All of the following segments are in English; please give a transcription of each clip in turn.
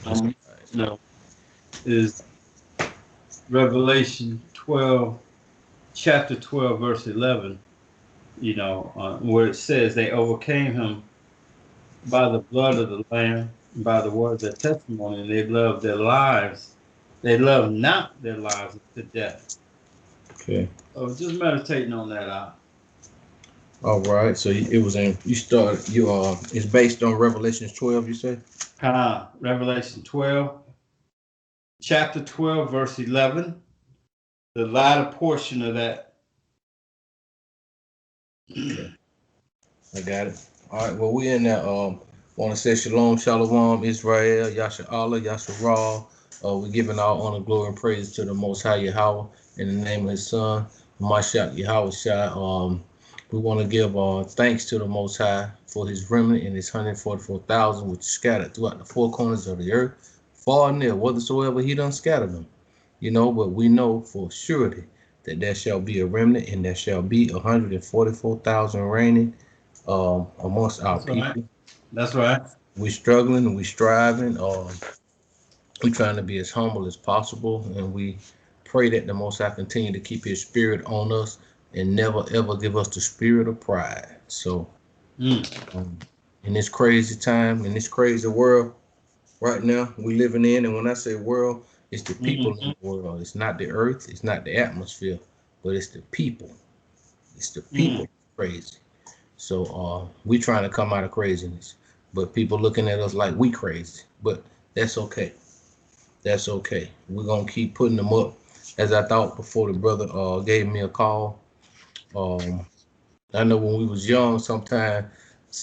No, is Revelation 12, chapter 12, verse 11. Where it says they overcame him by the blood of the Lamb, and by the word of their testimony, and they loved their lives. They loved not their lives to death. Okay. So just meditating on that out. All right. So it was in you start you it's based on Revelations 12. You say. Revelation 12, chapter 12, verse 11. The latter portion of that. Okay. I got it. All right. Well, we in that. Want to say shalom, shalom, Israel, Yasha Allah, Yasha Ra. We giving our honor, glory, and praise to the Most High Yahweh in the name of His Son, Mashiach Yahweh Shai. We want to give thanks to the Most High for His remnant and His 144,000, which is scattered throughout the four corners of the earth, far and near, whithersoever He done scattered them. But we know for surety that there shall be a remnant, and there shall be 144,000 reigning amongst our That's right. people. That's right. We struggling and we striving. We trying to be as humble as possible, and we pray that the Most High continue to keep His spirit on us and never ever give us the spirit of pride. So, Mm. um, in this crazy time, in this crazy world right now we living in, and when I say world, it's the people in Mm-hmm. the world. It's not the earth. It's not the atmosphere, but it's the people. It's the Mm. people crazy. So we trying to come out of craziness, but people looking at us like we crazy. But that's okay. That's okay. We're gonna keep putting them up. As I thought before the brother gave me a call. Um, I know when we was young, sometimes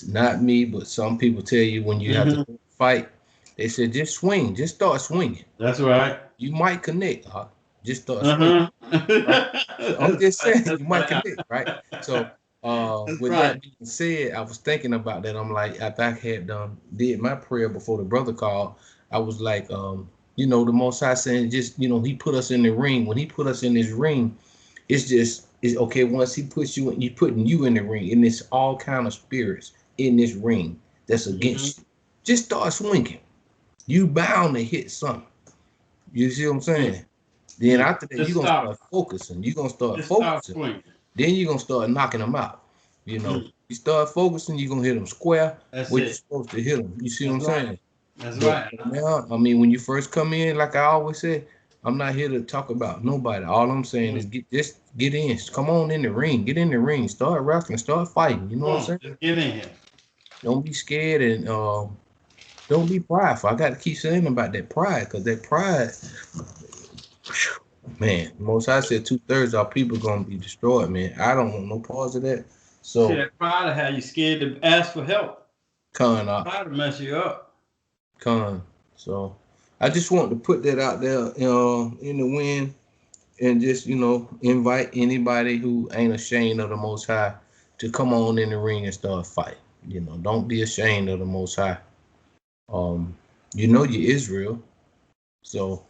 not me, but some people tell you when you have to Mm-hmm. fight, they said just swing, just start swinging. That's right. You might connect. Just start swinging. Uh-huh. Right? So I'm That's just right. saying That's you might right. connect, right? So That's with right. that being said, I was thinking about that. I'm like, after I had did my prayer before the brother called, I was like, the Most High saying, just He put us in the ring. When He put us in this ring, it's okay. Once He puts you in, He putting you in the ring, and it's all kind of spirits in this ring that's Mm-hmm. against you. Just start swinging. You bound to hit something. You see what I'm Mm. saying? Then Mm. after that, you're Just gonna stop. start focusing. You're gonna start Just stop focusing. swinging. Then you're gonna start knocking them out. Mm. You start focusing, you're gonna hit them square That's where you're it. supposed to hit them. You see what That's I'm right. saying? That's But right. now, I mean, when you first come in, like I always said, I'm not here to talk about nobody. All I'm saying Mm. is just get in. Come on in the ring. Get in the ring. Start wrestling. Start fighting. You know Come what I'm on. saying? Just get in here. Don't be scared and don't be prideful. I got to keep saying about that pride because that pride, man, most I said 2/3 of our people gonna be destroyed, man. I don't want no parts of that. See, So that pride will have you scared to ask for help. con up, Pride will mess you up. con. So I just want to put that out there, in the wind, and just invite anybody who ain't ashamed of the Most High to come on in the ring and start fighting. Don't be ashamed of the Most High. Um, you're Israel, so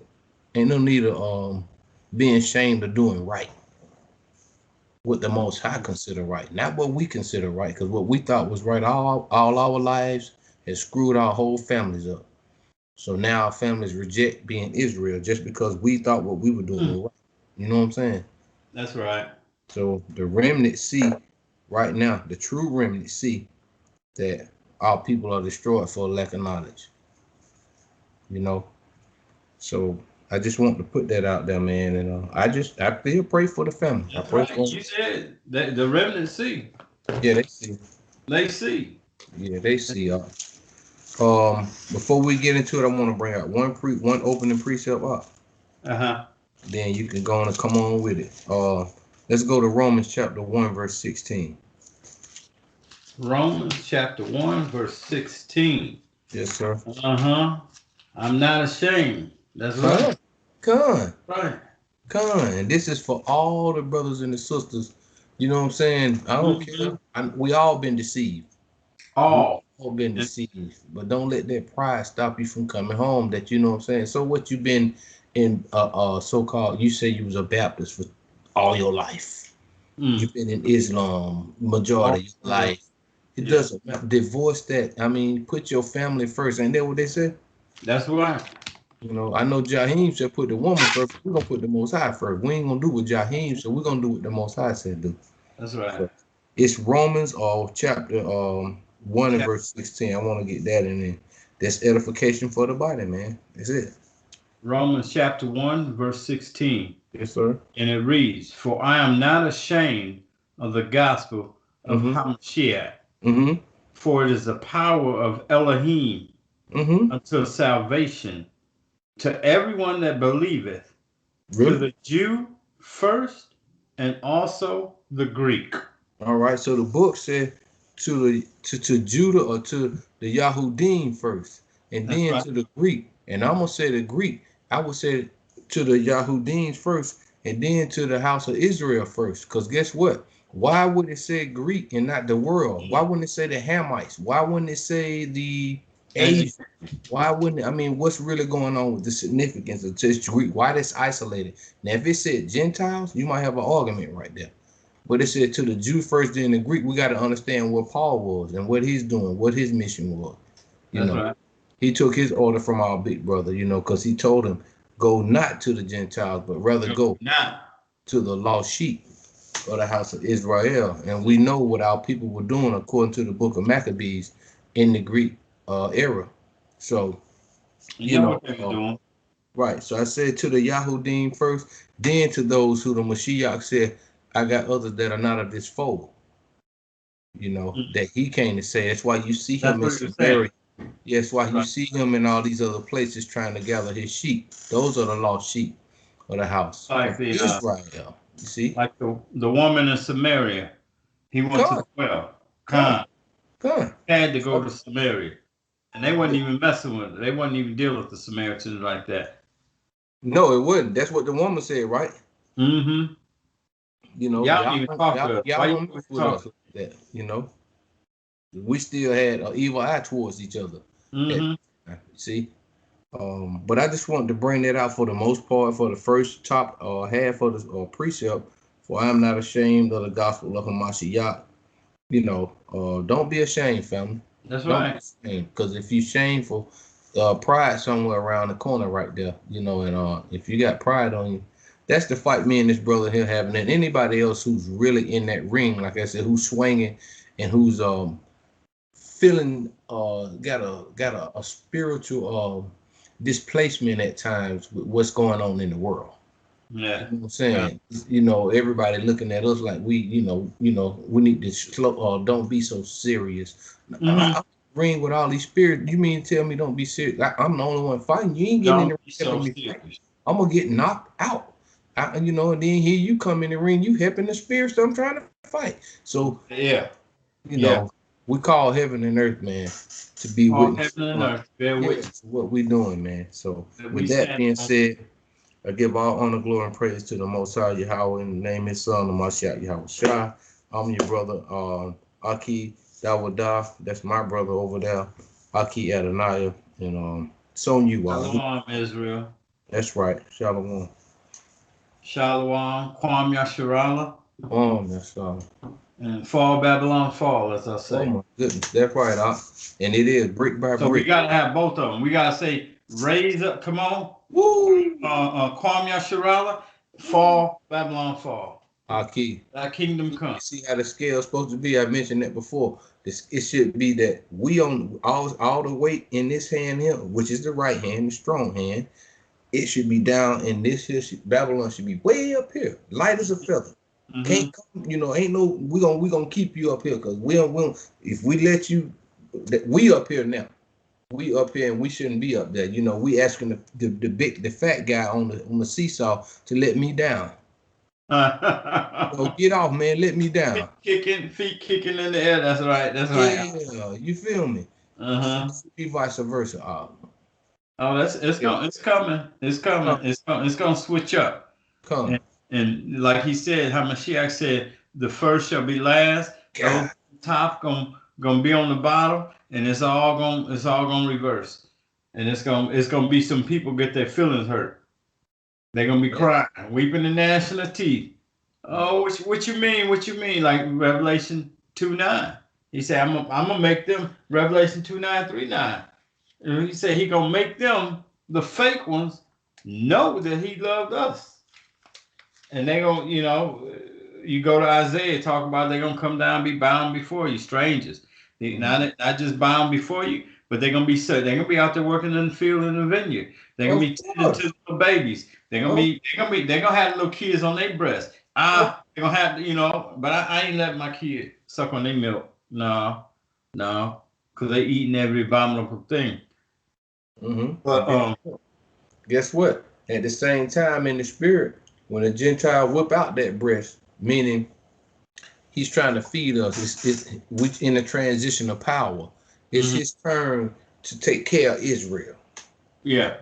ain't no need of being ashamed of doing right. What the Most High consider right, not what we consider right, because what we thought was right all our lives has screwed our whole families up. So now our families reject being Israel just because we thought what we were doing Mm. was right. You know what I'm saying? That's right. So the remnant see right now, the true remnant see that our people are destroyed for lack of knowledge. You know, so I just want to put that out there, man, and I still pray for the family. I That's pray right. for them. You said that the remnant see. Yeah, they see. They see. Yeah, they see. Before we get into it, I want to bring out one opening precept up. Uh-huh. Then you can go on and come on with it. Let's go to Romans chapter 1, verse 16. Romans chapter 1, verse 16. Yes, sir. Uh-huh. I'm not ashamed. That's right. Come, come, Right. come. And this is for all the brothers and the sisters. You know what I'm saying? I don't Mm-hmm. care. We all been deceived. We All. all been Yeah. deceived. But don't let that pride stop you from coming home. That you know what I'm saying. So what you been in so-called, you say you was a Baptist for all your life. Mm. You've been in Islam All. majority of your life. It Yeah. doesn't matter. Divorce that. I mean, put your family first. Ain't that what they say? That's right. You know, I know Jaheim said put the woman first. We're gonna put the Most High first. We ain't gonna do what Jaheim, so we're gonna do what the Most High said do. That's right. So it's Romans chapter 1 and Chap- verse 16. I want to get that in there. That's edification for the body, man. That's it. Romans chapter 1, verse 16. Yes, sir. And it reads, "For I am not ashamed of the gospel of Mm-hmm. Hamashiach, Mm-hmm. for it is the power of Elohim Mm-hmm. unto salvation to everyone that believeth, to Really? the Jew first, and also the Greek." All right. So the book said to Judah or to the Yahudim first, and That's then right. to the Greek. And I'm gonna say the Greek. I would say to the Yahudim first, and then to the house of Israel first. Because guess what? Why would it say Greek and not the world? Why wouldn't it say the Hamites? Why wouldn't it say the And Asians? Why wouldn't it? I mean, what's really going on with the significance of just Greek? Why that's isolated? Now, if it said Gentiles, you might have an argument right there. But it said to the Jew first, then the Greek. We got to understand what Paul was and what he's doing, what his mission was. You that's know, right. he took his order from our big brother, you know, because he told him, go not to the Gentiles, but rather go Now, to the lost sheep of the house of Israel. And we know what our people were doing according to the book of Maccabees in the Greek era. So, you you know know, what they were doing. right. So I said to the Yahudim first, then to those who the Mashiach said, I got others that are not of this fold. You know, that he came to say. That's why you see That's him in what you're saying. Samaria. Yeah, that's why you Right. see him in all these other places trying to gather his sheep. Those are the lost sheep of the house Like of the Israel. You see? like the woman in Samaria. He went to Come, the well. come, Khan come. had to go Oh, to Samaria. And they wasn't even messing with it. They wasn't even dealing with the Samaritans like that. no, it wouldn't. That's what the woman said, right? Mm-hmm. You know, Y'all don't even talk to us. Why y'all you don't always mess with talk us to us? like that. You know, we still had an evil eye towards each other. Mm-hmm. See, but I just wanted to bring that out for the most part for the first top half of the precept. For I am not ashamed of the gospel of Hamashiach. You know, don't be ashamed, family. That's Don't be right. ashamed, because if you shameful, pride somewhere around the corner right there. You know, and if you got pride on you, that's the fight me and this brother here having. And anybody else who's really in that ring, like I said, who's swinging and who's feeling got a spiritual displacement at times with what's going on in the world. You Yeah. know what I'm Yeah. saying? You know, everybody looking at us like we, we need to slow. Don't be so serious. Mm-hmm. I ring with all these spirits. You mean tell me don't be serious? I'm the only one fighting. You ain't getting in Don't the be ring so helping me fight. serious. I'm gonna get knocked out. And then here you come in the ring. You helping the spirits that I'm trying to fight. So Yeah. you Yeah. know, we call heaven and earth, man, to be All witness. heaven and earth bear Yeah, witness to what we doing, man. So that we with that stand being on. said, I give all honor, glory, and praise to the Most High Yahweh in the name of His Son, the Mashiach Yahweh Shai. I'm your brother, Aki Dawadah. That's my brother over there, Aki Adonai. And it's on you, Shalom, Israel. That's right. Shalom. Shalom, Kwam Yasharala, That's and fall Babylon fall, as I oh say. my goodness. That's right, and it is brick by So we brick. gotta have both of them. We gotta say, raise up, come on, Woo! Kwam Yasharala, fall Babylon fall. Aki. Thy kingdom You come. see how the scale is supposed to be. I mentioned that before. It should be that we on all the weight in this hand here, which is the right hand, the strong hand. It should be down, and this here Babylon should be way up here, light as a feather. Mm-hmm. Can't come, ain't no. We gonna keep you up here because we don't. If we let you, we up here now. We up here and we shouldn't be up there. We asking the fat guy on the seesaw to let me down. So get off, man. Let me down. Feet kicking in the air. That's right. That's right. Yeah, you feel me? Uh-huh. Be vice versa. Oh, it's coming. It's coming. It's coming. Come, It's gonna switch up. And, come. and like he said, Hamashiach said, the first shall be last. Those God, at the top gonna be on the bottom, and it's all gonna reverse. And it's gonna be some people get their feelings hurt. They're gonna be yeah. crying, weeping and gnashing of teeth. Oh, what you mean? What you mean? Like Revelation 2:9. He said, I'm gonna make them Revelation 2:9, 3:9. And he said he gonna make them, the fake ones, know that he loved us. And they gonna, you go to Isaiah, talk about they're gonna come down, be bound before you, strangers. Not just bound before you, but they're gonna be so they're gonna be out there working in the field in the vineyard. They're gonna Of be tending course. to the babies. They're gonna have little kids on their breast. They're gonna have, but I ain't letting my kid suck on their milk. No, no, because they eating every abominable thing. But guess what? At the same time, in the spirit, when a Gentile whip out that breast, meaning he's trying to feed us, which in the transition of power, it's his turn to take care of Israel. Yeah.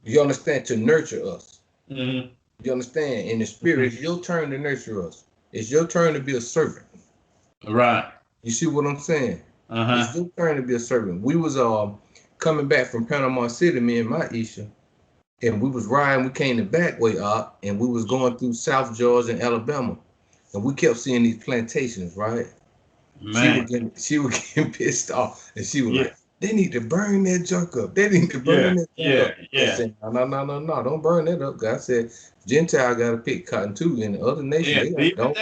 You understand? To nurture us. Mm-hmm. You understand? In the spirit, it's your turn to nurture us. It's your turn to be a servant. Right. You see what I'm saying? It's your turn to be a servant. We was coming back from Panama City, me and my Isha, and we was riding. We came the back way up, and we was going through South Georgia and Alabama, and we kept seeing these plantations. Right? Man. She was getting pissed off, and she was like, "They need to burn that junk up. They need to burn that junk up." Yeah. I said, no, don't burn that up. God said, Gentile got to pick cotton too, and the other nations, they don't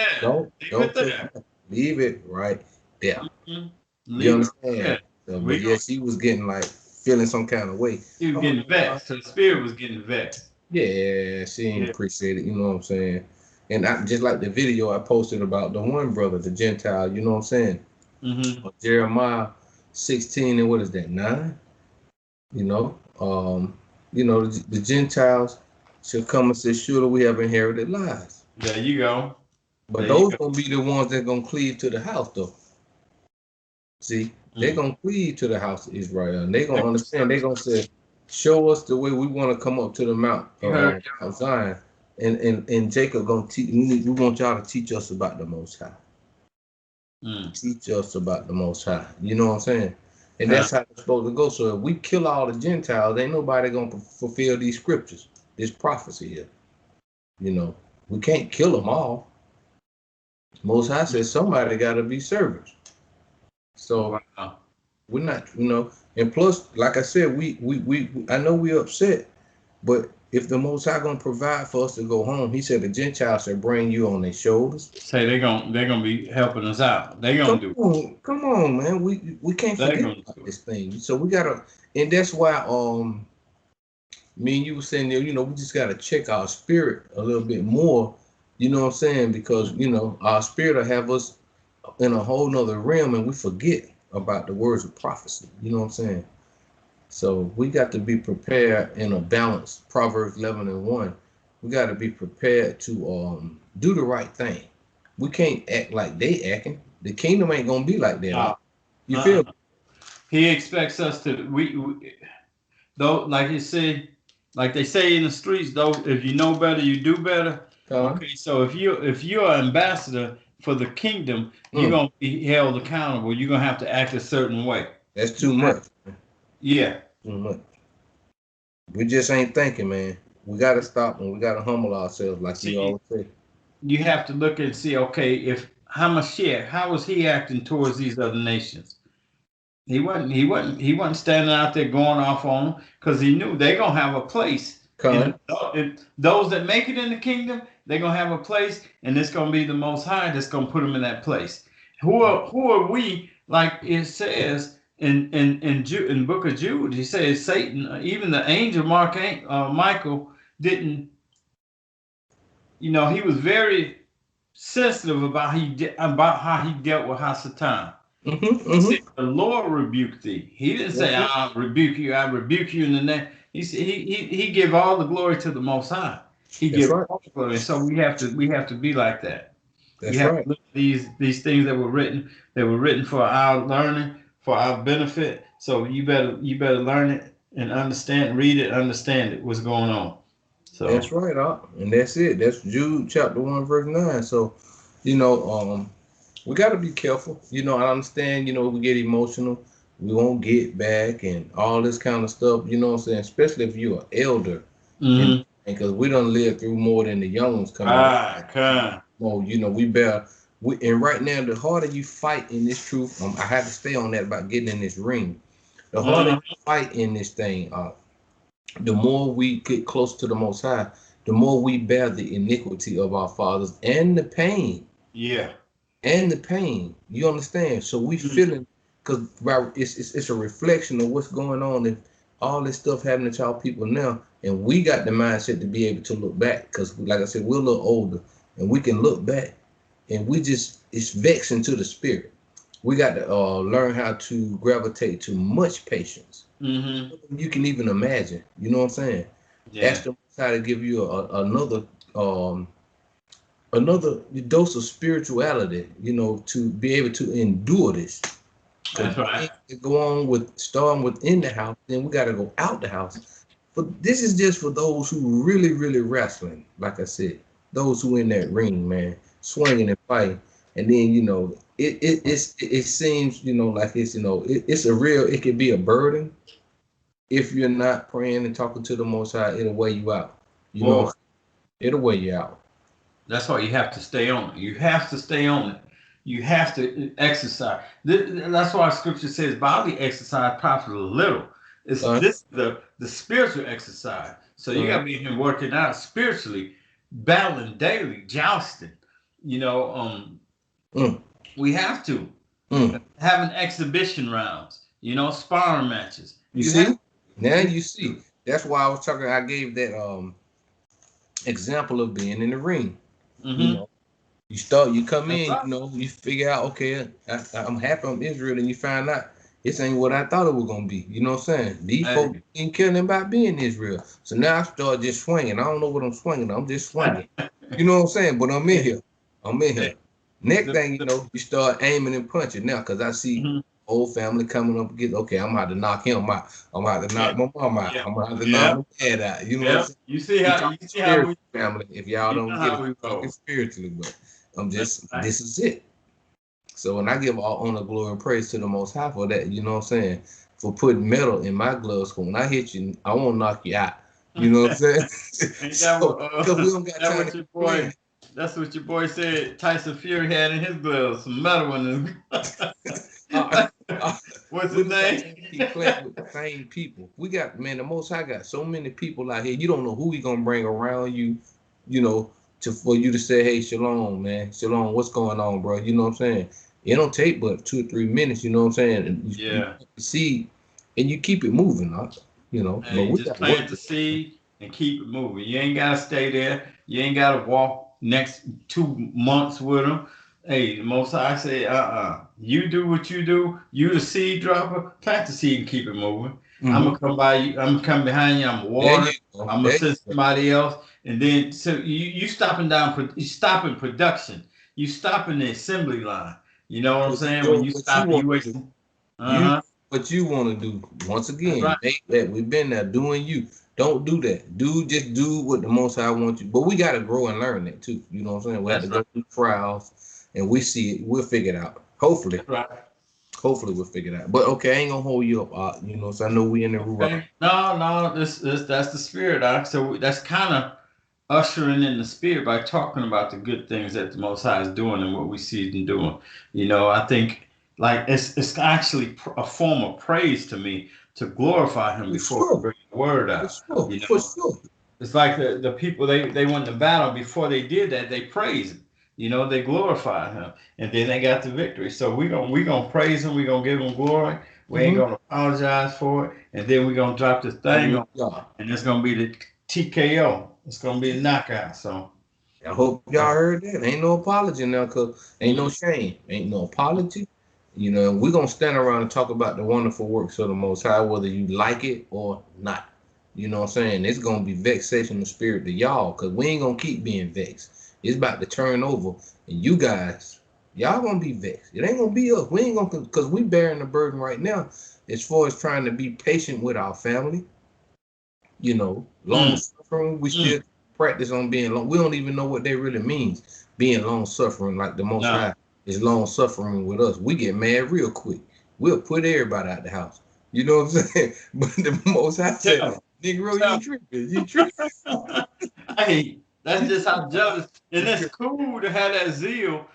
leave it right there. You understand? So, but yeah, she was getting like feeling some kind of way. She was getting vexed. Her spirit was getting vexed. Yeah, she ain't appreciate it. You know what I'm saying? And I just like the video I posted about the one brother, the Gentile. You know what I'm saying? Jeremiah 16 and what is that, 9? The Gentiles shall come and say, surely we have inherited lies. There you go. But those gonna be the ones that gonna cleave to the house, though. See, they're gonna cleave to the house of Israel, and they're gonna understand. They're gonna say, show us the way we want to come up to the Mount of Zion, and Jacob gonna teach. We want y'all to teach us about the Most High. Teach us about the Most High. You know what I'm saying? And that's how it's supposed to go. So if we kill all the Gentiles, ain't nobody gonna fulfill these scriptures, this prophecy here. We can't kill them all. Most High says somebody got to be servants. So we're not, and plus, like I said, we I know we're upset, but if the Most High gonna provide for us to go home, He said the Gentiles shall bring you on their shoulders. Say they're gonna be helping us out. They gonna come on, man. We can't forget about this thing. So we gotta, and that's why me and you were saying that, we just gotta check our spirit a little bit more. You know what I'm saying? Because our spirit will have us in a whole nother realm, and we forget about the words of prophecy. You know what I'm saying? So we got to be prepared in a balanced Proverbs 11:1. We got to be prepared to do the right thing. We can't act like they acting. The kingdom ain't gonna be like that. You feel me? He expects us to we though, like you said, like they say in the streets, though, if you know better, you do better. Okay, so if you're an ambassador for the kingdom, you're gonna be held accountable. You're gonna have to act a certain way. That's too much. Yeah. Too much. We just ain't thinking, man. We gotta stop and we gotta humble ourselves, like you always say. You have to look and see, okay, how was he acting towards these other nations? He wasn't standing out there going off on them, because he knew they're gonna have a place. Those that make it in the kingdom, they're gonna have a place, and it's gonna be the Most High that's gonna put them in that place. Who are we? Like it says in Book of Jude, he says Satan, even the angel Michael didn't. He was very sensitive about how he dealt with Hasatan. He said, the Lord rebuked thee. He didn't say, I'll rebuke you. I rebuke you in the name. He said he give all the glory to the Most High. He gives all the glory. So we have to be like that. That's we have to look at these things that were written for our learning, for our benefit. So you better learn it and understand, read it, understand it, what's going on. So that's right, and that's it. That's Jude chapter 1, verse 9. So, we got to be careful. I understand, we get emotional. We won't get back and all this kind of stuff, you know what I'm saying? Especially if you're an elder. And because we don't live through more than the young ones coming out. Well, we better. And right now, the harder you fight in this truth, I have to stay on that about getting in this ring. The harder you fight in this thing, the more we get close to the Most High, the more we bear the iniquity of our fathers and the pain. Yeah. And the pain. You understand? So we feeling, because it's a reflection of what's going on and all this stuff happening to our people now. And we got the mindset to be able to look back, because like I said, we're a little older and we can look back and it's vexing to the spirit. We got to learn how to gravitate to much patience. You can even imagine, you know what I'm saying? Yeah. Ask the Most High to give you another dose of spirituality, you know, to be able to endure this. That's right. Go on with starting within the house, then we got to go out the house. But this is just for those who really, really wrestling. Like I said, those who in that ring, man, swinging and fighting, and then you know, it seems, you know, like it's, you know, it's a real. It can be a burden if you're not praying and talking to the Most High. It'll weigh you out. You know, it'll weigh you out. That's why you have to stay on it. You have to stay on it. You have to exercise. That's why Scripture says bodily exercise profits a little. It's this the spiritual exercise. So you got to be here working out spiritually, battling daily, jousting. You know, we have to having exhibition rounds. You know, sparring matches. You see? Now you see. That's why I was talking. I gave that example of being in the ring. You know, you come in, you know, you figure out, okay, I'm happy I'm Israel, and you find out this ain't what I thought it was gonna be. You know what I'm saying? These folks ain't killing about being Israel. So now I start just swinging. I don't know what I'm swinging. I'm just swinging. You know what I'm saying? But I'm in here. Next thing you know, you start aiming and punching now, because I see whole family coming up against, okay, I'm gonna have to knock him out. I'm gonna have to knock my mom out. I'm gonna have to knock my dad out. You know what I'm saying? You see how we family, if y'all don't get it spiritually, but I'm just this is it. So when I give all honor, glory, and praise to the Most High for that, you know what I'm saying, for putting metal in my gloves, when I hit you, I won't knock you out. You know what I'm saying? Because we don't got time to play. That's what your boy said Tyson Fury had in his gloves, some metal in his What's his name? He playing with the same people. We got, man, the Most High got so many people out here. You don't know who he gonna bring around you, you know, for you to say, hey, shalom, man. Shalom, what's going on, bro? You know what I'm saying? It don't take but 2 or 3 minutes, you know what I'm saying? And you see, and you keep it moving, huh? You know. Hey, but we just plant the seed and keep it moving. You ain't gotta stay there. You ain't gotta walk next 2 months with them. Hey, the Most High say, you do what you do. You the seed dropper. Plant the seed and keep it moving. I'm gonna come by you. I'm gonna come behind you. I'm gonna water. I'm gonna send somebody else. And then so you stopping production. You stopping the assembly line. You know what I'm saying? When you stop, you wasting. What you want to do, once again, make that we've been there doing you. Don't do that. Just do what the Most High wants you. But we got to grow and learn that too. You know what I'm saying? We have to go through trials, and we see it. We'll figure it out. Hopefully. Hopefully we'll figure it out. But okay, I ain't gonna hold you up. You know, so I know we in the room. Okay. No, that's the spirit. So that's kind of ushering in the spirit by talking about the good things that the Most High is doing and what we see them doing. You know, I think like it's actually a form of praise to me to glorify Him before we bring the word out. You know? It's like the people they went to battle before they did that. They praised Him. You know, they glorified Him, and then they got the victory. So we gonna praise Him. We gonna give Him glory. We ain't gonna apologize for it, and then we gonna drop this thing on, and it's gonna be the TKO. It's gonna be a knockout. So I hope y'all heard that. Ain't no apology now, cause ain't no shame. Ain't no apology. You know, we're gonna stand around and talk about the wonderful works of the Most High, whether you like it or not. You know what I'm saying? It's gonna be vexation of spirit to y'all, cause we ain't gonna keep being vexed. It's about to turn over, and you guys, y'all gonna be vexed. It ain't gonna be us. We ain't gonna, cause we bearing the burden right now, as far as trying to be patient with our family. You know, long suffering. We still practice on being long. We don't even know what that really means. Being long suffering, like the Most High is long suffering with us. We get mad real quick. We'll put everybody out the house. You know what I'm saying? But the Most High said, "Negro, you tripping? You tripping?" Hey, that's just how jealous. And it's cool to have that zeal.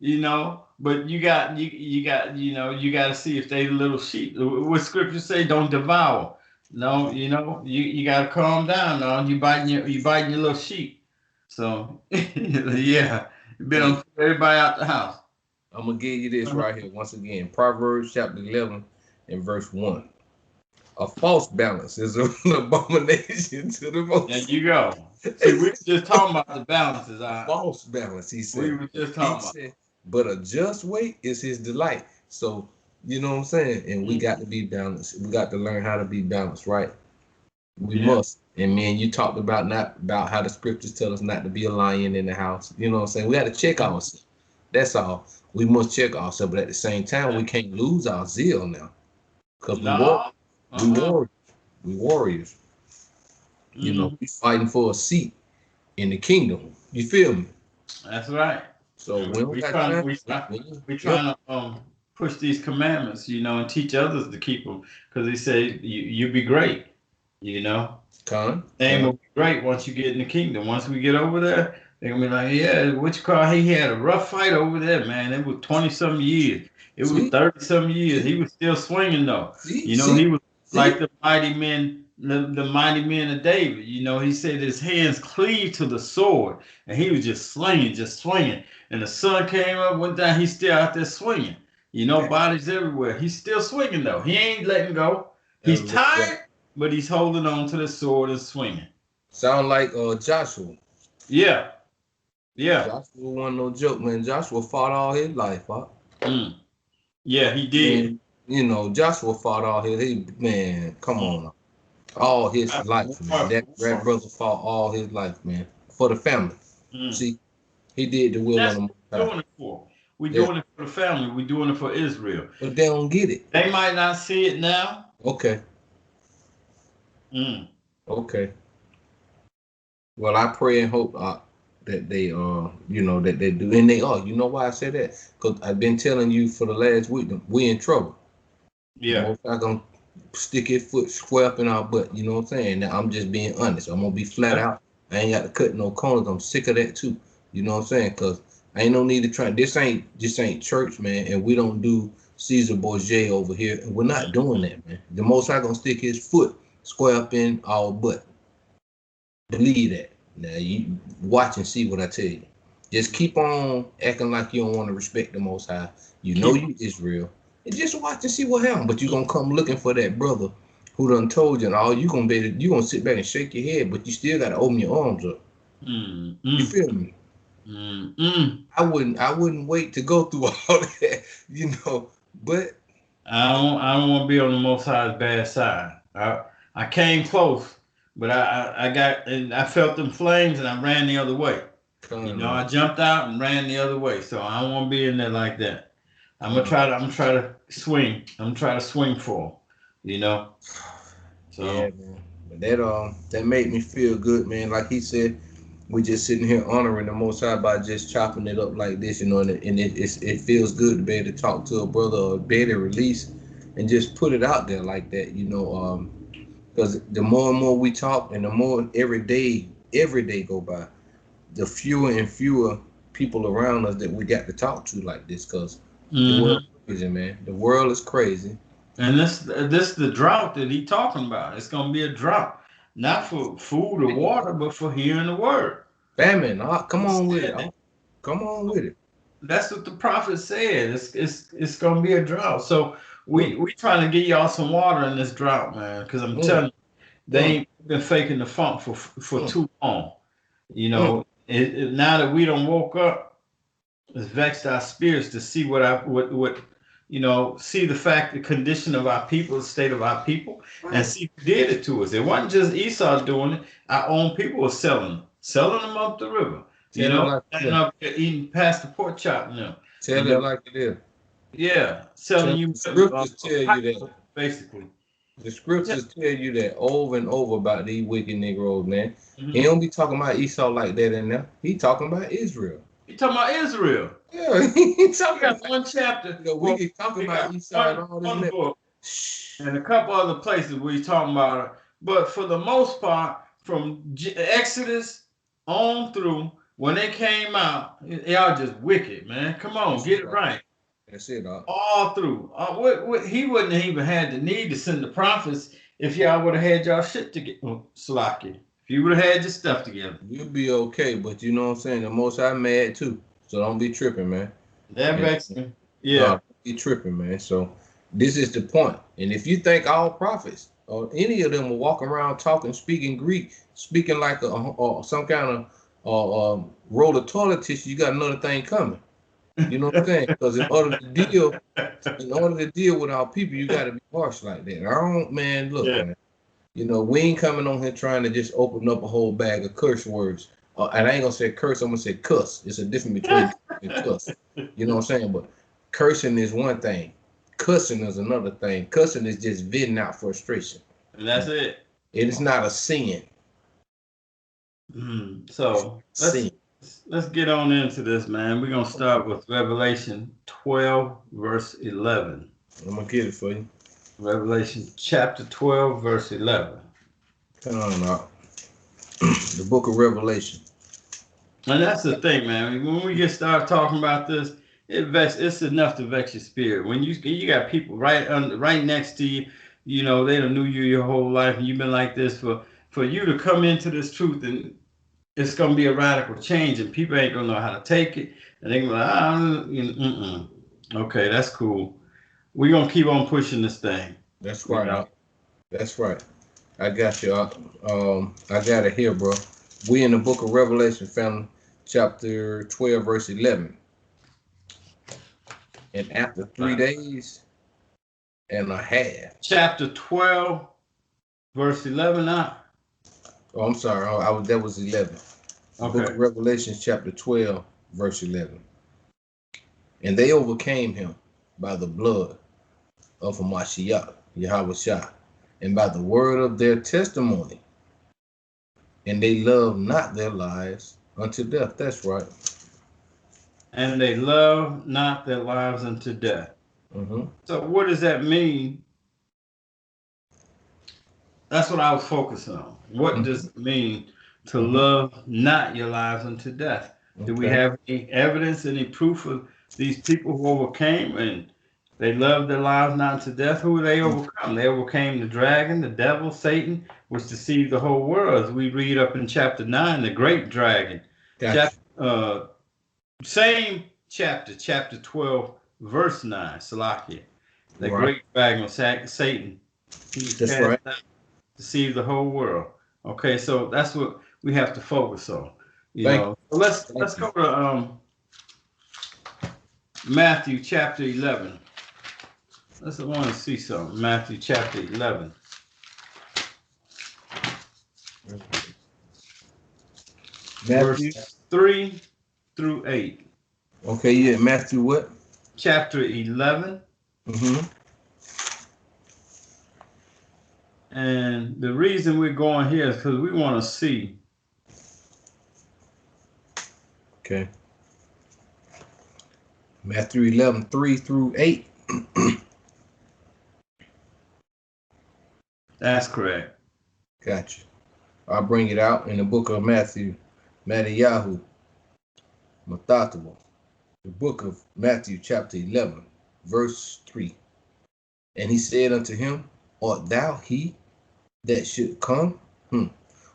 you know. But you got you got to see if they little sheep. What scripture say? Don't devour. No, you got to calm down. No, you biting your little sheep. So yeah, you been on everybody out the house. I'm gonna give you this right here once again. Proverbs chapter 11 and verse 1. A false balance is an abomination to the most. There you go. See, we were just talking about the balances. False balance, he said. We were just talking about. Said, but a just weight is his delight. So, you know what I'm saying? And we got to be balanced. We got to learn how to be balanced, right? We must. And man, you talked about how the scriptures tell us not to be a lion in the house. You know what I'm saying? We got to check ourselves. That's all. We must check ourselves, but at the same time, we can't lose our zeal now. Because we warriors. You know, we fighting for a seat in the kingdom. You feel me? That's right. So we trying to push these commandments, and teach others to keep them, because he said you be great, Con. And will be great once you get in the kingdom. Once we get over there, they're gonna be like, yeah, what you call? He had a rough fight over there, man. It was 20-some years. It was 30-some years. He was still swinging though. He was like the mighty men. The mighty men of David, he said his hands cleaved to the sword, and he was just swinging. And the sun came up, went down, he's still out there swinging. Bodies everywhere. He's still swinging though. He ain't letting go. He's tired, but he's holding on to the sword and swinging. Sound like Joshua. Yeah. Joshua wasn't no joke, man. Joshua fought all his life, huh? Yeah, he did. And, Joshua fought all his. Man, come on. All his life, man. That brother fought all his life, man, for the family. See, he did the will of the Most High. Doing it for. We're doing it for the family. We're doing it for Israel. But they don't get it. They might not see it now. Okay. Okay. Well, I pray and hope that they that they do, and they are. You know why I say that? Because I've been telling you for the last week, we in trouble. Yeah. I'm gonna stick his foot square up in our butt. You know what I'm saying? Now I'm just being honest. I'm gonna be flat out. I ain't got to cut no corners. I'm sick of that too. You know what I'm saying? Because I ain't no need to try. This ain't church, man, and we don't do Caesar Borgia over here. And we're not doing that, man. The Most High gonna stick his foot square up in our butt. Believe that. Now you watch and see what I tell you. Just keep on acting like you don't want to respect the Most High. You Israel. And just watch and see what happens. But you're gonna come looking for that brother who done told you, and all you gonna sit back and shake your head, but you still gotta open your arms up. You feel me? I wouldn't wait to go through all that, but I don't want to be on the Most High's bad side. I came close, but I felt them flames and I ran the other way. I jumped out and ran the other way. So I don't want to be in there like that. I'm gonna try to swing. I'm gonna try to swing for him, So yeah, man. But that made me feel good, man. Like he said, we just sitting here honoring the Most High by just chopping it up like this, and it feels good to be able to talk to a brother or be able to release and just put it out there like that, because the more and more we talk and the more every day go by, the fewer and fewer people around us that we got to talk to like this, because the world is crazy, man. The world is crazy. And this the drought that he talking about. It's gonna be a drought, not for food or water, but for hearing the word. Famine. Come on with it. Come on with it. That's what the prophet said. It's gonna be a drought. So we trying to get y'all some water in this drought, man. Because I'm telling you, they ain't been faking the funk for too long. Now that we done woke up, it's vexed our spirits to see see the condition of our people, the state of our people, and see who did it to us. It wasn't just Esau doing it. Our own people were selling them up the river. Up there eating past the pork chop now. Tell it like it is. Yeah, selling you. The scriptures tell you that. Basically. The scriptures tell you that over and over about these wicked Negroes, man. He don't be talking about Esau like that in there. He talking about Israel. He talking about Israel. Yeah, he talking about one chapter. We can talk about Esau and all this book, and a couple other places where he's talking about it. But for the most part, from Exodus on through when they came out, y'all just wicked, man. Come on, get it right. That's it, dog. All through. He wouldn't have even had the need to send the prophets if y'all would have had y'all shit together. Slocky. If you would have had your stuff together. You'll be okay, but you know what I'm saying? The Most High mad too. So don't be tripping, man. That vexed me. Yeah. Don't be tripping, man. So this is the point. And if you think all prophets or any of them will walk around talking, speaking Greek, speaking like some kind of roll of toilet tissue, you got another thing coming. You know what I'm saying? Because in order to deal with our people, you got to be harsh like that. I don't, man. Look, man. You know, we ain't coming on here trying to just open up a whole bag of curse words. And I ain't gonna say curse. I'm gonna say cuss. It's a difference between and cuss. You know what I'm saying? But cursing is one thing. Cussing is another thing. Cussing is just venting out frustration. And that's it. It is not a sin. So let's get on into this, man. We're gonna start with Revelation 12, verse 11. I'm gonna get it for you. Revelation chapter 12, verse 11. Come on out. The book of Revelation. And that's the thing, man. When we get started talking about this, it's enough to vex your spirit. When you got people right next to you, you know, they done knew you your whole life, and you've been like this for you to come into this truth, and it's gonna be a radical change, and people ain't gonna know how to take it, and they're gonna be like, okay, that's cool. We're gonna keep on pushing this thing. That's right. You know? That's right. I got you. I got it here, bro. We in the book of Revelation, family, chapter 12, verse 11. And after 3 days and a half. Chapter 12, verse 11 now. Oh, I'm sorry. That was 11. Okay. Book of Revelation, chapter 12, verse 11. And they overcame him by the blood of Mashiach, Yahweh Shah, and by the word of their testimony. And they loved not their lives unto death. That's right. And they love not their lives unto death. So what does that mean? That's what I was focusing on. What does it mean to love not your lives unto death? Do we have any evidence, any proof of these people who overcame and they loved their lives not unto death? Who they overcome? They overcame the dragon, the devil, Satan, which deceived the whole world. As we read up in chapter 9, the great dragon. Gotcha. Same chapter 12, verse 9, Salakia. The great dragon, Satan. That's right. Deceived the whole world. Okay, so that's what we have to focus on. You know. So let's go to Matthew chapter 11. Let's want to see something. Matthew chapter 11. Matthew verse 3 through 8. Okay, yeah, Matthew what? Chapter 11. And the reason we're going here is because we want to see. Okay. Matthew 11, 3 through 8. That's correct. Gotcha. I'll bring it out in the book of Matthew, Mattiyahu, Mathatable. The book of Matthew, chapter 11, verse 3. And he said unto him, art thou he that should come?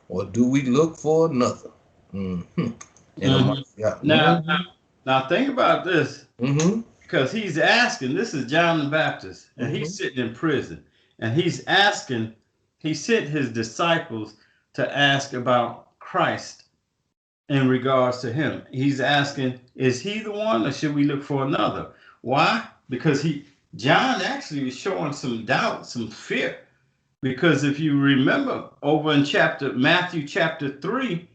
Or do we look for another? Now think about this. Because he's asking, this is John the Baptist, and he's sitting in prison. And he's asking, he sent his disciples to ask about Christ in regards to him. He's asking, is he the one or should we look for another? Why? Because John actually was showing some doubt, some fear. Because if you remember over in Matthew chapter 3,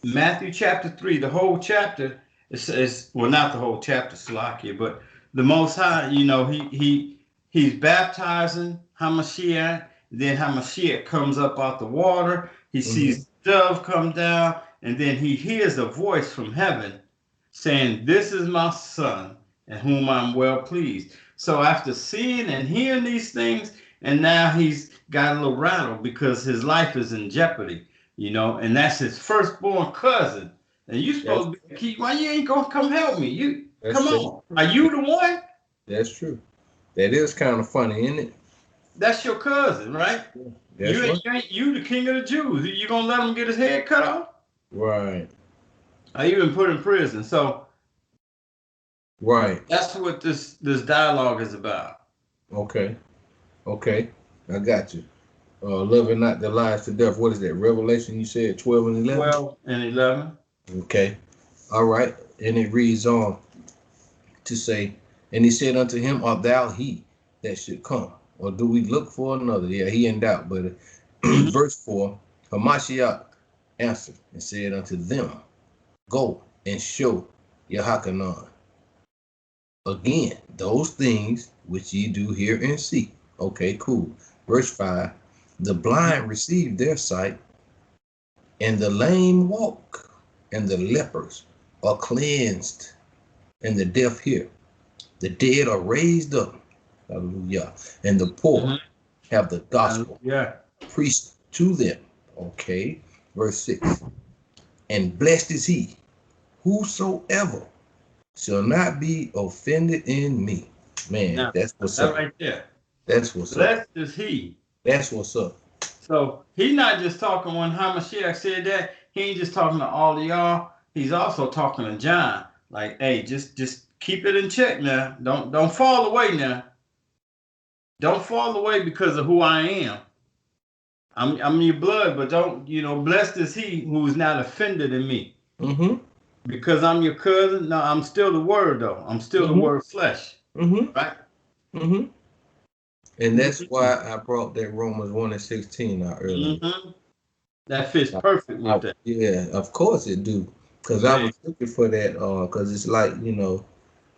the whole chapter, it says, well, not the whole chapter, Salakia, but the Most High, you know, he's baptizing Hamashiach. Then Hamashiach comes up out the water. He sees the dove come down, and then he hears a voice from heaven saying, this is my son, in whom I'm well pleased. So after seeing and hearing these things, and now he's got a little rattled because his life is in jeopardy, you know, and that's his firstborn cousin And you supposed to be keep. Why you ain't gonna come help me? You come true. on. Are you the one? That's true. That is kind of funny, isn't it? That's your cousin, right? That's right. You the king of the Jews. You gonna let him get his head cut off? Right. Or you been put in prison? So Right. that's what this dialogue is about. Okay. Okay. I got you. Loving not the lies to death. What is that? Revelation, you said 12 and 11? 12 and 11. Okay. All right. And it reads on to say, and he said unto him, art thou he that should come? Or do we look for another? Yeah, he in doubt. But verse 4, Hamashiach answered and said unto them, go and show Yahakanan again those things which ye do hear and see. Okay, cool. Verse 5, the blind receive their sight, and the lame walk, and the lepers are cleansed, and the deaf hear. The dead are raised up. Hallelujah. And the poor have the gospel preached to them. Okay. Verse 6. And blessed is he whosoever shall not be offended in me. Man, Now, that's what's up. right there. That's what's blessed up. Blessed is he. That's what's up. So he's not just talking when Hamashiach said that. He ain't just talking to all of y'all. He's also talking to John. Like, hey, just keep it in check now. Don't fall away now. Don't fall away because of who I am. I'm your blood, but don't, blessed is he who is not offended in me. Because I'm your cousin. No, I'm still the word though. I'm still the word flesh. Right? And that's why I brought that Romans 1 and 16 out earlier. That fits perfect with that. Yeah, of course it do. Because I was looking for that, because it's like,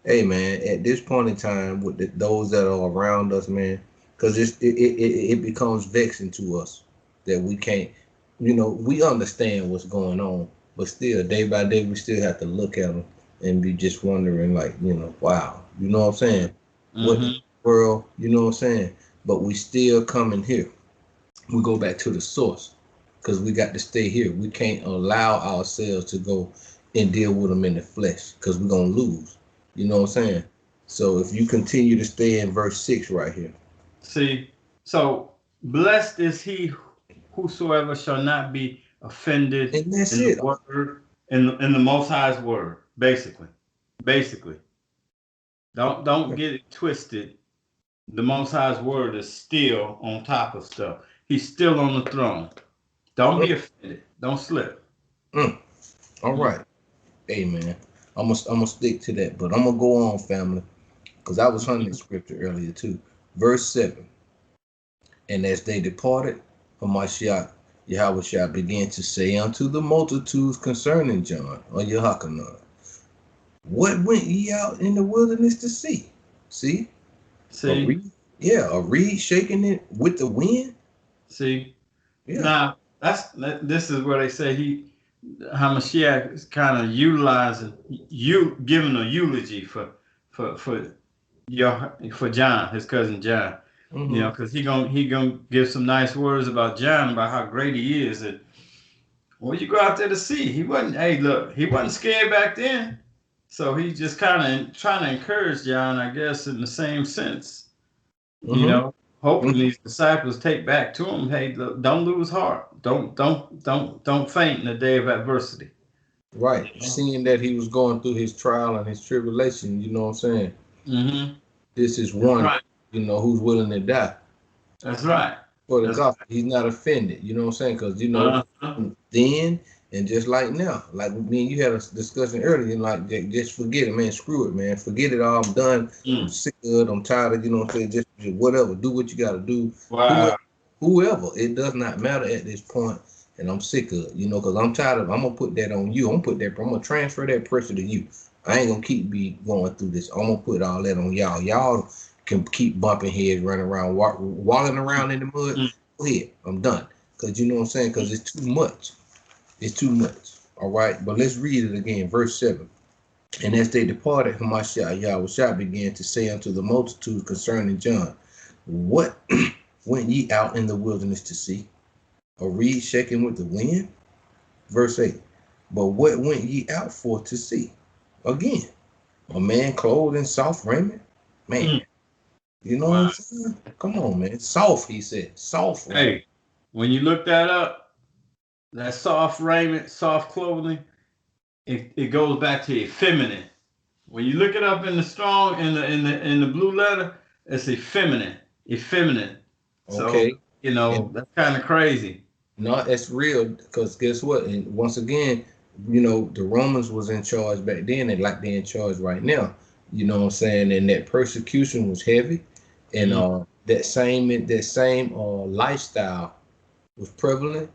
hey man, at this point in time with those that are around us, man, because it becomes vexing to us that we can't, we understand what's going on, but still day by day we still have to look at them and be just wondering, like, wow, you know what I'm saying? What in the world, you know what I'm saying? But we still coming here. We go back to the source because we got to stay here. We can't allow ourselves to go and deal with them in the flesh because we're gonna lose. You know what I'm saying? So if you continue to stay in verse 6 right here. See, so blessed is he whosoever shall not be offended and that's in it. The word, in the Most High's word, basically. Don't get it twisted. The Most High's word is still on top of stuff. He's still on the throne. Don't be offended. Don't slip. All right. Amen. I'm gonna stick to that, but I'm gonna go on, family, because I was hunting the scripture earlier too. Verse 7. And as they departed, Hamashiach Yahweh began to say unto the multitudes concerning John or Yahakanan, what went ye out in the wilderness to see? See? A reed shaking it with the wind? See? Yeah. Now, this is where they say Hamashiach is kind of utilizing, giving a eulogy for John, his cousin John. Because he gonna give some nice words about John, about how great he is. And what you go out there to see? He wasn't scared back then. So he's just kind of trying to encourage John, I guess, in the same sense. Hoping these disciples take back to him, hey, look, don't lose heart. Don't faint in the day of adversity. Right. Seeing that he was going through his trial and his tribulation, you know what I'm saying? This is one, who's willing to die. That's right. For the gospel. He's not offended, you know what I'm saying? Because, then and just like now, like me and you had a discussion earlier, and like, just forget it, man. Screw it, man. Forget it all. I'm done. I'm sick of it. I'm tired of, you know what I'm saying? Just whatever. Do what you got to do. Wow. Whoever. It does not matter at this point. And I'm sick of it, because I'm tired of it. I'm going to put that on you. I'm going to transfer that pressure to you. I ain't going to keep going through this. I'm going to put all that on y'all. Y'all can keep bumping heads, running around, walking around in the mud. Go ahead. I'm done. Because you know what I'm saying? Because it's too much. It's too much. All right. But let's read it again. Verse 7. And as they departed, Hamashiach Yahweh began to say unto the multitude concerning John, what went ye out in the wilderness to see? A reed shaking with the wind? Verse 8. But what went ye out for to see? Again, a man clothed in soft raiment? Man, Mm. you know what I'm Wow. saying? Come on, man. Soft, he said. Soft raiment. Hey, when you look that up, that soft raiment, soft clothing, it goes back to effeminate. When you look it up in the strong in the blue letter, it's effeminate, effeminate. So Okay. And that's kind of crazy. no, that's real because guess what? And once again, the Romans was in charge back then and like they're in charge right now. You know what I'm saying? And that persecution was heavy. And Mm. that same lifestyle was prevalent.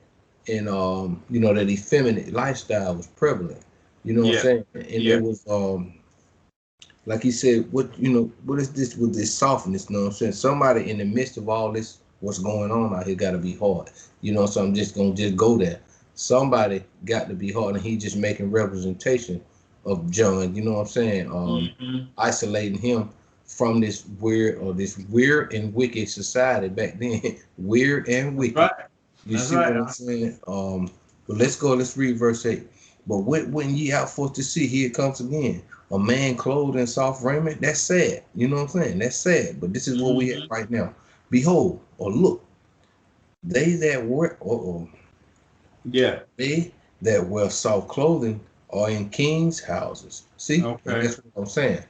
And that effeminate lifestyle was prevalent. You know what I'm Yeah, saying? And yeah, there was like he said, what is this with this softness? You know what I'm saying? Somebody in the midst of all this, what's going on out here, got to be hard. So I'm just gonna just go there. Somebody got to be hard, and he just making representation of John. You know what I'm saying? hmm Isolating him from this weird and wicked society back then. Weird and that's wicked. right. You That's see what I'm right. saying? But let's go. Let's read verse 8. But what went ye out for to see? Here it comes again. A man clothed in soft raiment. That's sad. You know what I'm saying? That's sad. But this is what we have Hmm. right now. Behold, or look, they that wear, Yeah. they that wear soft clothing are in kings' houses. See, and Okay. that's what I'm saying.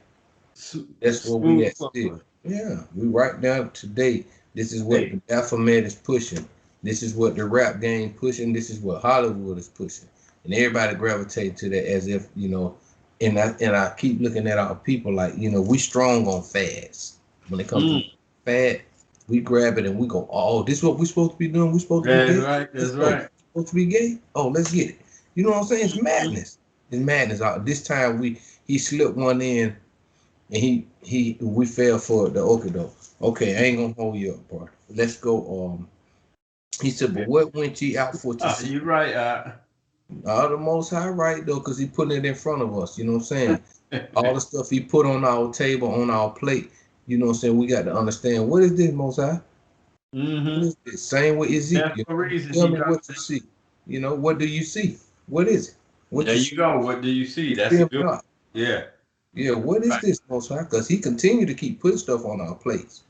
That's where we Smooth at still. clothing. Yeah, we right now today. This is what Hey. the Baphomet is pushing. This is what the rap game pushing. This is what Hollywood is pushing, and everybody gravitate to that as if And I keep looking at our people like we strong on fads. When it comes to Mm. fad, we grab it and we go, oh, this is what we supposed to be doing. We supposed to be That's gay. right. Let's That's go. right. Supposed to be gay. Oh, let's get it. You know what I'm saying? It's Mhm. madness. It's madness. This time he slipped one in and we fell for the okadoke. Okay, I ain't gonna hold you up, bro. Let's go. He said, but Yeah. what went ye out for to see? You're right. The Most High, right though, because he putting it in front of us. You know what I'm saying? All the stuff he put on our table, on our plate. You know what I'm saying? We got to understand what is this, Most High? What hmm is this? Same with That's Ezekiel. the reason Tell he me dropped what you see. What do you see? What is it? What There you you see? go. What do you see? That's a Feel good me one. out. Yeah. Yeah, what is Right. this, Most High? Because he continued to keep putting stuff on our plates.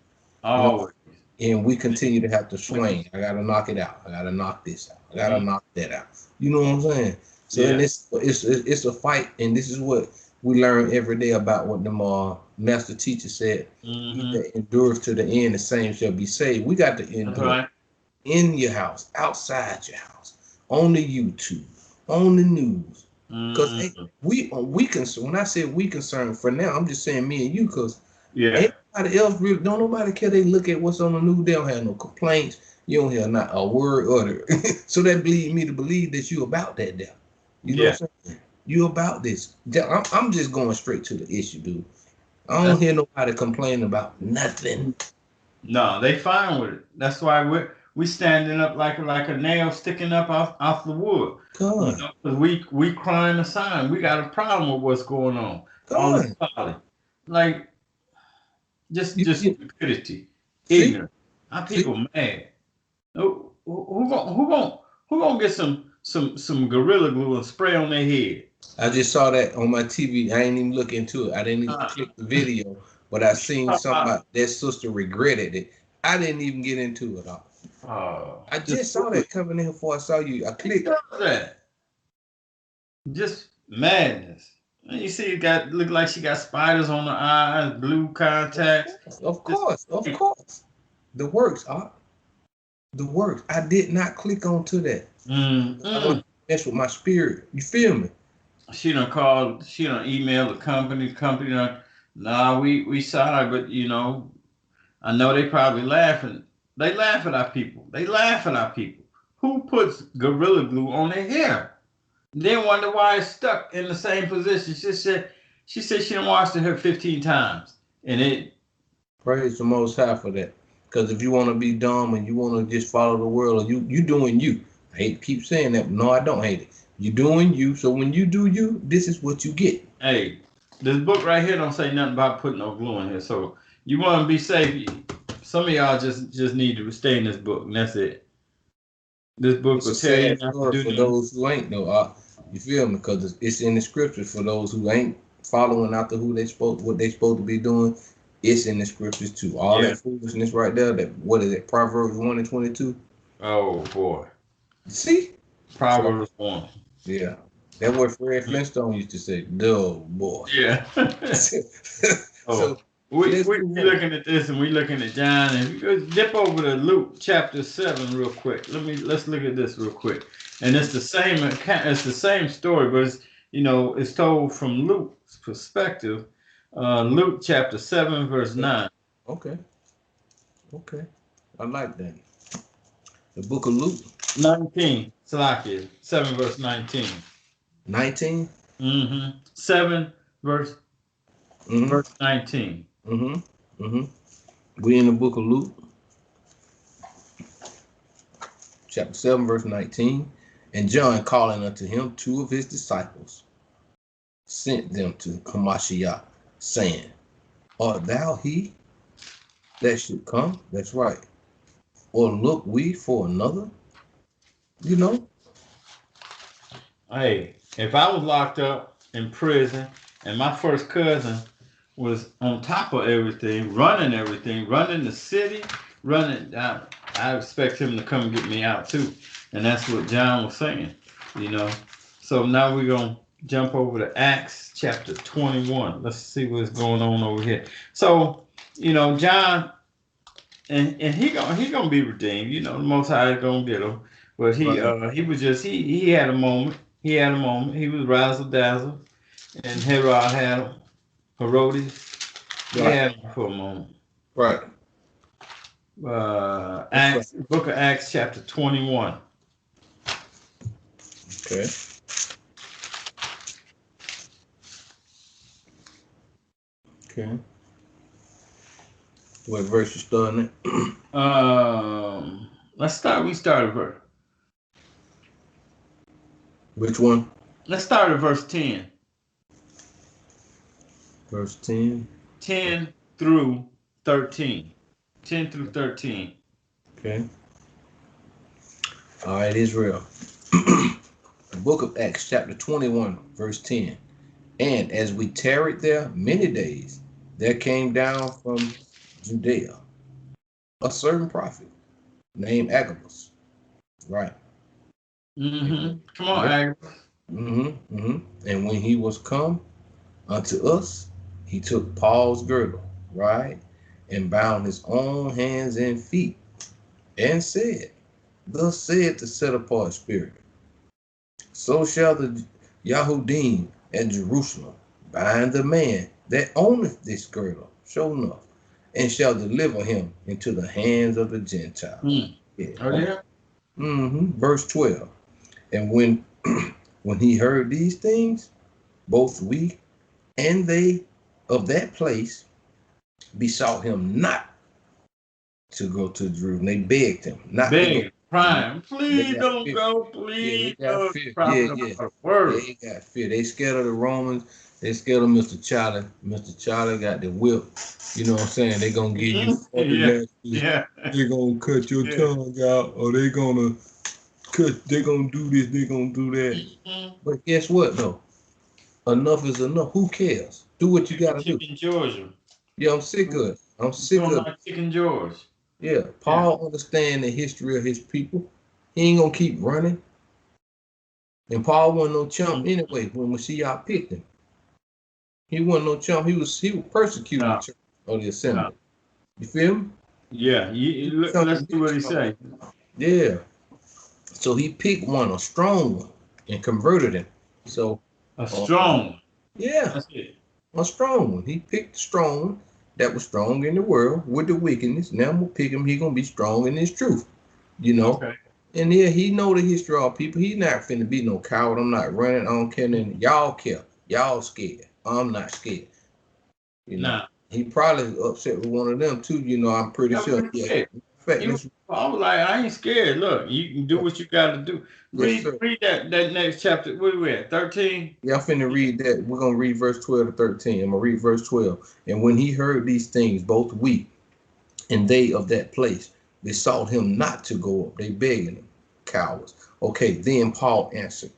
You know, Always. and we continue to have to swing. I gotta knock it out. I gotta knock this out. I gotta Mhm. knock that out. You know what I'm saying? So and Yeah. it's a fight, and this is what we learn every day about what the master teacher said. He hmm that endures to the end, the same shall be saved. We got to That's endure right. in your house, outside your house, on the YouTube, on the news. Cause hey, hmm we concern. When I say we concerned for now, I'm just saying me and you, cause Yeah. ain't nobody else really don't nobody care. They look at what's on the news. They don't have no complaints. You don't hear not a word uttered. So that leads me to believe that you about that there. You know Yeah. what I'm saying? You about this. I'm just going straight to the issue, dude. I don't That's hear nobody complaining about nothing. no. They fine with it. That's why we standing up like a nail sticking up off the wood. Con, 'Cause we crying a sign. We got a problem with what's going on. All this con. folly, like just You stupidity, see, ignorance. Our see. people mad. Who gonna get some gorilla glue and spray on their head? I just saw that on my TV. I ain't even look into it. I didn't even Uh, click the video, but I seen uh, somebody that sister regretted it. I didn't even get into it all. I just just saw that coming in before I saw you. I who clicked. does that? Just madness. And you see, it got look like she got spiders on her eyes, blue contacts. Of Just course, of course. The works, the works. I did not click onto that. I don't mm-mm. mess with my spirit. You feel me? She done called. She done emailed the company. The company done. Nah, we sorry, but I know they probably laughing. They laugh at our people. They laugh at our people. Who puts gorilla glue on their hair? Then wonder why it's stuck in the same position. She said she done washed her hair 15 times. And it Praise the Most High for that. Because if you want to be dumb and you want to just follow the world, you doing you. I hate to keep saying that, but no, I don't hate it. You doing you. So when you do you, this is what you get. hey, this book right here don't say nothing about putting no glue in here. So you want to be safe. Some of y'all just need to stay in this book, and that's it. This book It's will a tell you sad not to story do for nothing. those who ain't know. You feel me? Because it's in the scriptures for those who ain't following after what they supposed to be doing. It's in the scriptures too. All that foolishness right there. That what is it? Proverbs 1:22. Oh boy. See? Proverbs 1. Yeah. That what Fred Flintstone used to say. Duh, boy. Yeah. So we looking at this and we looking at John, and dip over to Luke chapter 7 real quick. Let's look at this real quick. And it's the same story, but it's it's told from Luke's perspective. Luke chapter 7 verse 9. Okay. I like that. The book of Luke. 19. Salakia. 7 verse 19. 19? 7 verse 19. We in the book of Luke, chapter 7, verse 19. And John, calling unto him 2 of his disciples, sent them to Hamashiach, saying, Art thou he that should come? That's right. Or look we for another? You know? Hey, if I was locked up in prison and my first cousin was on top of everything, running the city, I expect him to come get me out too. And that's what John was saying, So now we're going to jump over to Acts chapter 21. Let's see what's going on over here. So, John, and he gonna be redeemed. The Most High is gonna get him. But he had a moment. He was razzle dazzle, and Herod had him. Herodes. He had him for a moment. Right. Acts, Book of Acts, chapter 21. Okay. Okay. What verse you starting at? We start at verse. Which one? Let's start at verse 10. Verse 10. 10 through 13. 10 through 13. Okay. All right, Israel. The book of Acts, chapter 21, verse 10. And as we tarried there many days, there came down from Judea a certain prophet named Agabus. Right. Come on, Agabus. And when he was come unto us, he took Paul's girdle, right, and bound his own hands and feet, and said, Thus said the set apart spirit, so shall the Yahudim at Jerusalem bind the man that owneth this girdle, sure enough, and shall deliver him into the hands of the Gentiles. Verse 12. And when he heard these things, both we and they of that place besought him not to go to Jerusalem. They begged him not to go. Prime, please don't go, please. They got fear. They scared of the Romans. They scared of Mr. Charlie. Mr. Charlie got the whip. You know what I'm saying? They gonna give you They're gonna cut your tongue out, or they're gonna do this, they're gonna do that. But guess what though? Enough is enough. Who cares? Do what you gotta do. Chicken Georgia. Yeah, I'm sick of it. I'm sick of it. Chicken George. Yeah, Paul understand the history of his people. He ain't gonna keep running. And Paul wasn't no chump anyway when Mashiach picked him. He wasn't no chump. He was persecuting the church of the assembly. You feel me? Yeah. Let's do what he say. Yeah. So he picked a strong one, and converted him. So a strong one. Yeah. That's it. A strong one. He picked the strong one that was strong in the world with the wickedness. Now I'm gonna pick him. He gonna be strong in his truth. Okay. And yeah, he know the history of people. He not finna be no coward. I'm not running. I don't care nothing. Y'all care. Y'all scared. I'm not scared. He probably upset with one of them too. I'm pretty sure. Yeah. I was like, I ain't scared. Look, you can do what you got to do. Read that next chapter. Where we at? 13? Yeah, I'm finna read that. We're going to read verse 12 to 13. I'm going to read verse 12. And when he heard these things, both we and they of that place besought him not to go up. They begging him, cowards. Okay, then Paul answered,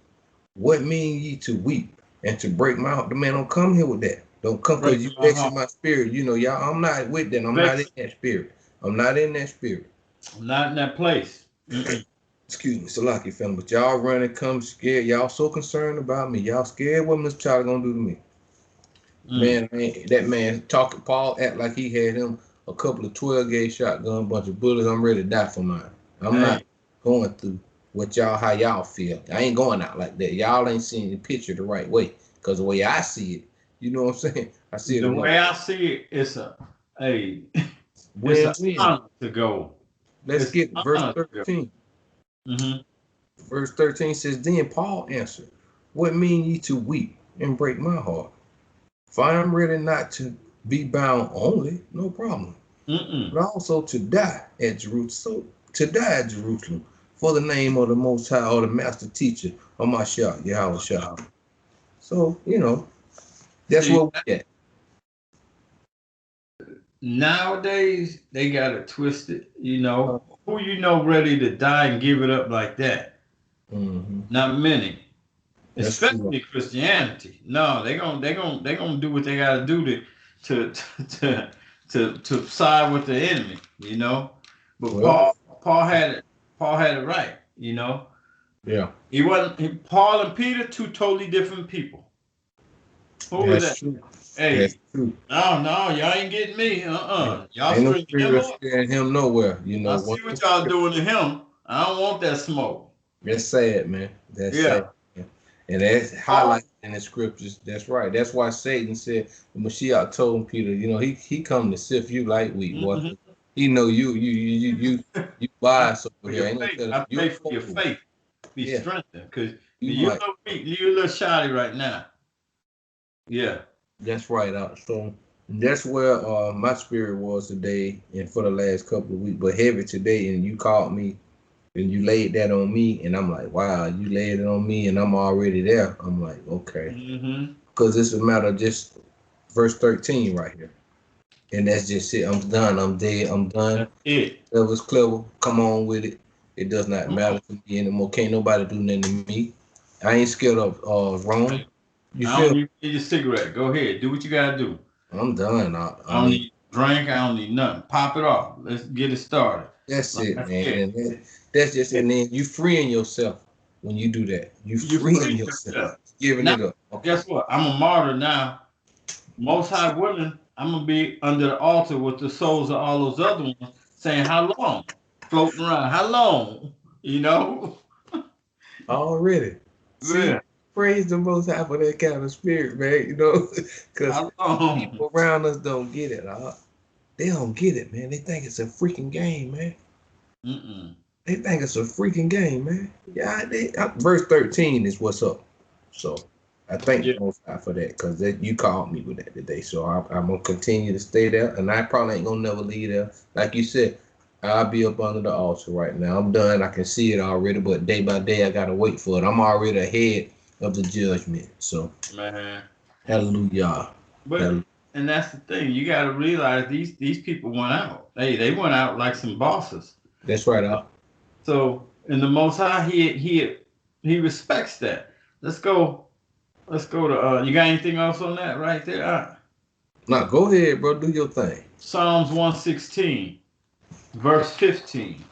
What mean ye to weep and to break my heart? The man don't come here with that. Don't come because Break you my vexing heart. my spirit. You know, y'all, I'm not with that. I'm not in Vex. that spirit. I'm not in that spirit. I'm not in that place. Mm-mm. Excuse me, Salaki family, but y'all running, come scared. Y'all so concerned about me. Y'all scared what Miss Charlie gonna do to me. Mm. Man, that man talking, Paul act like he had him a couple of 12 gauge shotgun, bunch of bullets. I'm ready to die for mine. I'm Hey, not going through what y'all, how y'all feel. I ain't going out like that. Y'all ain't seeing the picture the right way. Because the way I see it, you know what I'm saying? I see it the the right way I see it, hey, it's an win-win. honor to go. Let's It's get it. an Verse honor to go. 13. Mm-hmm. Verse 13 says, Then Paul answered, What mean ye to weep and break my heart? For I am ready not to be bound only, no problem, Mm-mm. but also to die at Jerusalem. So to die at Jerusalem for the name of the Most High or the Master Teacher of my shot, Yahweh Shah. So that's See, where we at. nowadays they got it twisted. Uh, Who ready to die and give it up like that? mhm. Not many, That's true. especially Christianity. No, they gonna do what they gotta do to to to side with the enemy. But Well, Paul had it right. yeah, He wasn't Paul and Peter, two totally different people. Who was that's that? true. That's Hey, true. no, y'all ain't getting me. Y'all Ain't no stringing spirit him of up. scaring him nowhere. I One see what y'all doing to him. I don't want that smoke. That's sad, man. That's sad. Yeah. And that's highlighted Paul. in the scriptures. That's right. That's why Satan said, when Mashiach told Peter, he come to sift you like wheat, boy. Mhm. He know you bias For over here. your Ain't no faith. telling I you pray for your fool. faith. Be Yeah, strengthened. Because you you're a might. little weak. You're a little shoddy right now. Yeah. That's right out. So that's where my spirit was today and for the last couple of weeks, but heavy today. And you called me and you laid that on me, and I'm like, wow, you laid it on me, and I'm already there. I'm like, okay, Mm-hmm. because it's a matter of just verse 13 right here. And that's just it. I'm done. I'm dead. I'm done. That's it. That was clever. Come on with it. It does not Come matter on. to me anymore. Can't nobody do nothing to me. I ain't scared of Rome. You I don't feel? need your cigarette. Go ahead. Do what you gotta do. I'm done. I I don't mean, need drink. I don't need nothing. Pop it off. Let's get it started. that's Like it, I man. said, And that's just it. And then you freeing yourself when you do that. You you freeing free yourself, yourself. giving Now, it up. Okay. guess what? I'm a martyr now. Most High willing, I'm gonna be under the altar with the souls of all those other ones, saying, "How long?" Floating around. How long? You know? Already. See, Yeah. praise the Most High for that kind of spirit, man. Because How long? people around us don't get it. They don't get it, man. They think it's a freaking game, man. Mm-mm. They think it's a freaking game, man. Yeah, verse 13 is what's up. So I thank Yeah, the Most High for that because you called me with that today. So I'm going to continue to stay there, and I probably ain't going to never leave there. Like you said, I'll be up under the altar right now. I'm done. I can see it already, but day by day, I got to wait for it. I'm already ahead of the judgment. So, man. hallelujah. But Hallelujah. and that's the thing. You got to realize these people went out. They went out like some bosses. That's right, Al. So in the Most High, he respects that. Let's go. Let's go to. You got anything else on that right there? Now, go ahead, bro. Do your thing. Psalms 116, verse 15.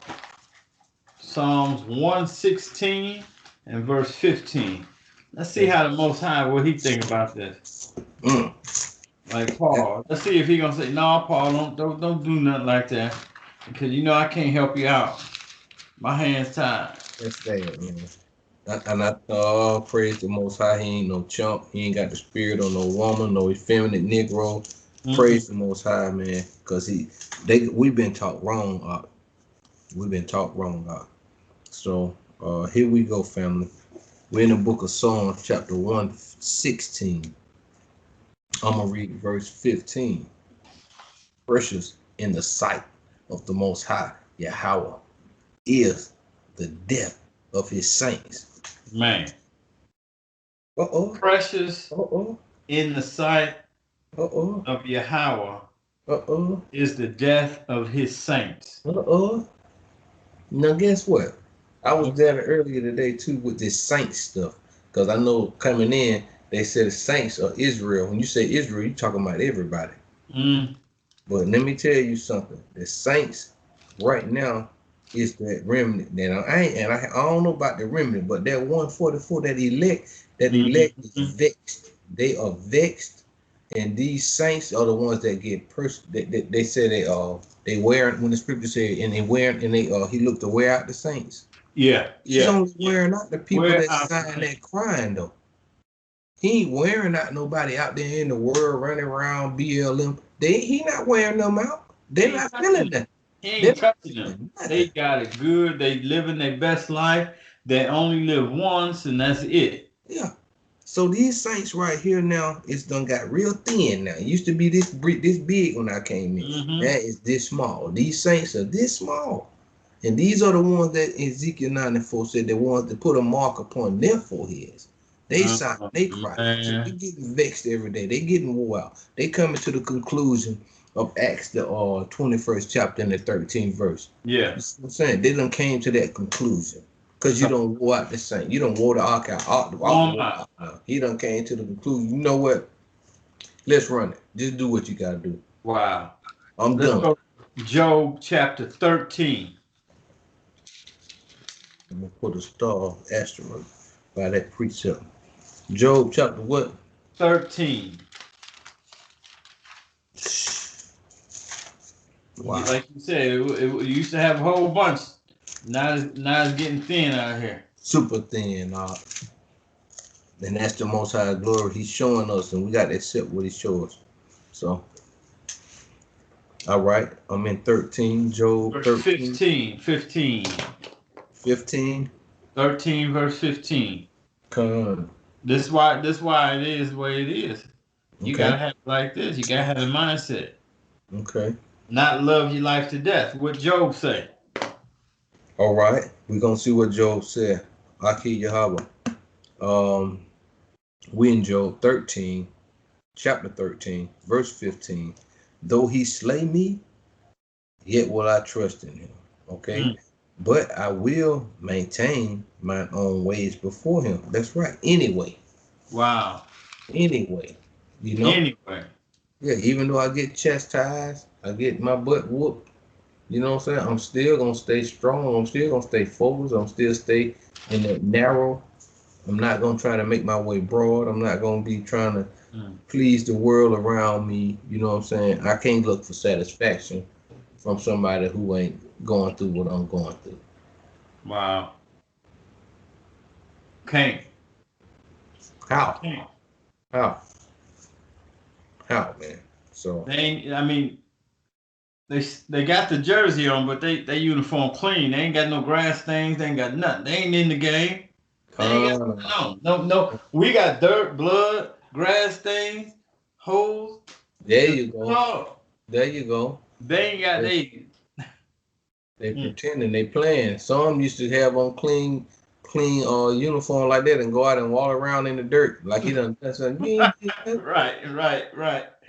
Psalms 116 and verse 15. Let's see how the Most High, what he think about this. Mm. Like Paul. Let's see if he gonna say, no, Paul, don't do nothing like that. Because I can't help you out. My hands tied. That's sad, man. And I praise the Most High. He ain't no chump. He ain't got the spirit of no woman, no effeminate Negro. Mm-mm. Praise the Most High, man, because we've been taught wrong. We've been taught wrong. So here we go, family. We're in the book of Psalms, chapter 116. I'm gonna read verse 15. Precious in the sight of the Most High, Yahweh, is the death of his saints. Man. Uh-oh. Precious Uh-oh. in the sight Uh-oh. of Yahweh Uh-oh. is the death of his saints. Uh-oh. Now guess what? I was there earlier today too with this saint stuff. because I know coming in, they said the saints of Israel. When you say Israel, you're talking about everybody. Mm. But let me tell you something. The saints right now is that remnant. Now I don't know about the remnant, but that 144 that elect is Mm-hmm. vexed. They are vexed, and these saints are the ones that get they say they wear, when the scripture said, and they wear, and they he looked to wear out the saints. Yeah, He's yeah. only wearing out the people Where that out the sign thing? that crying though. He ain't wearing out nobody out there in the world running around BLM. He not wearing them out. He They're ain't not touching feeling them. that. He They're ain't not touching them. feeling They nothing. got it good. They living their best life. They only live once, and that's it. Yeah. So these saints right here now, it's done got real thin now. It used to be this big when I came in. Mm-hmm. That is this small. These saints are this small. And these are the ones that Ezekiel 94 said they wanted to put a mark upon their foreheads. They sign, they cry. So they Man. getting vexed every day. They getting wore out. They coming to the conclusion of Acts, the 21st chapter and the 13th verse. Yeah. You see what I'm saying? They done came to that conclusion. Because you So don't wore out the saint. You don't wore the ark out. warm up. He done came to the conclusion. You know what? Let's run it. Just do what you gotta do. Wow. I'm Let's done. go. Job chapter 13. I'm gonna put a star asterisk by that precept. Job chapter what? 13. Wow. Like you said, it used to have a whole bunch. Now it's getting thin out here. Super thin, and that's the most high glory he's showing us, and we got to accept what he shows us. So, all right, I'm in 13, Job Verse 13, 15. 15. 15. 13 verse 15. Come. This why it is the way it is. You Okay, gotta have it like this. You gotta have the mindset. okay. Not love your life to death. What Job say? All right, we're gonna see what Job said. Aki Yahweh. Um, we in Job 13, chapter 13, verse 15. Though he slay me, yet will I trust in him. Okay. Mm. But I will maintain my own ways before him. That's right. Anyway, Wow. anyway, you know, Anyway. yeah, even though I get chastised, I get my butt whooped, you know what I'm saying? I'm still gonna stay strong. I'm still gonna stay focused. I'm still stay in that narrow. I'm not gonna try to make my way broad. I'm not gonna be trying to Mm. please the world around me. You know what I'm saying? I can't look for satisfaction from somebody who ain't going through what I'm going through. Wow. Can't. How? Can't. How? How, man? So They ain't, I mean, they got the jersey on, but they uniform clean. They ain't got no grass stains. They ain't got nothing. They ain't in the game. They ain't got uh, nothing on. No. We got dirt, blood, grass stains, holes. there The you go. club. There you go. They ain't got They, they. they Mm. pretending they playing. Some used to have on clean uniform like that and go out and walk around in the dirt like he done done something. You ain't did that. Right.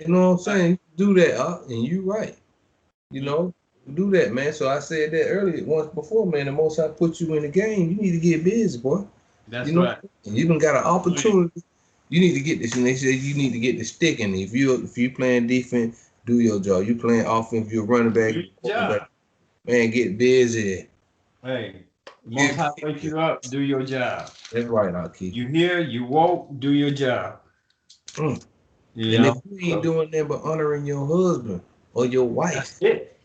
You know what I'm Right. saying? Do that, and you right. You Mm. know, do that, man. So I said that earlier once before, man. The most I put you in the game, you need to get busy, boy. You That's know, right. and you done got an Wait, opportunity. You need to get this, and they say you need to get the sticking. If you playing defense, do your job. You playing offense, if you're running back, do if your you're quarterback, job. man, get busy. Hey, most Get high wake busy. you up. Do your job. That's right, Aki. You hear, you woke, do your job. Mm. You And if know, you ain't so doing that but honoring your husband or your that's wife, it.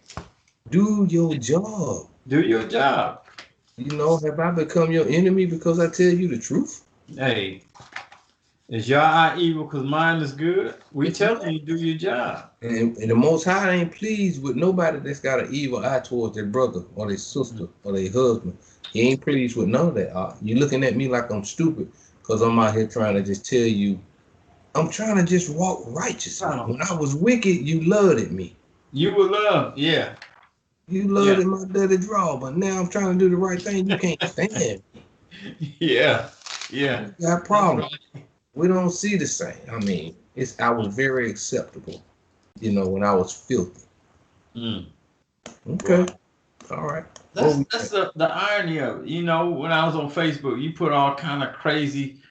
do your job. Do your job. You know, have I become your enemy because I tell you the truth? Hey, is your eye evil because mine is good? We It's telling not. you, do your job. And the Most High ain't pleased with nobody that's got an evil eye towards their brother or their sister or their husband. He ain't pleased with none of that. You looking at me like I'm stupid because I'm out here trying to just tell you, I'm trying to just walk righteously. Oh, When I was wicked, you loved me. you will love. Yeah. You Yeah. loved my dirty draw, but now I'm trying to do the right thing. You can't stand. Yeah. Yeah. We got That's problems. right. We don't see the same. I mean, I was very acceptable, when I was filthy. Mm. Okay. Wow. All right. What That's we that's at? the irony of it. You know, when I was on Facebook, you put all kind of crazy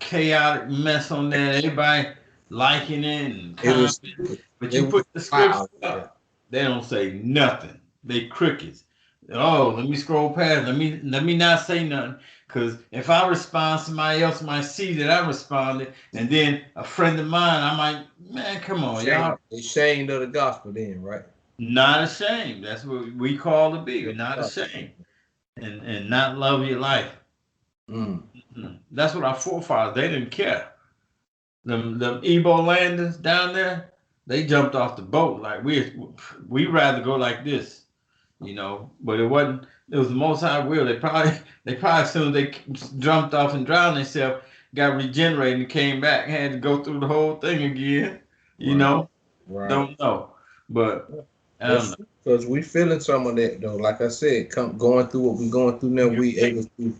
chaotic mess on there. Everybody liking it and It was, commenting. But it you was put the scripture wild. up, they don't say nothing. They crickets. Oh, let me scroll past. Let me not say nothing. Because if I respond, somebody else might see that I responded, and then a friend of mine, I might, man, come on, y'all. Ashamed of the gospel, then, right? Not ashamed. That's what we call to be. Not ashamed. And not love your life. Mm. That's what our forefathers, they didn't care. Them Igbo landers down there, they jumped off the boat like we rather go like this, you know. But it wasn't. It was the Most High will. They probably as soon as they jumped off and drowned themselves, got regenerated and came back, had to go through the whole thing again. You know, don't know, but I don't know. Because we feeling some of that though. Like I said, going through what we're going through now, we able to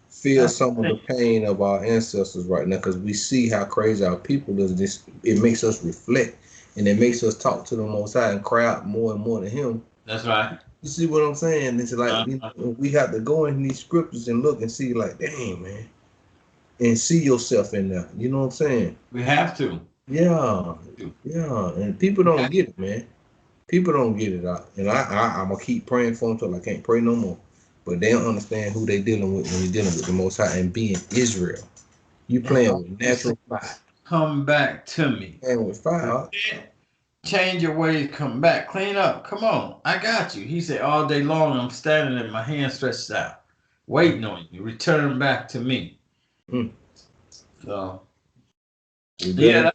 feel some of the pain of our ancestors right now because we see how crazy our people is. This it makes us reflect and it makes us talk to the Most High and cry out more and more to Him. That's right. You see what I'm saying? It's like you know, we have to go in these scriptures and look and see, like, dang man, and see yourself in there. You know what I'm saying? We have to. Yeah, yeah. And people don't get it, man. People don't get it out, and I'm gonna keep praying for them till I can't pray no more. But they don't understand who they dealing with when you're dealing with the Most High and being Israel. You playing with natural fire. Come back to me. Playing with fire. Change your ways. Come back. Clean up. Come on. I got you. He said all day long I'm standing there, my hand stretched out, waiting on you. Return back to me. So yeah,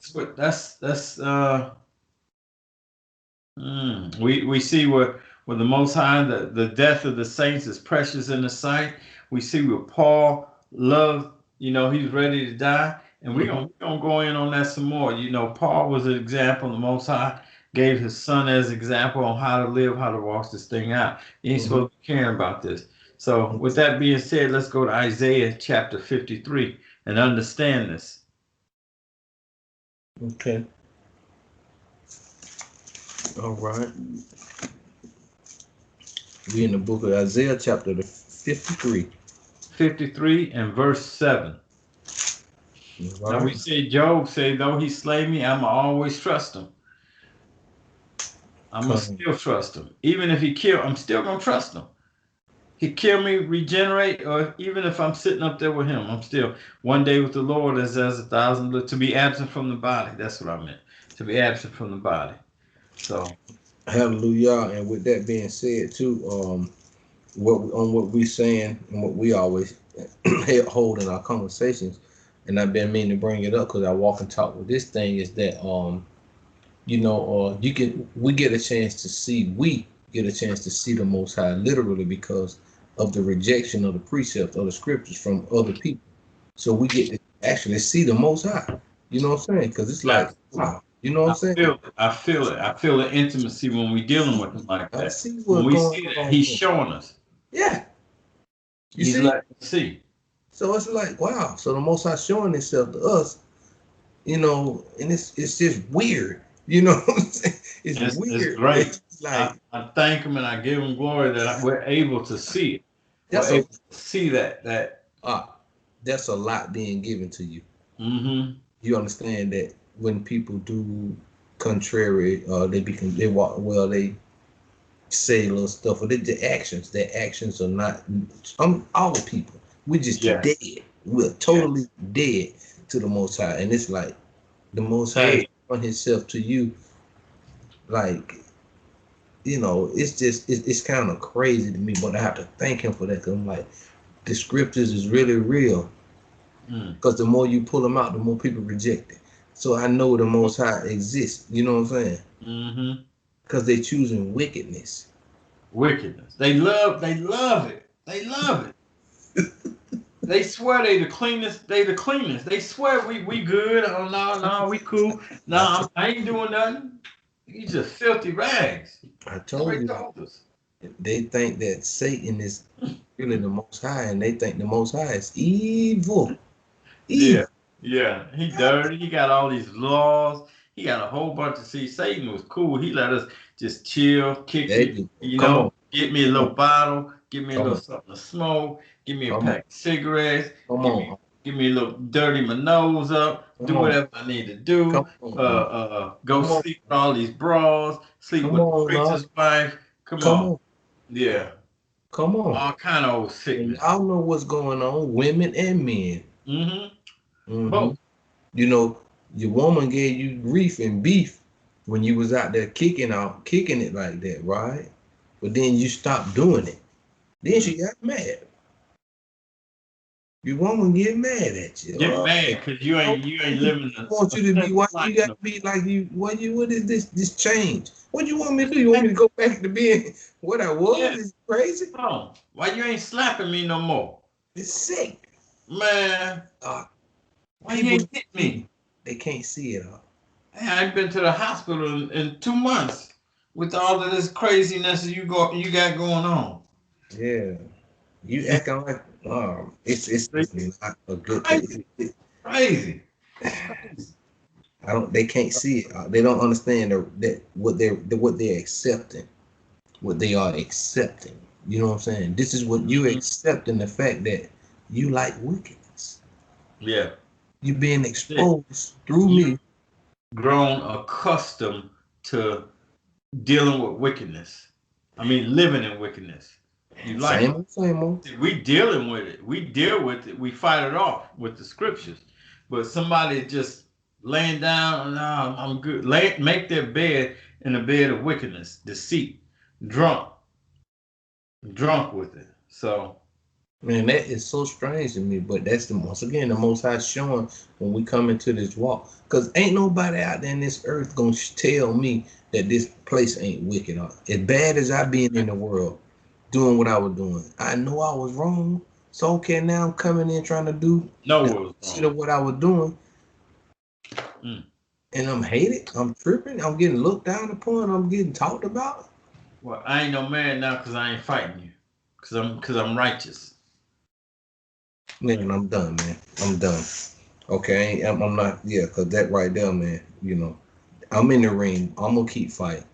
we see where the Most High, the death of the saints is precious in the sight. We see where Paul loved, you know, he's ready to die. And we're gonna go in on that some more. You know, Paul was an example. The Most High gave his son as example on how to live, how to walk this thing out. He ain't supposed to be caring about this. So with that being said, let's go to Isaiah chapter 53 and understand this. Okay. All right. We in the book of Isaiah chapter 53. 53 and verse 7. Right. Now we see Job say, though he slay me, I'ma always trust him. I'm gonna still trust him. Even if he kill, I'm still gonna trust him. He kill me, regenerate, or even if I'm sitting up there with him, I'm still one day with the Lord as 1,000. To be absent from the body. That's what I meant. To be absent from the body. So hallelujah. And with that being said too, what we saying and what we always hold in our conversations, and I've been meaning to bring it up because I walk and talk with this thing, is that you know, we get a chance to see the Most High literally because of the rejection of the precepts of the scriptures from other people. So we get to actually see the Most High. You know what I'm saying? Because it's like, wow. You know what I'm saying? I feel it. I feel the intimacy when we're dealing with him like that. I see when we see that, he's showing us. Yeah. He's letting us see. So it's like, wow. So the Most High showing himself to us, you know, and it's just weird. You know what I'm saying? It's weird. It's great. It's like, I thank him and I give him glory that we're able to see it. We're able to see that. That's a lot being given to you. Mm-hmm. You understand that when people do contrary, they say little stuff, or their actions are not. All people, we just dead. We're totally dead to the Most High, and it's like the Most High on himself to you, like, you know, it's kind of crazy to me, but I have to thank him for that, because I'm like, the scriptures is really real, because the more you pull them out, the more people reject it. So I know the Most High exists. You know what I'm saying? Mm-hmm. Because they're choosing wickedness. They love it. They love it. They swear they the cleanest. They swear we good. Oh no, we cool. No, I ain't doing nothing. You just filthy rags. I told you. They think that Satan is really the Most High, and they think the Most High is evil. Yeah. He dirty. He got all these laws. He got a whole bunch of. See, Satan was cool. He let us just chill, kick it. You know, get me a little bottle. Give me a little something to smoke. Give me a pack of cigarettes. give me a little dirty my nose up, do whatever I need to do. Come on, Go come sleep with all these bras, sleep come with the on, now. preacher's wife. Come Come on. on, Yeah. come on. All kind of old And sickness. y'all know what's going on, women and men. Mm-hmm. Both. You know, your woman gave you grief and beef when you was out there kicking it like that, right? But then you stopped doing it. Then she got mad. Your woman get mad at you. Get mad because you ain't living I want you to be why you got to be like you. What is this change? What do you want me to do? You want me to go back to being what I was? Yeah. Is crazy? Oh, why you ain't slapping me no more? It's sick. Man. Why you ain't hit me? They can't see it all. I ain't been to the hospital in 2 months with all of this craziness you got going on. Yeah. You acting like it's not a good thing. Crazy. They can't see it. They don't understand that what they're accepting. What they are accepting. You know what I'm saying? This is what you accepting, the fact that you like wickedness. Yeah. You being exposed through me. Grown accustomed to dealing with wickedness. I mean, living in wickedness. You like same old. We dealing with it. We deal with it. We fight it off with the scriptures. But somebody just laying down, no, I'm good. Make their bed in a bed of wickedness, deceit, drunk with it. So, man, that is so strange to me. But that's once again the Most High showing when we come into this walk. Because ain't nobody out there in this earth gonna tell me that this place ain't wicked. As bad as I been in the world, doing what I was doing, I know I was wrong. So okay, now I'm coming in trying to do what I was doing. And I'm hated. I'm tripping. I'm getting looked down upon. I'm getting talked about. Well, I ain't no man now because I ain't fighting you. Because I'm righteous. Man, I'm done, man. I'm done. Okay, I'm not. Yeah, because that right there, man. You know, I'm in the ring. I'm gonna keep fighting.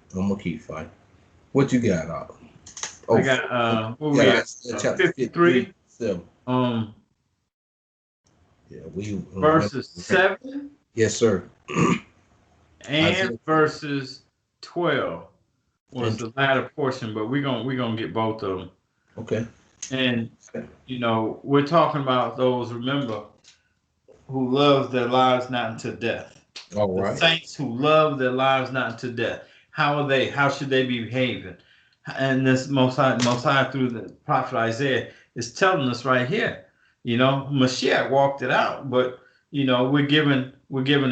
What you got out? I got what we at? Chapter 53. Yeah, we verses 7. Yes, sir. And verses 12 was the latter portion, but we're gonna get both of them. Okay. And you know, we're talking about those, remember, who love their lives not unto death. All right. The saints who love their lives not unto death. How are they? How should they be behaving? And this Most High through the prophet Isaiah is telling us right here. You know, Mashiach walked it out, but you know, we're given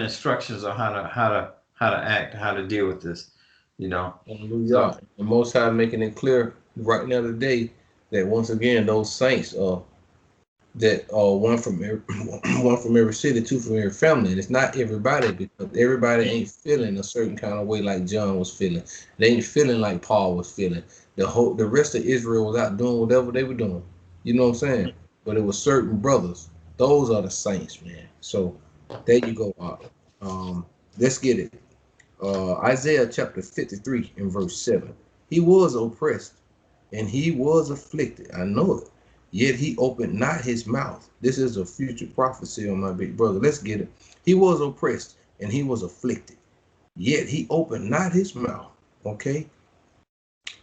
instructions on how to act, how to deal with this. You know, so, the Most High making it clear right now today that once again those saints that one from every city, two from every family. And it's not everybody, because everybody ain't feeling a certain kind of way like John was feeling. They ain't feeling like Paul was feeling. The rest of Israel was out doing whatever they were doing. You know what I'm saying? But it was certain brothers. Those are the saints, man. So there you go. Let's get it. Isaiah chapter 53 and verse 7. He was oppressed and he was afflicted. I know it. Yet he opened not his mouth. This is a future prophecy on my big brother. Let's get it. He was oppressed and he was afflicted. Yet he opened not his mouth. Okay.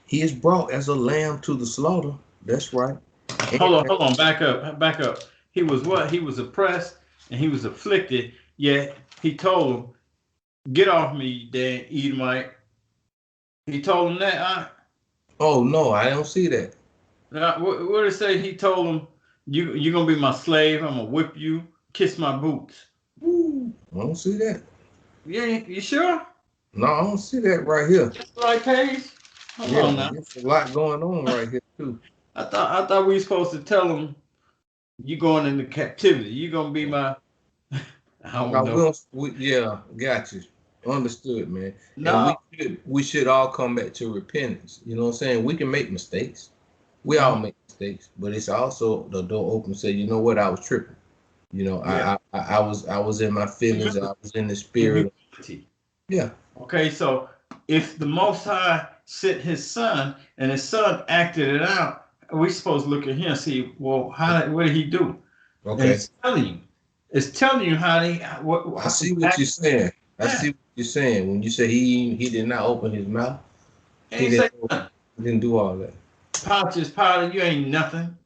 He is brought as a lamb to the slaughter. That's right. Hold on. Back up. He was what? He was oppressed and he was afflicted. Yet he told him, "Get off me, Dan Edomite." He told him that. Oh no, I don't see that. What did it say? He told him, "You're gonna be my slave. I'm gonna whip you. Kiss my boots." Ooh, I don't see that. Yeah, you sure? No, I don't see that right here. Just right page. Hold on now. There's a lot going on right here too. I thought we were supposed to tell him, "You going into captivity. You gonna be my." I don't know. Got you. Understood, man. No. And we should all come back to repentance. You know what I'm saying? We can make mistakes. We all make mistakes, but it's also the door open. Say, you know what? I was tripping. You know, I was in my feelings. I was in the spirit. Yeah. Okay, so if the Most High sent His Son and His Son acted it out, we supposed to look at Him and see, well, what did He do? Okay. And tell Him. It's telling you how they. I see what you're saying. I see what you're saying when you say he did not open his mouth. He ain't say He didn't do all that. Pontius Pilate, you ain't nothing.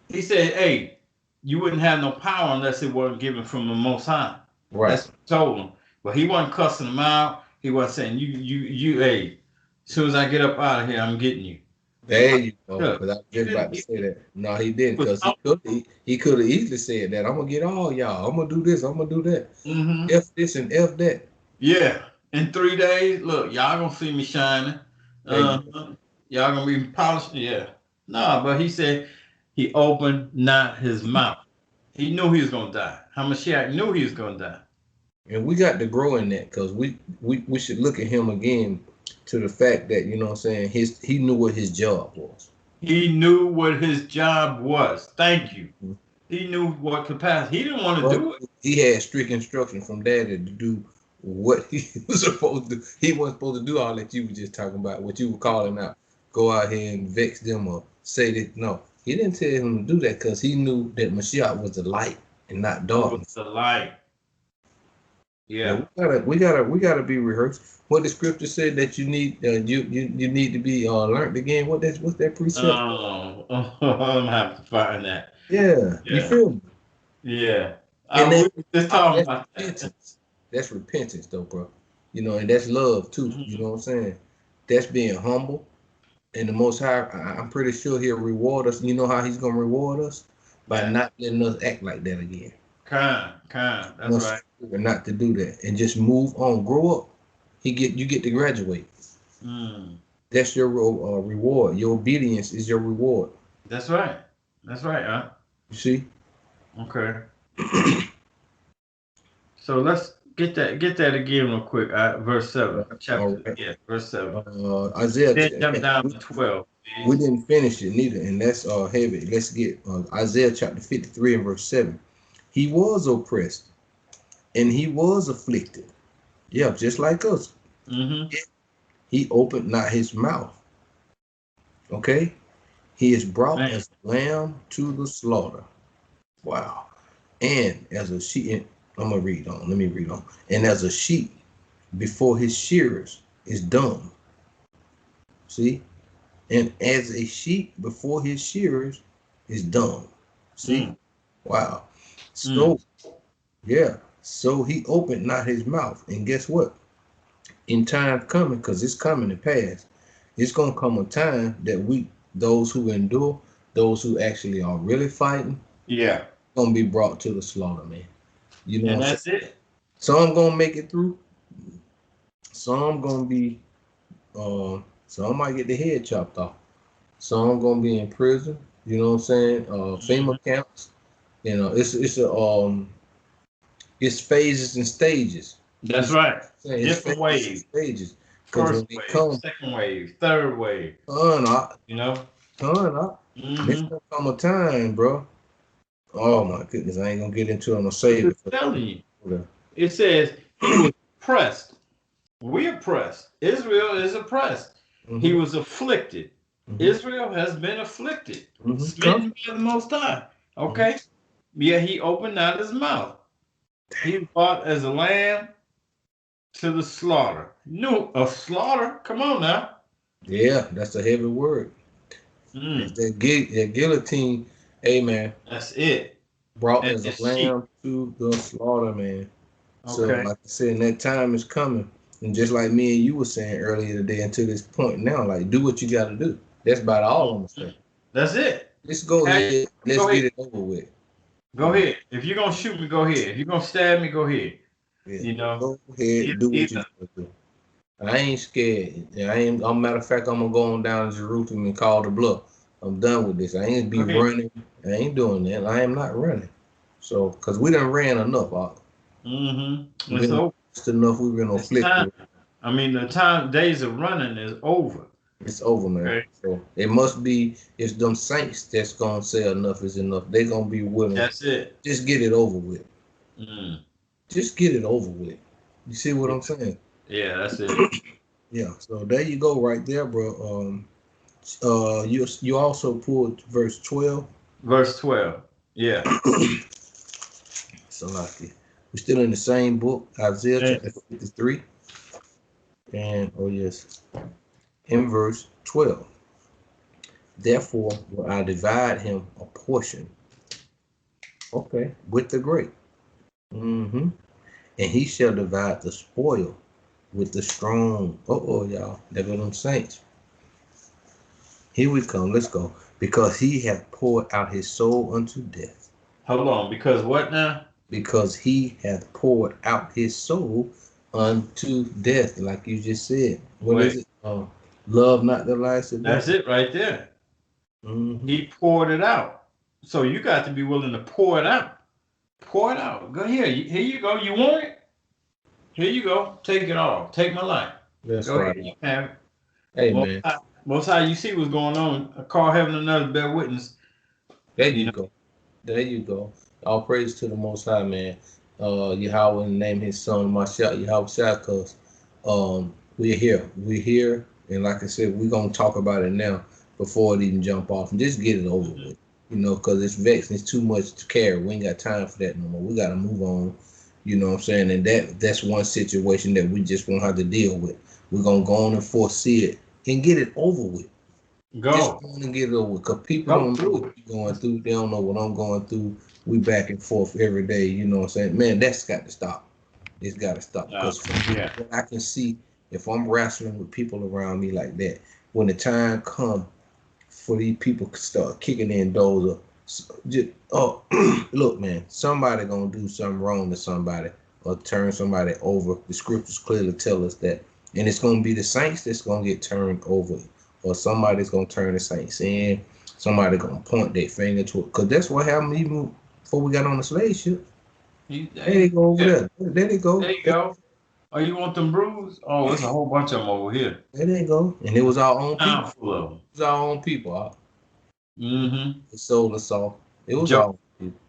He said, "Hey, you wouldn't have no power unless it wasn't given from the Most High." Right. That's what he told him. But he wasn't cussing him out. He wasn't saying, you, hey, as soon as I get up out of here, I'm getting you. There you go. Because I was just about to say that. No, he didn't. Because he could have easily said that. I'm gonna get all y'all. I'm gonna do this. I'm gonna do that. F this and F that. Yeah. In 3 days, look, y'all gonna see me shining. Y'all gonna be polished. Yeah. No, but he said he opened not his mouth. He knew he was gonna die. Hamashiach knew he was gonna die. And we got to grow in that because we should look at him again to the fact that, you know what I'm saying, he knew what his job was. He knew what his job was. Thank you. He knew what capacity. He didn't want to do it. He had strict instruction from daddy to do what he was supposed to do. He wasn't supposed to do all that you were just talking about, what you were calling out. Go out here and vex them or say that. No, he didn't tell him to do that because he knew that Mashiach was the light and not darkness. It was the light. Yeah. We gotta be rehearsed. What the scripture said that you need you need to be learned again. What's that precept? I'm gonna have to find that. Yeah. You feel me? Yeah. And just talking about that. That's repentance though, bro. You know, and that's love too. You know what I'm saying? That's being humble. And the Most High, I'm pretty sure he'll reward us. You know how he's gonna reward us? By not letting us act like that again. That's right. Not to do that and just move on, grow up. You get to graduate. That's your reward. Your obedience is your reward. That's right. Huh? You see? Okay. So let's get that again real quick. Verse 7, chapter. Right. Yeah, verse 7. Isaiah. Then jump down to 12. Please. We didn't finish it neither, and that's heavy. Let's get Isaiah chapter 53 and verse 7. He was oppressed and he was afflicted. Yeah, just like us. He opened not his mouth. Okay? He is brought as a lamb to the slaughter. Wow. And as a sheep, I'm going to read on. Let me read on. And as a sheep before his shearers is dumb. See? And as a sheep before his shearers is dumb. See? Wow. So, yeah. So he opened not his mouth. And guess what? In time coming, because it's coming to pass, it's going to come a time that those who endure, those who actually are really fighting, going to be brought to the slaughter, man. You know, and that's it. Some going to make it through. Some going to be, some might get the head chopped off. Some going to be in prison. You know what I'm saying? FEMA camps. You know, it's phases and stages. That's right. Different waves. Stages. First wave, second wave, third wave. You know? There's gonna come a time, bro. Oh my goodness, I ain't gonna get into it. I'm gonna save it. I'm telling you. It says he was oppressed. We're oppressed. Israel is oppressed. He was afflicted. Israel has been afflicted. Smitten by the Most High. Okay? Yeah, he opened not his mouth. He brought as a lamb to the slaughter. No, a slaughter? Come on now. Yeah, that's a heavy word. That guillotine, amen. That's it. Brought as a lamb to the slaughter, man. So, like I said, that time is coming. And just like me and you were saying earlier today, until this point now, like, do what you got to do. That's about all I'm going to say. That's it. Let's go ahead. Let's get it over with. Go ahead. If you're going to shoot me, go ahead. If you're going to stab me, go ahead. Yeah. You know? Go ahead, do what you got to do. I ain't scared. Matter of fact, I'm going to go on down to Jerusalem and call the bluff. I'm done with this. I ain't be running. I ain't doing that. I am not running. So, because we done ran enough. It's over. It's enough. We've been afflicted. I mean, the days of running is over. It's over, man. Okay. So it must be, it's them saints that's going to say enough is enough. They're going to be willing. That's it. Just get it over with. Just get it over with. You see what I'm saying? Yeah, that's it. Yeah. So there you go right there, bro. You also pulled verse 12. Verse 12. Yeah. Salaki. We're still in the same book, Isaiah Yeah. chapter 53. And, oh yes, in verse 12. Therefore will I divide him a portion, okay, with the great. Mm-hmm. And he shall divide the spoil with the strong. Y'all. There go them saints. Here we come. Let's go. Because he hath poured out his soul unto death. Hold on, because what now? Because he hath poured out his soul unto death, like you just said. What Wait. is it? Love not the life of That's death. it right there. Mm-hmm. He poured it out. So you got to be willing to pour it out. Pour it out. Go here. Here you go. You want it? Here you go. Take it all. Take my life. That's Go right. ahead. You can have it. Hey, man. Most High, you see what's going on. Call heaven another bear witness. There you go. There you go. All praise to the Most High, man. Yahweh named his son Mashiach, Yahweh Shai, we're here. We're here. And like I said, we're going to talk about it now before it even jump off and just get it over with. You know, because it's vexing. It's too much to carry. We ain't got time for that no more. We got to move on. You know what I'm saying? And that's one situation that we just won't have to deal with. We're going to go on and foresee it and get it over with. Go. Just go on and get it over with. Because people don't know what you're going through. They don't know what I'm going through. We back and forth every day. You know what I'm saying? Man, that's got to stop. It's got to stop. Because what I can see, if I'm wrestling with people around me like that, when the time comes for these people to start kicking in doors, look, man, somebody gonna do something wrong to somebody or turn somebody over. The scriptures clearly tell us that, and it's gonna be the saints that's gonna get turned over, or somebody's gonna turn the saints in. Somebody gonna point their finger to it, cause that's what happened even before we got on the slave ship. There they go over there. There they go. There you go. Oh, you want them brews? Oh, it's a whole bunch of them over here. There they go. And it was our own people. Full of them. It was our own people. Mm-hmm. The soul and soul. It was our own people.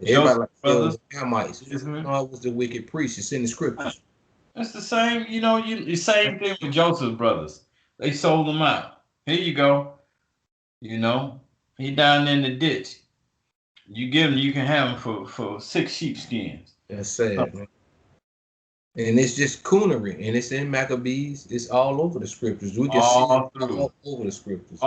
Everybody like it was the Hamites. No, it was the wicked priests. It's in the scriptures. It's the same, the same thing with Joseph's brothers. They sold them out. Here you go. He down in the ditch. You give him, you can have him for 6 sheepskins. That's sad, man. And it's just coonery, and it's in Maccabees. It's all over the scriptures. We can see it all over the scriptures.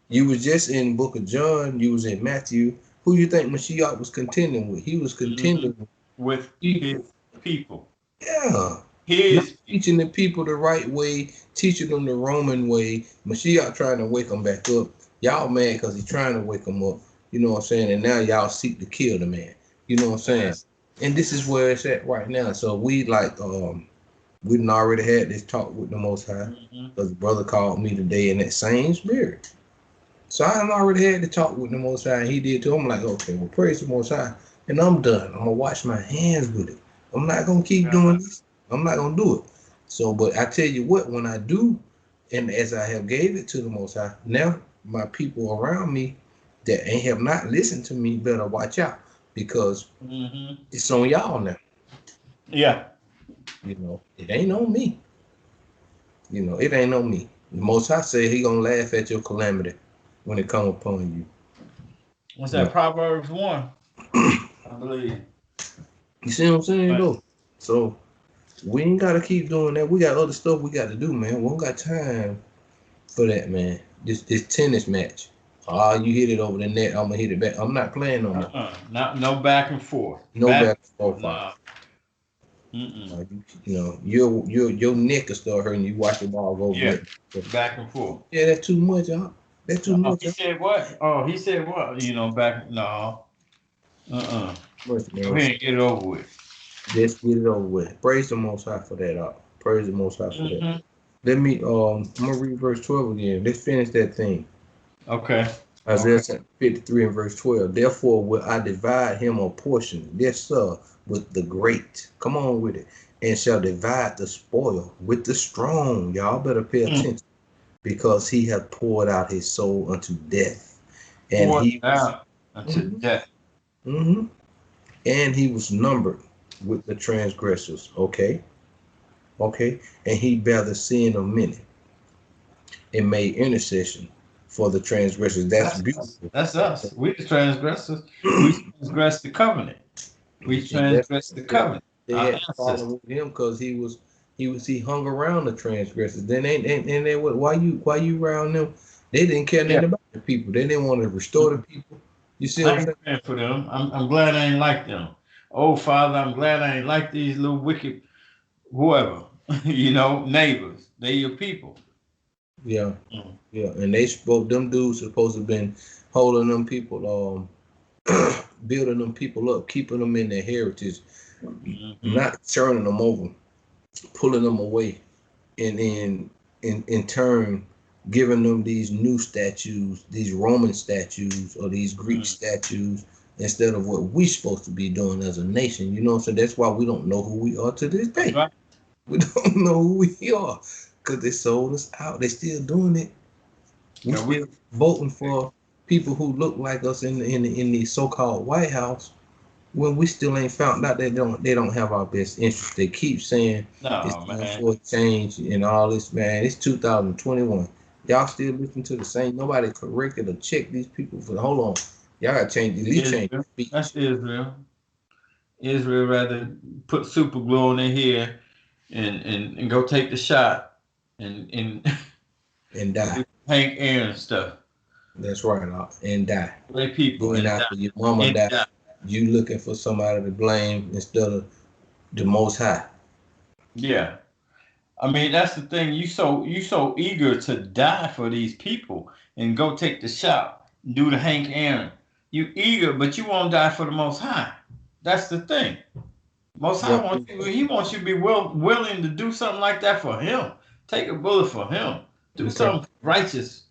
You was just in Book of John. You was in Matthew. Who you think Mashiach was contending with? He was contending with his people. Yeah. Teaching the people the right way, teaching them the Roman way. Mashiach trying to wake them back up. Y'all mad because he's trying to wake them up. You know what I'm saying? And now y'all seek to kill the man. You know what I'm saying? Yes. And this is where it's at right now. So we done already had this talk with the Most High. Because the brother called me today in that same spirit. So I done already had the talk with the Most High, and he did too. I'm like, okay, well, praise the Most High. And I'm done. I'm going to wash my hands with it. I'm not going to keep doing this. I'm not going to do it. So, but I tell you what, when I do, and as I have gave it to the Most High, now my people around me that have not listened to me better watch out, because it's on y'all now. Yeah. It ain't on me. It ain't on me. The Most High said he going to laugh at your calamity when it come upon you. What's that? Proverbs 1, I believe. You see what I'm saying, though? So we ain't got to keep doing that. We got other stuff we got to do, man. We don't got time for that, man. This tennis match. You hit it over the net, I'm gonna hit it back. I'm not playing no more. No back and forth. No back and forth. Nah. Your neck will start hurting. You watch the ball go back and forth. Yeah, that's too much, y'all. That's too much. He said what? Oh, he said what? Back. No. Go ahead and get it over with. Just get it over with. Praise the Most High for that. Praise the Most High for that. Let me. I'm gonna read verse 12 again. Let's finish that thing. Okay. Isaiah 53 and verse 12. Therefore will I divide him a portion, yes sir, with the great. Come on with it. And shall divide the spoil with the strong. Y'all better pay attention. Because he hath poured out his soul unto death. And death. And he was numbered with the transgressors. Okay. And he bare the sin of many and made intercession for the transgressors. That's beautiful. That's us. We the transgressors. We transgressed the covenant. We transgressed the covenant. They had a problem with him because he hung around the transgressors. Then they what? Why you around them? They didn't care nothing about the people. They didn't want to restore the people. You see what I'm saying? I ain't for them. I'm glad I ain't like them. Oh Father, I'm glad I ain't like these little wicked whoever. Neighbors. They your people. Yeah. Yeah. And them dudes supposed to have been holding them people building them people up, keeping them in their heritage, not turning them over, pulling them away, and in turn giving them these new statues, these Roman statues or these Greek statues, instead of what we're supposed to be doing as a nation. You know what I'm saying? That's why we don't know who we are to this day. Right. We don't know who we are because they sold us out. They still doing it. We're still voting for people who look like us in the so-called White House when we still ain't found out they don't have our best interest. They keep saying it's time for a change and all this, man. It's 2021. Y'all still listen to the same. Nobody corrected or checked these people for. Hold on, y'all gotta change. At least change. That's Israel. Israel rather put super glue on their hair and go take the shot and die. Hank Aaron stuff. That's right, and die. Play people going after your mama die. You looking for somebody to blame instead of the Most High. Yeah, I mean that's the thing. You so eager to die for these people and go take the shot, do the Hank Aaron. You eager, but you won't die for the Most High. That's the thing. Most High wants you. He wants you to be willing to do something like that for him. Take a bullet for him. Do some righteous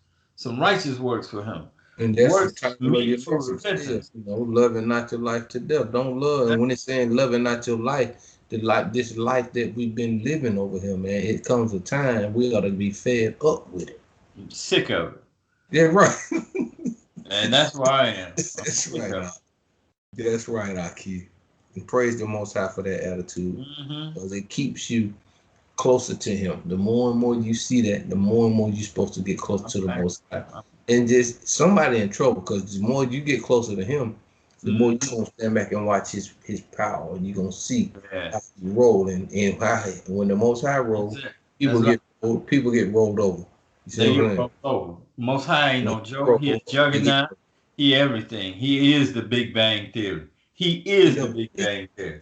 works for him. And that's the title of your message. Loving not your life to death. Don't love. And when it's saying loving not your life, this life that we've been living over here, man, it comes a time we ought to be fed up with it. I'm sick of it. Yeah, right. And that's where I am. That's right. That's right, Aki. And praise the Most High for that attitude, because it keeps you closer to Him. The more and more you see that, the more and more you're supposed to get closer to the Most High. And just somebody in trouble, because the more you get closer to Him, the more you're gonna stand back and watch His power, and you're gonna see how He roll and how when the Most High rolls, people get rolled over. You see what I'm saying? Oh, Most High ain't no joke. He is juggernaut. He everything. He is the Big Bang Theory. He is the Big Bang Theory.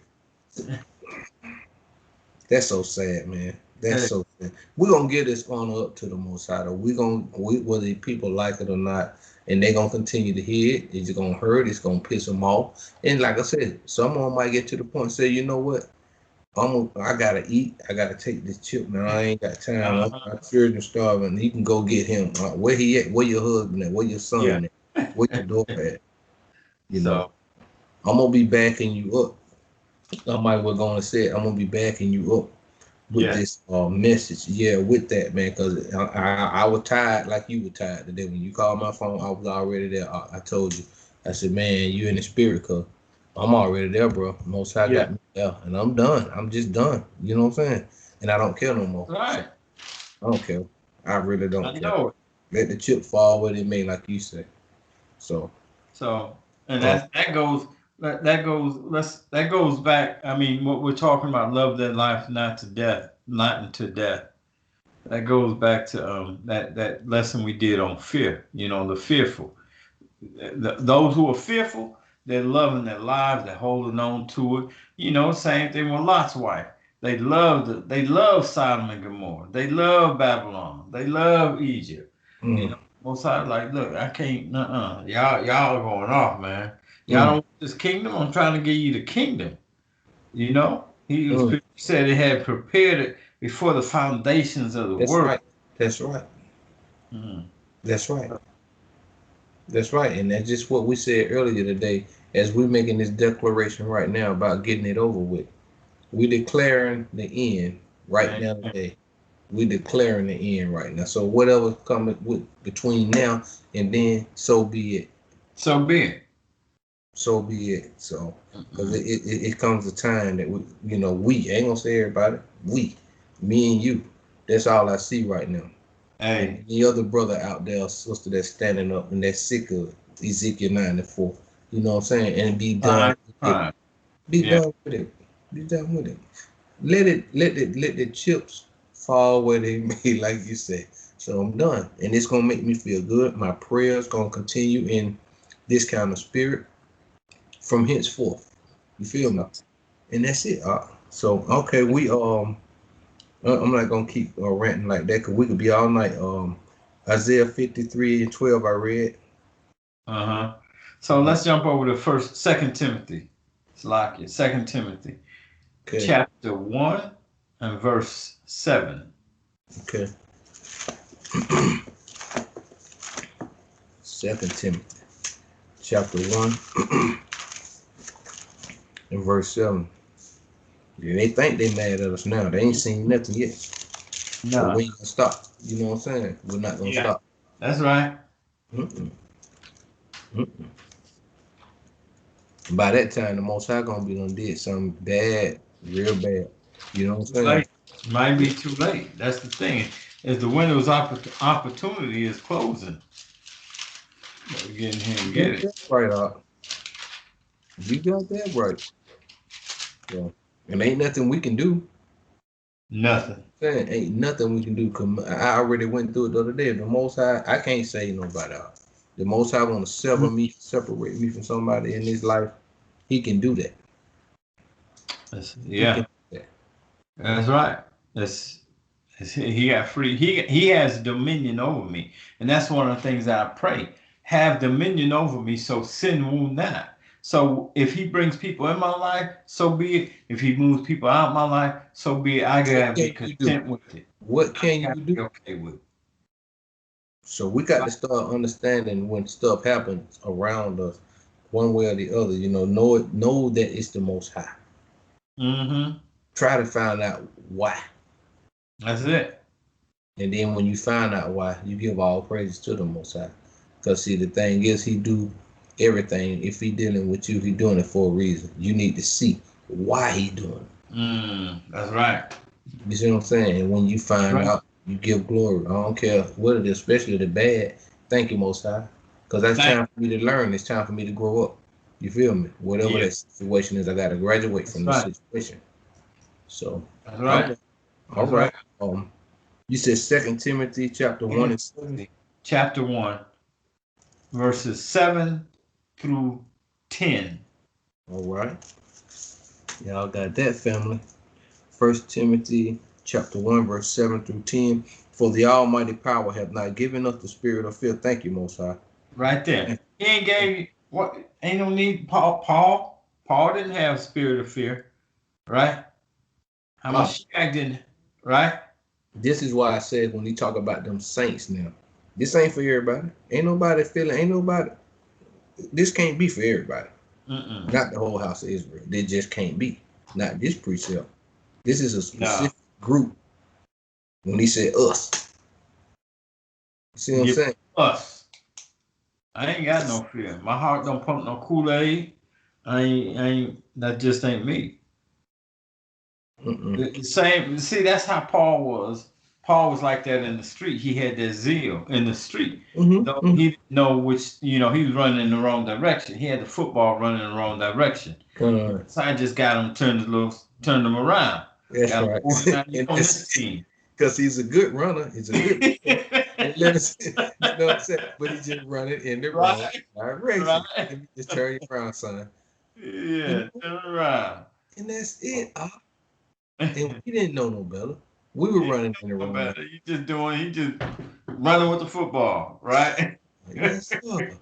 That's so sad, man. That's so sad. We're gonna get this honor up to the Most High. Whether people like it or not, and they're gonna continue to hear it. It's gonna hurt. It's gonna piss them off. And like I said, someone might get to the point and say, you know what? I gotta eat. I gotta take this chip, man. I ain't got time. My children starving. You can go get him. Where he at? Where your husband at? Where your son at? Where your daughter at? You know, I'm gonna be backing you up. I might well gonna say it. I'm gonna be backing you up with this message. Yeah, with that, man, because I was tired like you were tired today. When you called my phone, I was already there. I told you. I said, man, you in the spirit, cause I'm already there, bro. Most High got me there, and I'm done. I'm just done. You know what I'm saying? And I don't care no more. Right. So, I don't care. I really don't care. Let the chip fall where it may, like you say. So and that goes back. I mean, what we're talking about, love that life not to death, not unto death. That goes back to that lesson we did on fear. The fearful. Those who are fearful, they're loving their lives, they're holding on to it. Same thing with Lot's wife. They love Sodom and Gomorrah. They love Babylon. They love Egypt. Most High like, look, I can't. Y'all are going off, man. Y'all don't want this kingdom. I'm trying to give you the kingdom. He said he had prepared it before the foundations of the world. Right. That's right. That's right. That's right. And that's just what we said earlier today, as we're making this declaration right now about getting it over with. We're declaring the end right now today. We're declaring the end right now. So whatever's coming between now and then, so be it. So be it. So be it. So, because it comes a time that we ain't gonna say everybody. Me and you. That's all I see right now. Hey, the other brother out there, sister that's standing up and that's sick of Ezekiel 94. You know what I'm saying? And be done. Be done with it. Be done with it. Let the chips fall where they may, like you said. So I'm done. And it's gonna make me feel good. My prayers gonna continue in this kind of spirit from henceforth. You feel me? And that's it. So okay, I'm not gonna keep ranting like that because we could be all night. Isaiah 53:12 I read. Uh-huh. So let's jump over to Second Timothy. It's like it. Second Timothy, Okay. chapter 1 and verse 7. Okay. Second Timothy, chapter 1 and verse 7. Yeah, they think they mad at us now. They ain't seen nothing yet. No. But we ain't gonna stop. You know what I'm saying? We're not gonna stop. That's right. Mm-mm. Mm-mm. By that time, the Most High gonna be done did something bad, real bad. You know what I'm saying? Late. Might be too late. That's the thing. Is the window's opportunity is closing. Gotta get in here and get it. Right, you got that right. Yeah. And ain't nothing we can do. Nothing. Ain't nothing we can do. I already went through it the other day. The Most High, I can't say nobody out. The Most High want to separate me from somebody in this life. He can do that. Yeah. That's right. He got free. He has dominion over me, and that's one of the things that I pray. Have dominion over me, so sin will not. So if he brings people in my life, so be it. If he moves people out of my life, so be it. I gotta be content with it. What can you do? Okay with it. So we got to start understanding when stuff happens around us, one way or the other. You know that it's the Most High. Mm-hmm. Try to find out why. That's it. And then when you find out why, you give all praises to the Most High. Because see, the thing is, he do everything. If he dealing with you, he doing it for a reason. You need to see why he doing it. That's right. You see what I'm saying? And when you find out, you give glory. I don't care what it is, especially the bad. Thank you, Most High. Because that's time for me to learn. It's time for me to grow up. You feel me? Whatever that situation is, I got to graduate from this situation. So, that's right. All right. You said 2 Timothy chapter 1 and 7? Chapter 1, verses 7 through 10. All right. Y'all got that, family. 1 Timothy chapter 1, verse 7 through 10. For the almighty power hath not given us the spirit of fear. Thank you, Most High. Right there. He ain't gave you what ain't no need. Paul didn't have spirit of fear, right? How much didn't, right? This is why I said when you talk about them saints now, this ain't for everybody. Ain't nobody this can't be for everybody. Not the whole house of Israel. They just can't be. Not this precept. This is a specific group. When he said us. You see what I'm saying? Us. I ain't got no fear. My heart don't pump no Kool-Aid. That just ain't me. The same. See, that's how Paul was. Paul was like that in the street. He had that zeal in the street. Though he didn't know which, he was running in the wrong direction. He had the football running in the wrong direction. So I just got him turned them around. That's right. Because he's a good runner. He's a good you know what I'm saying? But he's just running in the wrong direction. Right. Just turn your around, son. Yeah, turn around. And that's it. And we didn't know no better. We were running in the wrong direction. He just running with the football, right? Yes, sir.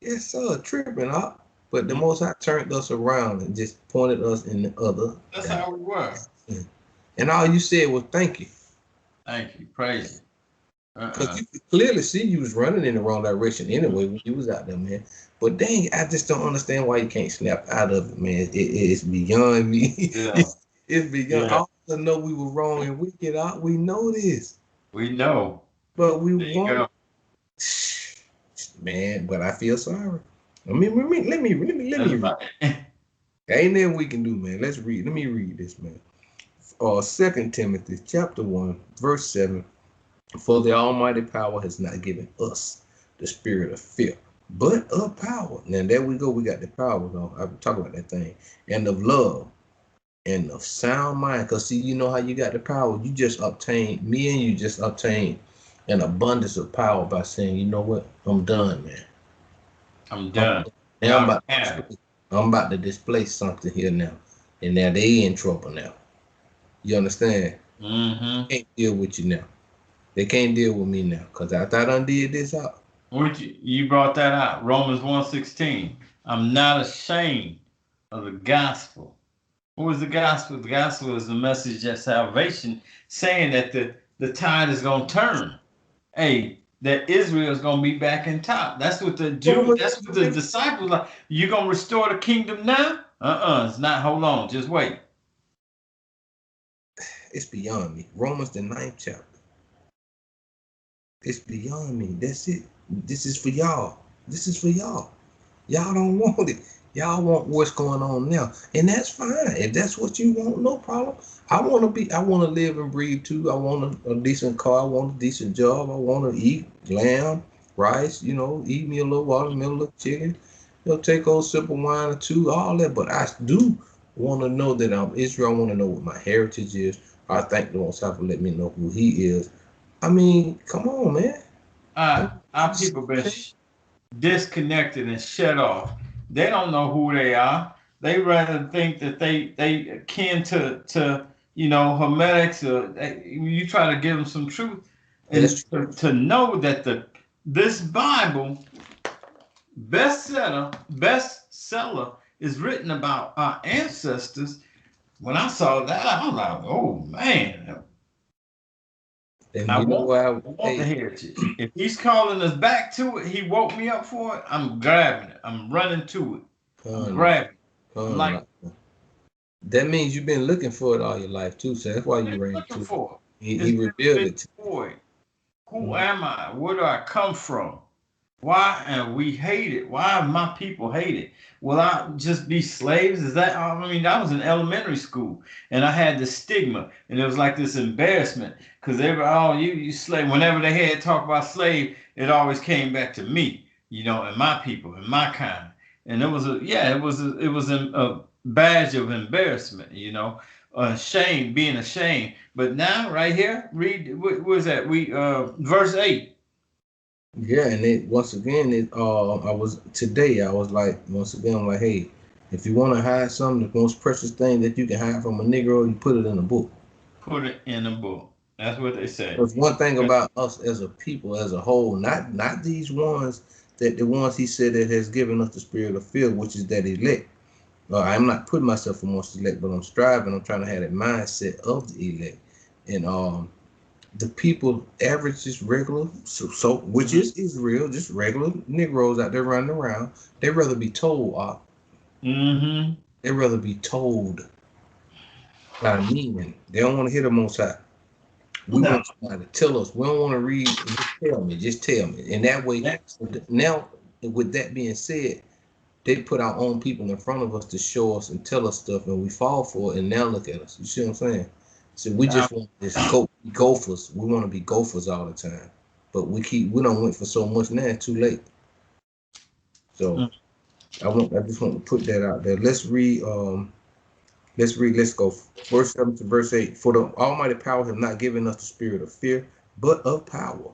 Yes, sir. Tripping up. But the Most High turned us around and just pointed us in the other. That's how we were. And all you said was thank you. Thank you. Praise you. Because you could clearly see you was running in the wrong direction anyway when you was out there, man. But dang, I just don't understand why you can't snap out of it, man. It's beyond me. Yeah. It's beyond. Yeah. All of us know we were wrong and we get out. We know this. We know. But we won't. Man, but I feel sorry. Let me read. Ain't nothing we can do, man. Let's read. Let me read this, man. 2 Timothy chapter 1, verse 7. For the almighty power has not given us the spirit of fear, but of power. Now there we go. We got the power. Though I'm talking about that thing, and of love, and of sound mind. Cause see, you know how you got the power. You just obtained. Me and you just obtained an abundance of power by saying, you know what? I'm done, man. I'm done. Now I'm about to display something here now, and now they in trouble now. You understand? Mm-hmm. Can't deal with you now. They can't deal with me now, cause after I done did this out. You brought that out. Romans 1:16. I'm not ashamed of the gospel. What was the gospel? The gospel is the message of salvation, saying that the tide is gonna turn. Hey, that Israel is gonna be back in top. That's what the Jews, that's what the disciples are. You gonna restore the kingdom now? It's not. Hold on, just wait. It's beyond me. Romans the 9th chapter. It's beyond me. That's it. This is for y'all. This is for y'all. Y'all don't want it. Y'all want what's going on now. And that's fine. If that's what you want, no problem. I want to live and breathe too. I want a decent car. I want a decent job. I want to eat lamb, rice, eat me a little watermelon, a little chicken, take old sip of wine or two, all that. But I do want to know that I'm Israel. I want to know what my heritage is. I thank the Most High for letting me know who He is. I mean, come on, man. Our people been disconnected and shut off. They don't know who they are. They rather think that they akin to Hermetics, or you try to give them some truth, and to know that this Bible bestseller is written about our ancestors. When I saw that, I was like, oh man. And I want the heritage. If he's calling us back to it, he woke me up for it, I'm grabbing it. I'm running to it. I'm grabbing it. That means you've been looking for it all your life too, so that's why you ran to it. He revealed it. Who am I? Where do I come from? Why and we hate it? Why my people hate it? Will I just be slaves? Is that? I mean, I was in elementary school and I had the stigma, and it was like this embarrassment because they were, you slave. Whenever they had talk about slave, it always came back to me, and my people and my kind, and it was a badge of embarrassment, shame, being ashamed. But now, right here, read what was that? Verse 8. Yeah, and once again, I was like, once again, I'm like, hey, if you want to hide something, the most precious thing that you can hide from a Negro, you put it in a book. Put it in a book. That's what they say. There's one thing about us as a people, as a whole, not these ones, that the ones he said that has given us the spirit of fear, which is that elect. I'm not putting myself amongst the elect, but I'm striving. I'm trying to have that mindset of the elect. And the people average just regular, so which is Israel, just regular Negroes out there running around. They'd rather be told. They'd rather be told by meaning. They don't want to hear the Most High. We want somebody to tell us. We don't want to read. Just tell me. And that way, now with that being said, they put our own people in front of us to show us and tell us stuff, and we fall for it. And now look at us. You see what I'm saying? So we just want this gophers. We want to be gophers all the time, but we don't went for so much now. It's too late. So I just want to put that out there. Let's read. Let's go verse 7 to verse 8. For the Almighty power have not given us the spirit of fear, but of power,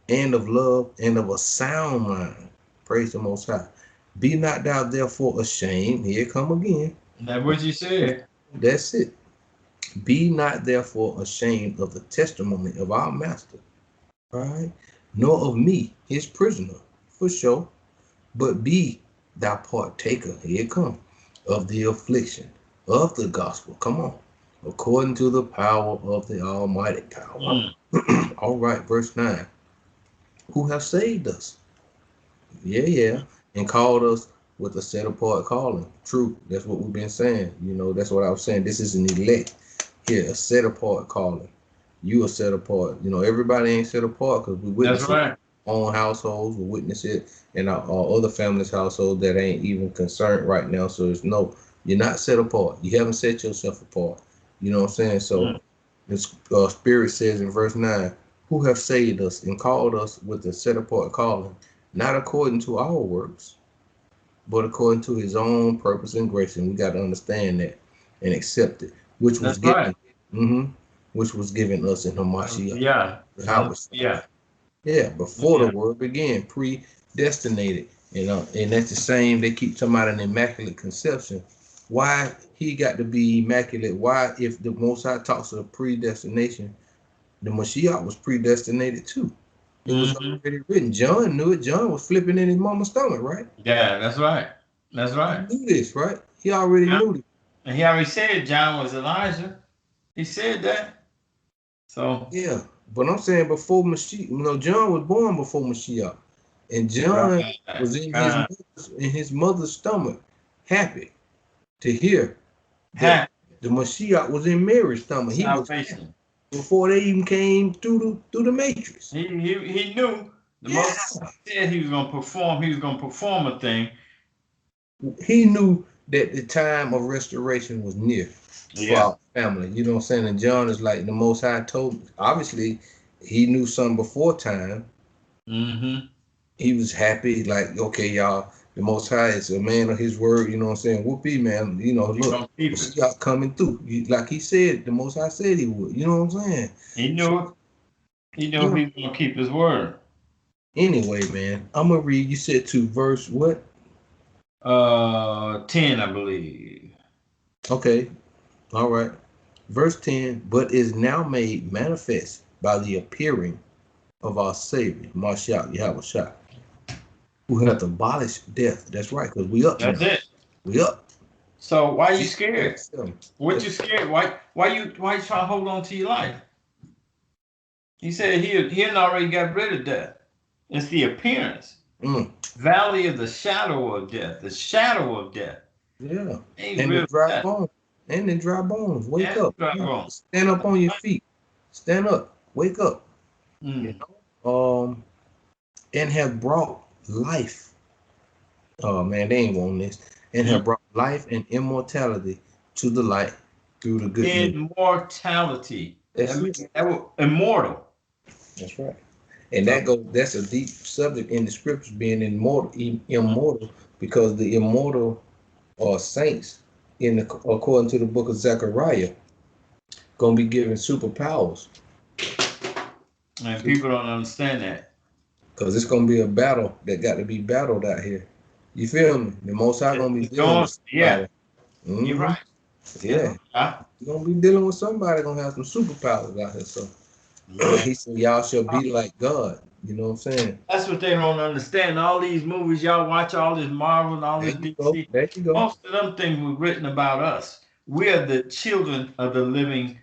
and of love, and of a sound mind. Praise the Most High. Be not thou therefore ashamed. Here come again. That's what you said. That's it. Be not therefore ashamed of the testimony of our master, all right, nor of me, his prisoner, for sure, but be thou partaker, here it come, of the affliction of the gospel. Come on, according to the power of the Almighty power. All right, verse 9. Who have saved us? Yeah, and called us with a set apart calling. True, that's what we've been saying. That's what I was saying. This is an elect. Here, a set apart calling. You are set apart. Everybody ain't set apart because we witness it in our own households. We witness it in our other families' household that ain't even concerned right now. So you're not set apart. You haven't set yourself apart. You know what I'm saying? So the Spirit says in verse 9, who have saved us and called us with a set apart calling not according to our works, but according to his own purpose and grace. And we got to understand that and accept it, which was That's right. given, which was given us in Hamashiach. Yeah. Yeah. Yeah, before the world began, predestinated. And that's the same. They keep talking about an immaculate conception. Why he got to be immaculate? Why, if the Most High talks of predestination, the Mashiach was predestinated too. It was already written. John knew it. John was flipping in his mama's stomach, right? Yeah, that's right. That's right. He knew this, right? He already knew this. And he already said John was Elijah. He said that. So yeah, but I'm saying before Mashiach, John was born before Mashiach, and John was in his mother's stomach, happy to hear that the Mashiach was in Mary's stomach. He was happy before they even came through the matrix. He knew the Most said he was gonna perform. He was gonna perform a thing. He knew that the time of restoration was near for our family. You know what I'm saying? And John is like the Most High told. Obviously, he knew something before time. He was happy, like, okay, y'all, the Most High is a man of his word. You know what I'm saying? Whoopee, man. Look, y'all coming through. Like he said, the Most High said he would. You know what I'm saying? He knew it. He knew he was gonna keep his word. Anyway, man, I'm gonna read. You said to verse what? 10, I believe. Okay. All right. Verse 10, but is now made manifest by the appearing of our Savior, Mashiach Yahushua, who hath abolished death. That's right, because we up. That's now. It. We up. So why you scared? What you scared? Why you trying to hold on to your life? He said he already got rid of death. It's the appearance. Valley of the shadow of death. The shadow of death. Yeah. And the dry bones. And the dry bones. Wake up. Stand up on your feet. Stand up. Wake up. And have brought life. Oh man, they ain't want this. And have brought life and immortality to the light through the good news. Immortality. Immortal. That's right. And that's a deep subject in the scriptures, being immortal, because the immortal are saints according to the book of Zechariah, gonna be given superpowers. And people don't understand that. Because it's gonna be a battle that got to be battled out here. You feel me? The Most High gonna be dealing with somebody. You're right. Yeah. You're gonna be dealing with somebody gonna have some superpowers out here. So he said, y'all shall be like God. You know what I'm saying? That's what they don't understand. All these movies y'all watch, all this Marvel and all this DC, there you go. Most of them things were written about us. We are the children of the living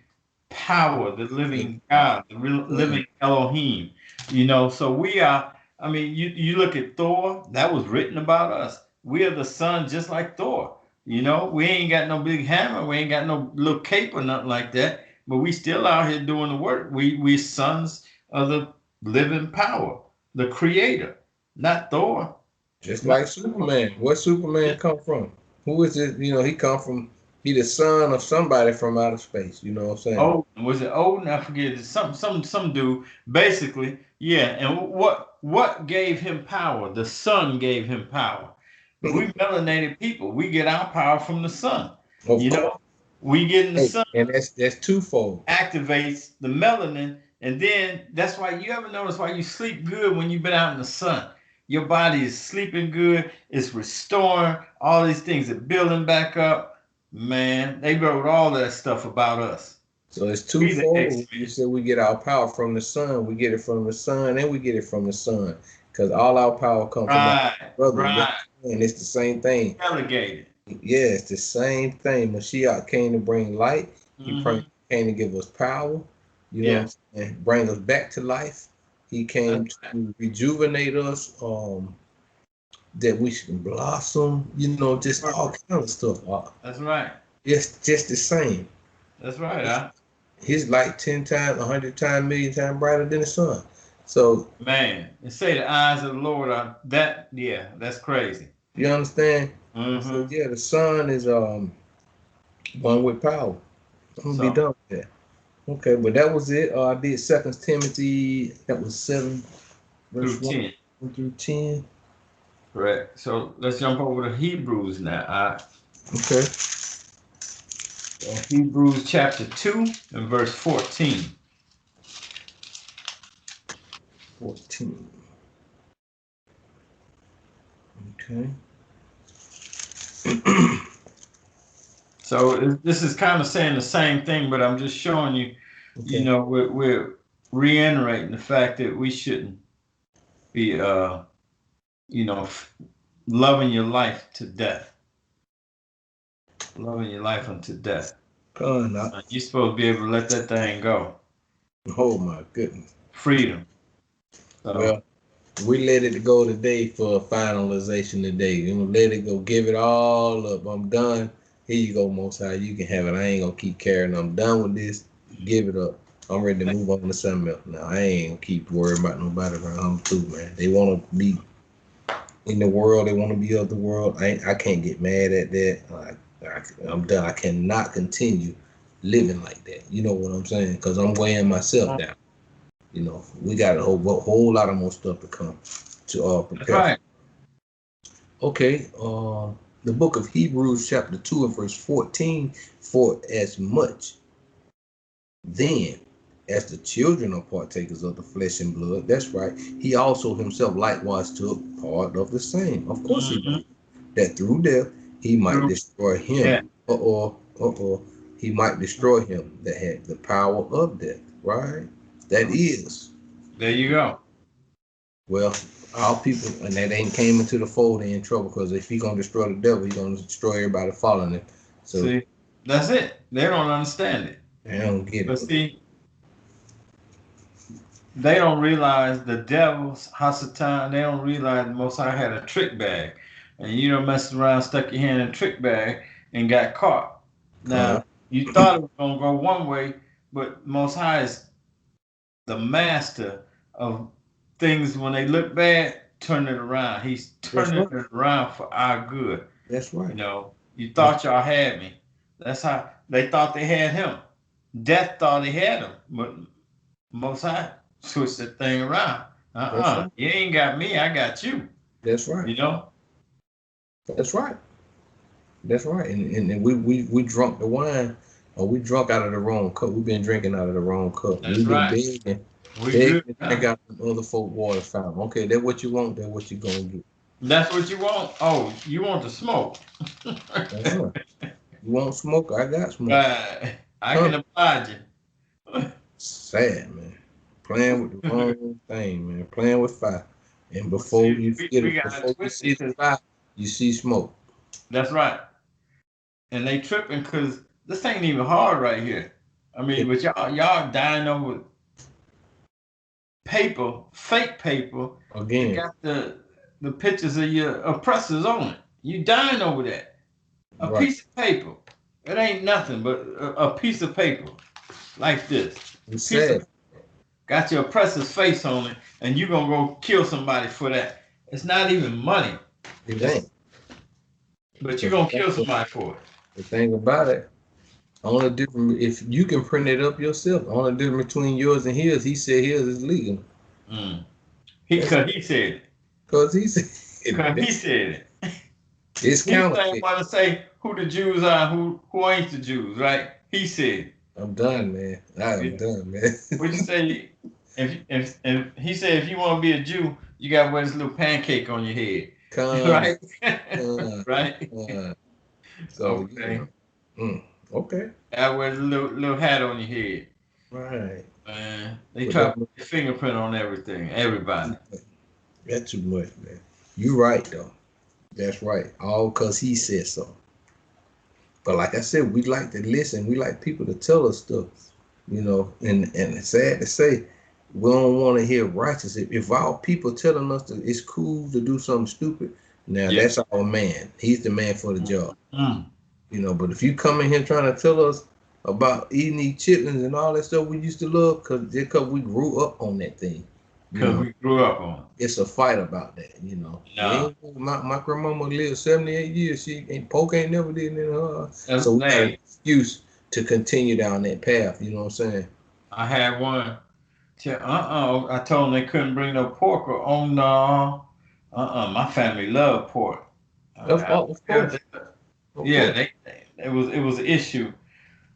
power, the living God, the living Elohim. So we are. I mean, you look at Thor. That was written about us. We are the sons, just like Thor. We ain't got no big hammer. We ain't got no little cape or nothing like that. But we still out here doing the work. We sons of the living power, the creator, not Thor. Just like Superman. Where Superman come from? Who is it? He come from, he the son of somebody from outer space. You know what I'm saying? Oh, was it Odin? I forget. Some dude. Basically, yeah. And what gave him power? The sun gave him power. We melanated people. We get our power from the sun. We get in the sun. And that's twofold. Activates the melanin. And then that's why you ever notice why you sleep good when you've been out in the sun. Your body is sleeping good. It's restoring. All these things are building back up. Man, they wrote all that stuff about us. So it's twofold. You said we get our power from the sun. We get it from the sun and we get it from the sun. Because all our power comes from our brother. Right. And it's the same thing. Delegated. Yeah, it's the same thing. Mashiach came to bring light. He came to give us power. And bring us back to life. He came to rejuvenate us, that we should blossom, just all kind of stuff. That's right. It's just the same. That's right. His light 10 times, 100 times, million times brighter than the sun. So, man, and say the eyes of the Lord are that. Yeah, that's crazy. You understand? So, yeah, the sun is one with power. I'm gonna be done with that. Okay, but that was it. I did 2 Timothy, that was 7 verse 1. 1 through 10. Correct. So let's jump over to Hebrews now. Okay. Hebrews chapter 2 and verse 14. 14. Okay. So this is kind of saying the same thing, but I'm just showing you, Okay. we're reiterating the fact that we shouldn't be, loving your life to death. Loving your life unto death. You're supposed to be able to let that thing go. Oh my goodness. Freedom. So, well, we let it go today for finalization today. You know, let it go. Give it all up. I'm done. Here you go, Most High. You can have it. I ain't gonna keep carrying. I'm done with this. Give it up. I'm ready to move on to something else. Now I ain't gonna keep worrying about nobody around. I'm through, man. They want to be in the world. They want to be of the world. I can't get mad at that. I'm done. I cannot continue living like that. You know what I'm saying? Because I'm weighing myself down. You know, we got a whole lot of more stuff to come to prepare. That's right. Okay, the book of Hebrews chapter 2 and verse 14, for as much then as the children are partakers of the flesh and blood, that's right, he also himself likewise took part of the same. Of course he did. That through death he might destroy him. He might destroy him that had the power of death, right? That is. There you go. Well, all people, and that ain't came into the fold, they in trouble, because if he gonna destroy the devil, he gonna destroy everybody following him. So see, that's it. They don't understand it. They don't get it. But see, they don't realize the devil's Hasatan. They don't realize the Most High had a trick bag, and you don't mess around, stuck your hand in a trick bag, and got caught. Now you thought it was gonna go one way, but Most High is the master of things. When they look bad, turn it around. He's turning it around for our good. That's right. You know, you thought y'all had me. That's how they thought they had him. Death thought he had him, but Most High switched that thing around. Right. You ain't got me, I got you. That's right. You know? That's right. That's right. And we drunk the wine, or we drunk out of the wrong cup. We've been drinking out of the wrong cup. That's right. Begging. I got other folk water fountain. Okay, that's what you want, that's what you gonna get. That's what you want? Oh, you want the smoke. That's right. You want smoke? I got smoke. I can oblige you. Sad, man. Playing with the wrong thing, man. Playing with fire. And before you see the fire, you see smoke. That's right. And they tripping because this ain't even hard right here. I mean, but y'all dying over paper, fake paper. Again. You got the pictures of your oppressors on it. You dying over that. A piece of paper. It ain't nothing but a piece of paper like this. It's sad. Got your oppressor's face on it, and you gonna go kill somebody for that. It's not even money. It ain't. But you're gonna kill somebody for it. The thing about it, only difference, if you can print it up yourself, only difference between yours and his, he said his is legal. Because he said it. Because he said it. He said it. It's counterfeit. He want to say who the Jews are, who ain't the Jews, right? He said. I'm done, man. I'm done, man. What you say? If he said if you want to be a Jew, you got to wear this little pancake on your head. Right? Right? So, okay. Okay. I wear a little hat on your head. Right. Man, they try to put their fingerprint on everything. Everybody. That's too much, man. You right, though. That's right. All because he said so. But like I said, we like to listen. We like people to tell us stuff, you know. And it's sad to say, we don't want to hear righteous. If our people telling us that it's cool to do something stupid, now that's our man. He's the man for the job. You know, but if you come in here trying to tell us about eating these chitlins and all that stuff we used to love, because we grew up on that thing. Because we grew up on it. It's a fight about that, you know. No. My grandmama lived 78 years. Poke ain't never did in her. So we got an excuse to continue down that path, you know what I'm saying? I had one I told them they couldn't bring no pork. Or, oh no. My family loved pork. Of, of Yeah, course, of yeah, course. it was an issue.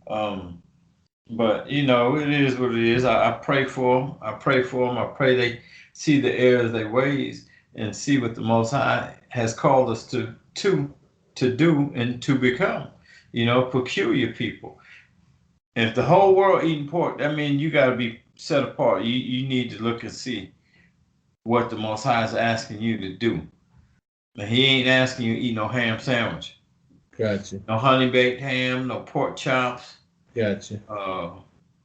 Um, but it is what it is. I pray for them. I pray for them. I pray they see the errors they ways and see what the Most High has called us to do and to become. Peculiar people. If the whole world eating pork, that means you got to be set apart. You need to look and see what the Most High is asking you to do. Now, He ain't asking you to eat no ham sandwich, Gotcha, no honey baked ham, no pork chops, gotcha. uh,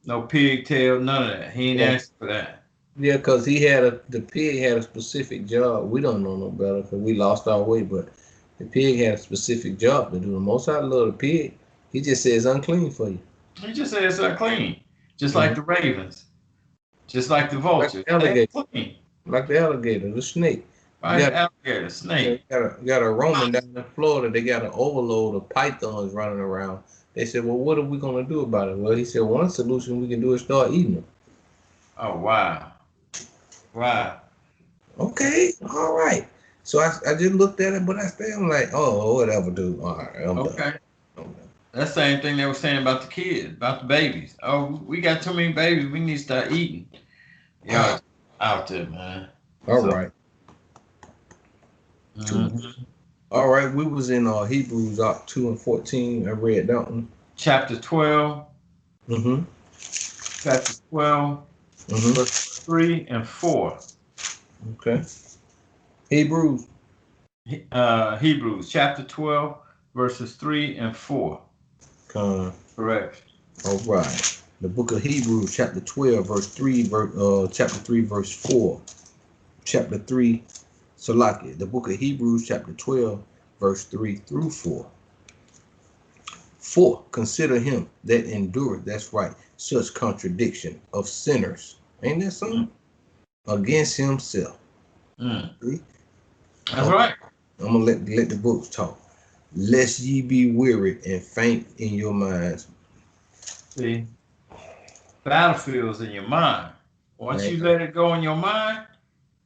no pigtail, none of that. He ain't Yeah, asking for that. yeah, because the pig had a specific job. We don't know no better because we lost our way, but the pig had a specific job to do. The most I love the pig. He just says unclean for you. He just said it's unclean, just Mhm. like the ravens, just like the Like vultures. the They alligator, unclean, like the alligator, the snake. You right? got Alligator, you snake. got a Roman down in Florida. They got an overload of pythons running around. They said, "Well, what are we gonna do about it?" Well, he said, "One solution we can do is start eating them." Oh wow, wow. Okay, all right. So I just looked at it, but I still am like, oh, whatever, dude. All right, I'm done. Okay. I'm done. That same thing they were saying about the kids, about the babies. Oh, we got too many babies. We need to start eating. Y'all out there, man. All So, right. Too much. mhm. All right, we was in Hebrews 2:14. I read that one. chapter 12, Mm-hmm. chapter 12, verse Mm-hmm. 3 and 4. Okay. Hebrews. Hebrews chapter 12, verses 3 and 4. Uh, Correct. all right. The book of Hebrews, chapter 12, verse 3, chapter 3, verse 4. Chapter 3, Salaki. The book of Hebrews, chapter 12, verse 3 through 4. 4. Consider him that endureth, that's right, such contradiction of sinners. Ain't that Mm, something? Against himself. mm. See? That's I'm, right. I'm gonna let the books talk. Lest ye be weary and faint in your minds. See, battlefields in your mind. Once Man, you let it go in your mind,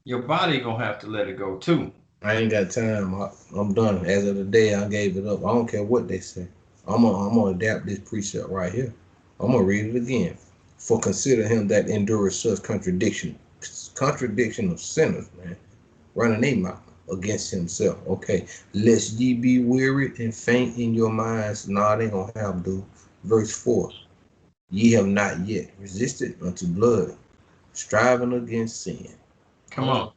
your body gonna have to let it go too. I ain't got time. I'm done. As of the day, I gave it up. I don't care what they say. I'm gonna adapt this precept right here. I'm gonna read it again. For consider him that endureth such contradiction of sinners, man, running their mouth against himself. Okay, lest ye be wearied and faint in your minds. Nah, they gonna have to. Verse 4. Ye have not yet resisted unto blood, striving against sin. Come All on.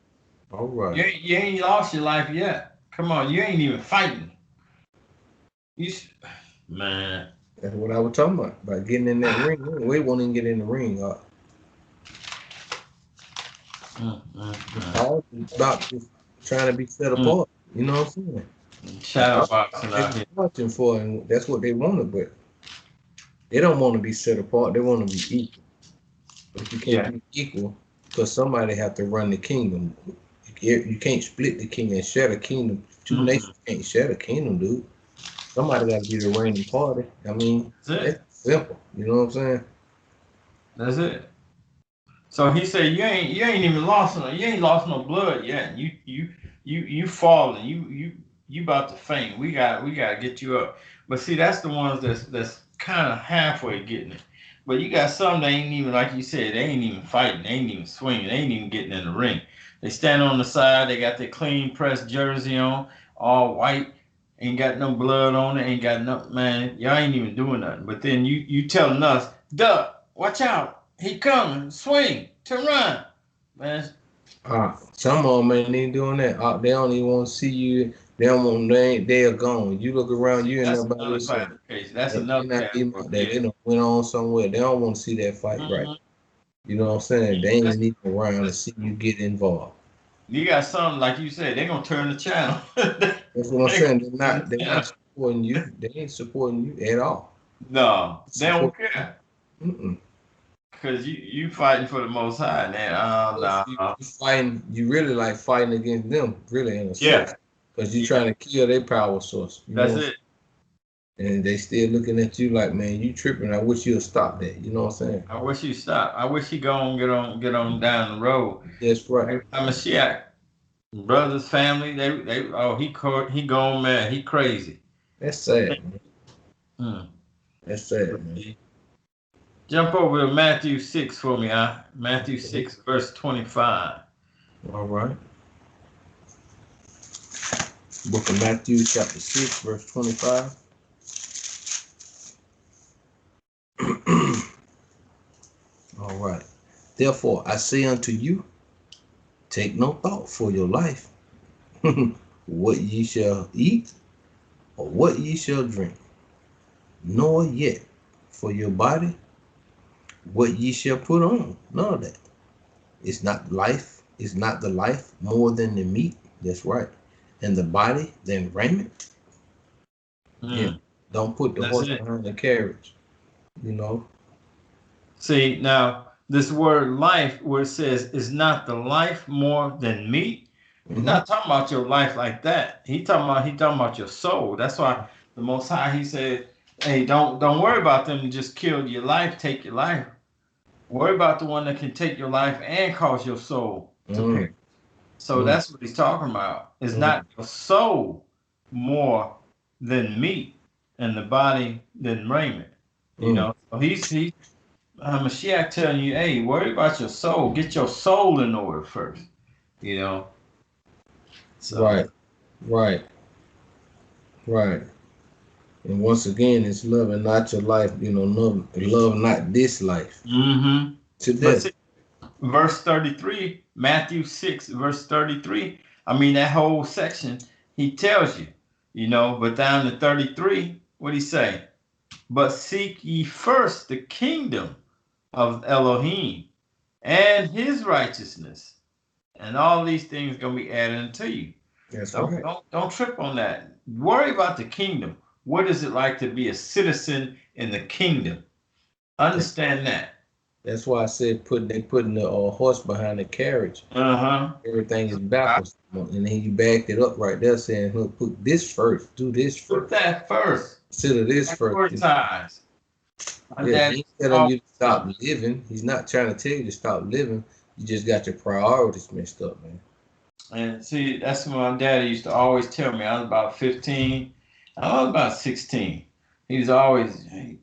right. All You right. ain't, you ain't lost your life yet. Come on. You ain't even fighting. You, man. That's what I was talking about. By getting in that ring. We won't even get in the ring. Mm. Paul is about just trying to be set Mm. apart. You know what I'm saying? That's Shadow all boxing they out was here. watching for, and that's what they wanted. But they don't want to be set apart. They want to be equal. But you can't Yeah. be equal because somebody have to run the kingdom. You can't split the kingdom and share the kingdom. Two Mm-mm. nations can't share the kingdom, dude. Somebody got to be the reigning party. I mean, That's it's it. simple. You know what I'm saying? That's it. So he said, you ain't even lost no, you ain't lost no blood yet. You falling. You about to faint. We got to get you up. But see, that's the ones that's kind of halfway getting it. But you got some that ain't even like you said. They ain't even fighting. They ain't even swinging. They ain't even getting in the ring. They stand on the side. They got their clean pressed jersey on, all white. Ain't got no blood on it. Ain't got no man. Y'all ain't even doing nothing. But then you telling us, duck, watch out. He coming, swing, to run. Man, Some of them ain't even doing that. They don't even want to see you. They don't want. They are gone. You look around. You and that's nobody another yourself. classification. That's They another not even category. out there. Yeah. They done went on somewhere. They don't want to see that fight right. hmm You know what I'm saying? They ain't That's, even around to that's, see you get involved. you got something like you said. They're gonna turn the channel. That's what I'm They gonna saying. turn the They're not channel. supporting you. They ain't supporting you at all. No, they Support. don't care Mm-mm. because you fighting for the Most High. Man, oh no. You fighting. You really like fighting against them. Really, in a Yeah, sense, because you yeah. trying to kill their power source. You That's know. it. And they still looking at you like, man, you tripping. I wish you'd stop that. You know what I'm saying? I wish he stopped. I wish he go on, get on down the road. That's right. I'm a Mashiach, brothers, family, he gone mad. He crazy. That's sad, man. Hmm. That's sad, man. Jump over to Matthew 6 for me, Matthew 6, verse 25. All right. Book of Matthew, chapter 6, verse 25. All right. Therefore, I say unto you, take no thought for your life, what ye shall eat, or what ye shall drink, nor yet for your body, what ye shall put on. None of that. It's not life. It's not the life more than the meat. That's right. And the body than raiment. Yeah. Don't put the That's horse it. behind the carriage. You know. See, now, this word life, where it says, is not the life more than meat? He's not talking about your life like that. He talking about your soul. That's why the Most High, he said, hey, don't worry about them to just kill your life, take your life. Worry about the one that can take your life and cause your soul to perish. So that's what he's talking about. It's not your soul more than meat and the body than raiment. You know, so he's Mashiach telling you, hey, worry about your soul. Get your soul in order first. You know. So. Right. And once again, it's loving not your life, you know, love not this life. To death. Verse 33, Matthew 6, verse 33. I mean, that whole section, he tells you, you know, but down to 33, what he say? But seek ye first the kingdom of Elohim and his righteousness, and all these things gonna be added unto you. Don't trip on that. Worry about the kingdom. What is it like to be a citizen in the kingdom? Understand that. That's why I said they putting the horse behind the carriage. Everything is backwards, and then you backed it up right there, saying, "Look, put this first. Do this first. Put that first. Consider this first." Yeah, he's telling you to stop living. He's not trying to tell you to stop living. You just got your priorities messed up, man. And see, that's what my daddy used to always tell me. I was about 15. I was about 16. He'd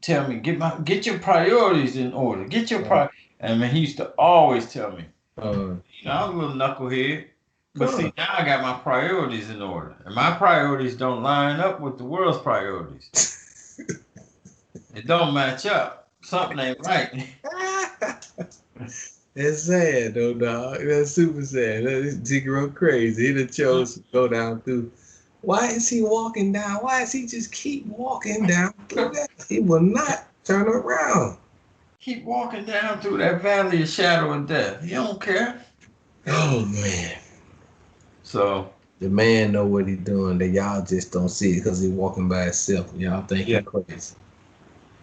tell me, get your priorities in order. Get your I mean, he used to always tell me. You know, I was a little knucklehead. But see, now I got my priorities in order. And my priorities don't line up with the world's priorities. It don't match up. Something ain't right. That's sad though, dog. That's super sad. That's Jigaro crazy. He done chose to go down through. Why is he walking down? Why does he just keep walking down through that? He will not turn around. Keep walking down through that valley of shadow of death. He don't care. Oh man. So the man know what he doing. That y'all just don't see it because he walking by himself. Y'all think he crazy.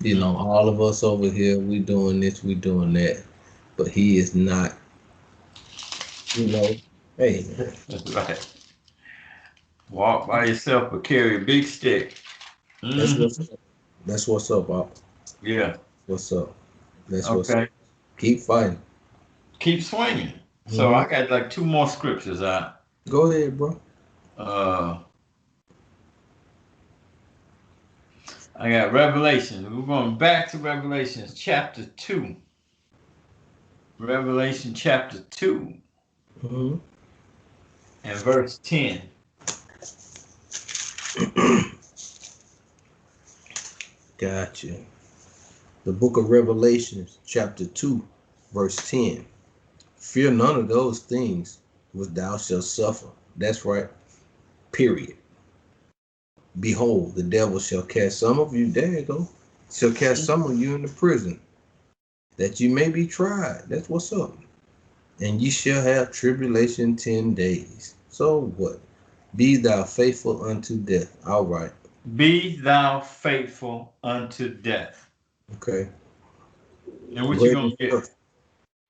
You know, all of us over here, we doing this, we doing that. But he is not, you know, hey. That's right. Walk by yourself, but carry a big stick. That's what's up, Bob. Yeah. What's up? That's what's up. Keep fighting. Keep swinging. So I got like 2 more scriptures out. Go ahead, bro. I got Revelation. We're going back to Revelation chapter 2. Revelation chapter 2 and verse 10. Gotcha. The book of Revelation chapter 2 verse 10. Fear none of those things which thou shalt suffer. That's right. Period. Behold, the devil shall cast some of you, there you go, shall cast some of you into prison, that you may be tried. That's what's up. And ye shall have tribulation 10 days. So what? Be thou faithful unto death. All right. Be thou faithful unto death. Okay. And what you gonna get?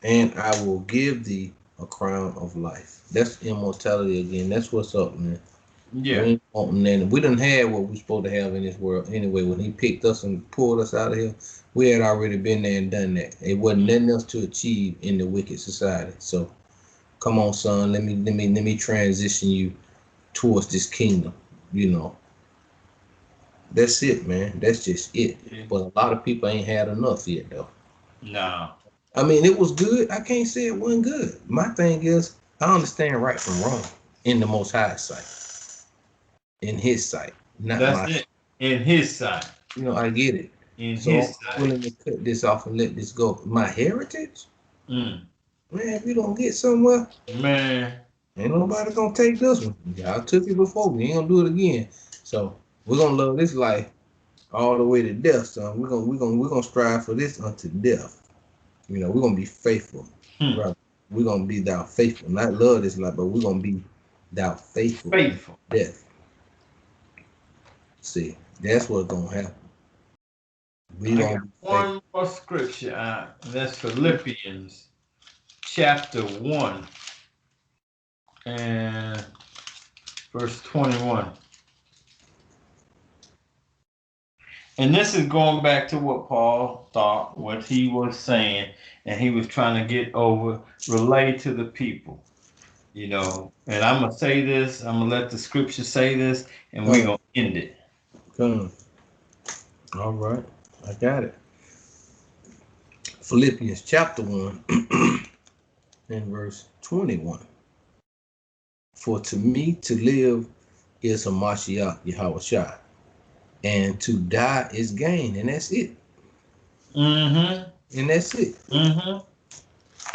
And I will give thee a crown of life. That's immortality again. That's what's up, man. We Yeah. ain't wanting nothing. We done had what we supposed to have in this world anyway. When he picked us and pulled us out of here, we had already been there and done that. It wasn't nothing else to achieve in the wicked society. So come on, son, let me transition you towards this kingdom. You know, that's it, man. That's just it. Yeah. But a lot of people ain't had enough yet, though. No. I mean, it was good. I can't say it wasn't good. My thing is, I understand right from wrong in the Most High sight, in His sight, not That's my. it. In his sight. You know, I get it. In So his I'm sight. willing to cut this off and let this go. My heritage, Mm. man. If we don't get somewhere, Man. ain't nobody gonna take this one. Y'all took it before. We ain't gonna do it again. So we're gonna love this life all the way to death, son. We're gonna strive for this unto death. You know, we're gonna be faithful, Hmm. right? We're gonna be thou faithful, not love this life, but we're gonna be thou faithful unto Faithful. death. See, that's what's gonna happen. We I gonna got be faithful. one more scripture. That's Philippians chapter 1 and verse 21. And this is going back to what Paul thought, what he was saying, and he was trying to get over, relay to the people. You know, and I'm going to say this, I'm going to let the scripture say this, and we're Come, going to end it. come. All right, I got it. Philippians chapter 1 and verse 21. For to me to live is a Mashiach Yahushua, and to die is gain, and that's it. Mm-hmm. And that's it. Mm-hmm.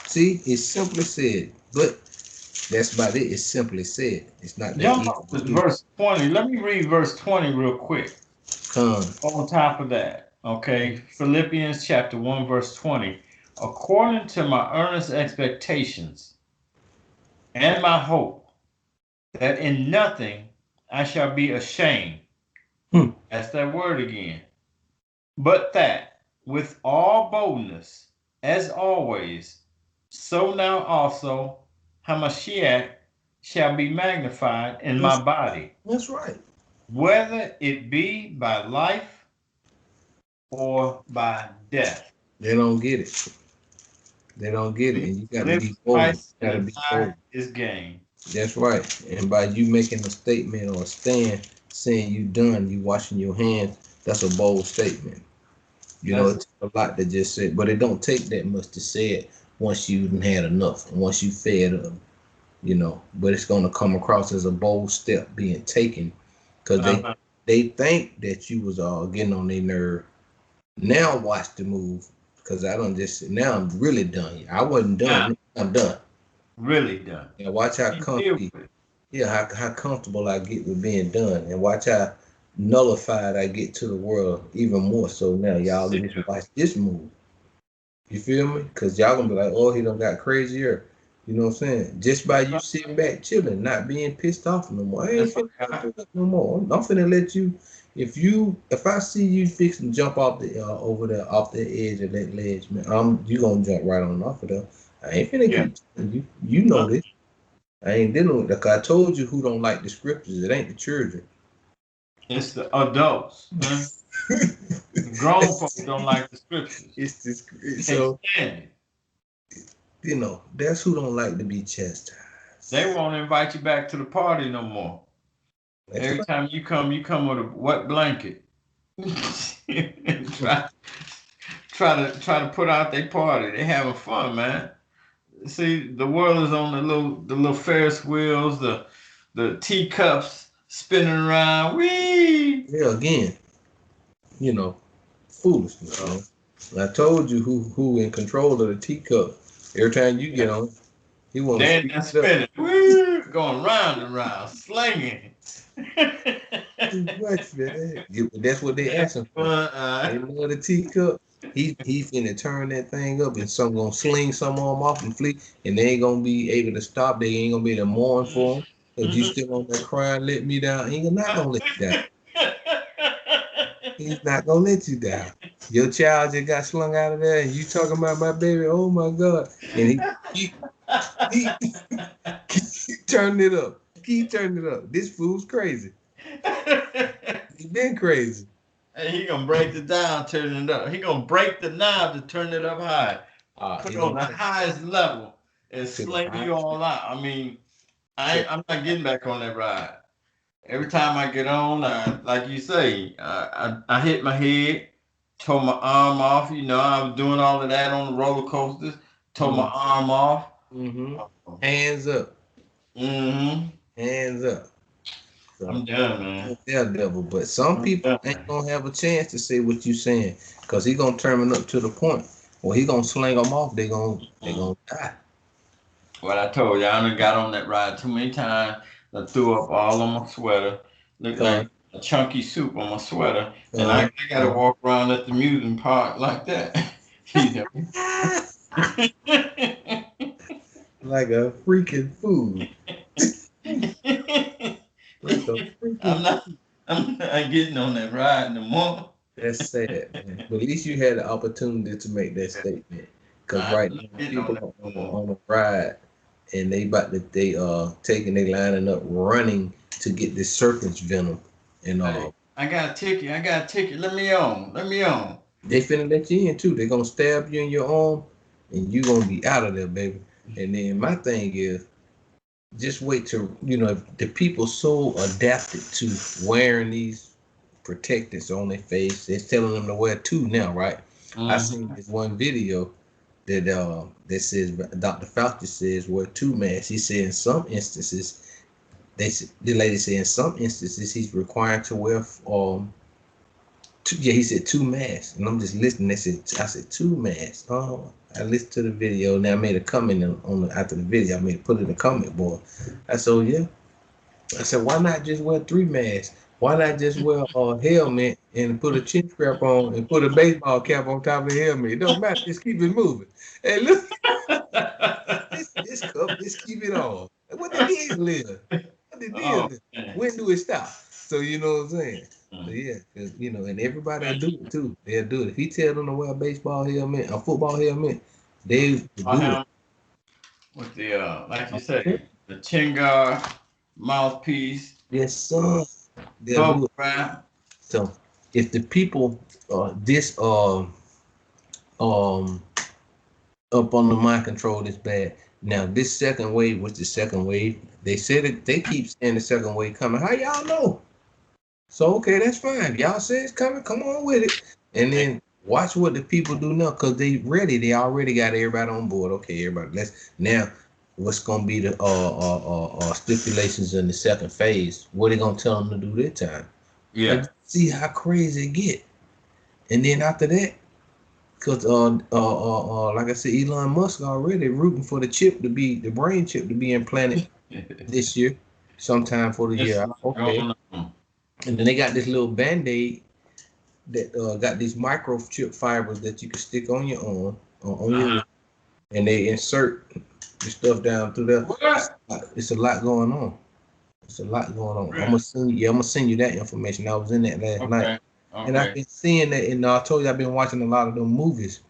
See, it's simply said, but that's about it. It's simply said. It's not that Jump easy up to to do. verse 20. Let me read verse 20 real quick. Come. On top of that, okay, Philippians chapter 1, verse 20. According to my earnest expectations and my hope that in nothing I shall be ashamed. Hmm. That's that word again. But that with all boldness, as always, so now also Hamashiach shall be magnified in That's, my body, that's right. whether it be by life or by death. They don't get it. They don't get it. And you got to Live be for bold. You Christ got to and be bold. die is gain. That's right. And by you making a statement or a stand saying you done, you washing your hands, that's a bold statement. You know, That's it takes a lot to just say, but it don't take that much to say it once you done had enough, once you fed them, you know. But it's gonna come across as a bold step being taken because uh-huh. they think that you was getting on their nerve. Now watch the move because I don't just now I'm really done. I wasn't Now, done. I'm done. really done. Now watch how You deal comfy. with it. Yeah, how comfortable I get with being done, and watch how nullified I get to the world even more so now. Y'all just watch this move. You feel me? Because y'all gonna be like, oh, he done got crazier. You know what I'm saying? Just by you sitting back chilling, not being pissed off no more. I ain't That's finna okay. do that no more. I'm finna let you. If I see you fix and jump off the over there off the edge of that ledge, man, you gonna jump right on off of there. I ain't finna Yeah. keep telling you. You know this. I ain't dealing with that. I told you who don't like the scriptures. It ain't the children. It's the adults. Huh? The grown folks don't like the scriptures. It's this. Can't So stand it. you know that's who don't like to be chastised. They won't invite you back to the party no more. That's Every right. time you come with a wet blanket. And try to put out their party. They having fun, man. See, the world is on the little Ferris wheels, the teacups spinning around. Whee! Yeah, again, you know, foolishness, man. I told you who in control of the teacup. Every time you get Yeah. on, he want to They're speed not it up. spinning. Woo! Going round and round, slinging. Too much, man. That's what they asking for. They Fun, love the teacup. He finna turn that thing up and some gonna sling some of them off and flee, and they ain't gonna be able to stop. They ain't gonna be able to mourn for him. Cause you still on that crying, let me down. He not gonna let you down. He's not gonna let you down. Your child just got slung out of there, and you talking about my baby. Oh my God! And he turned it up. keep turning it up. This fool's crazy. He been crazy. And he gonna break it down, turn it up. He gonna break the knob to turn it up high. Put it on the highest level and sling you all out. I mean, I'm not getting back on that ride. Every time I get on, like you say, I hit my head, tore my arm off. You know, I was doing all of that on the roller coasters, tore my arm off. Hands up. Hands up. So, I'm done, man. Daredevil, but some people ain't gonna have a chance to say what you saying, cause he gonna turn it up to the point, or he gonna sling them off. They gonna die. Well, I told you, I done got on that ride too many times. I threw up all on my sweater. Looked like a chunky soup on my sweater. And I got to walk around at the amusement park like that. Like a freaking fool. I'm not getting on that ride no more. That's sad, man. But at least you had the opportunity to make that statement. Because right now, people on the ride, and they they lining up running to get this serpent's venom and all. Hey, I got a ticket. Let me on. They finna let you in too. They gonna stab you in your arm, and you gonna be out of there, baby. And then my thing is, just wait till, if the people so adapted to wearing these protectors on their face, they're telling them to wear two now, right? I seen this one video that says Dr. Fauci says wear two masks. He said in some instances, the lady said in some instances he's required to wear he said two masks, and I'm just listening. I said two masks. Oh, I listened to the video. Now I made a comment after the video. I put it in the comment board. I said, yeah. I said, why not just wear three masks? Why not just wear a helmet and put a chin strap on and put a baseball cap on top of the helmet? It don't matter. Just keep it moving. Hey, look, just keep it on. What the deal is? When do it stop? So you know what I'm saying? So yeah, cause, and everybody will do it too. They'll do it. If he tell them to wear a baseball helmet, a football helmet, they do it. With the like you say, the chin guard, mouthpiece. Yes, sir. They'll do it. So if the people up on the mind control this bad. Now this second wave, what's the second wave? They said it. They keep saying the second wave coming. How y'all know? So okay, that's fine. Y'all say it's coming. Come on with it. And then watch what the people do now, because they ready. They already got everybody on board. Okay, everybody. Now. What's gonna be the stipulations in the second phase? What they gonna tell them to do this time? Yeah. And see how crazy it get. And then after that, because like I said, Elon Musk already rooting for the brain chip to be implanted this year, sometime for the year. Okay. And then they got this little Band-Aid that got these microchip fibers that you can stick on your arm, your, and they insert the stuff down through there. It's a lot going on. Really? I'm gonna send you that information. I was in that last night. And I've been seeing that, and I told you I've been watching a lot of them movies.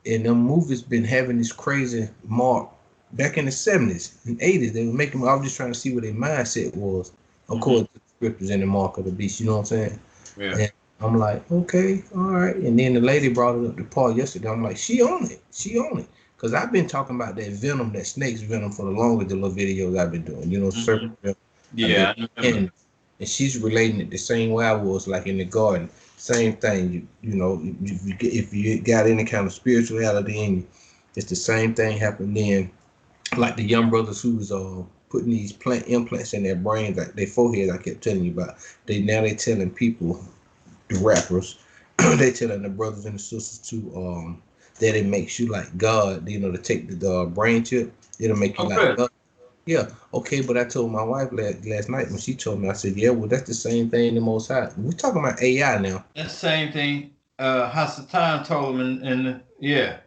And them movies been having this crazy mark. Back in the 70s and 80s, they were making them. I was just trying to see what their mindset was, according to the scriptures in the mark of the beast. You know what I'm saying? Yeah. And I'm like, okay, all right. And then the lady brought it up to Paul yesterday. I'm like, she on it. Because I've been talking about that venom, that snake's venom, for the longest, the little videos I've been doing. Serpent venom. Yeah. And she's relating it the same way I was, like in the garden. Same thing. If you got any kind of spirituality in you, it's the same thing happened then. Like the young brothers who was putting these plant implants in their brains, like their foreheads, I kept telling you about. They telling people, the rappers, they telling the brothers and the sisters to that it makes you like God. To take the brain chip, it'll make you like God. Yeah, okay, but I told my wife last night when she told me, I said, yeah, well, that's the same thing the Most High. We're talking about AI now. That's the same thing Hasatan told him, yeah.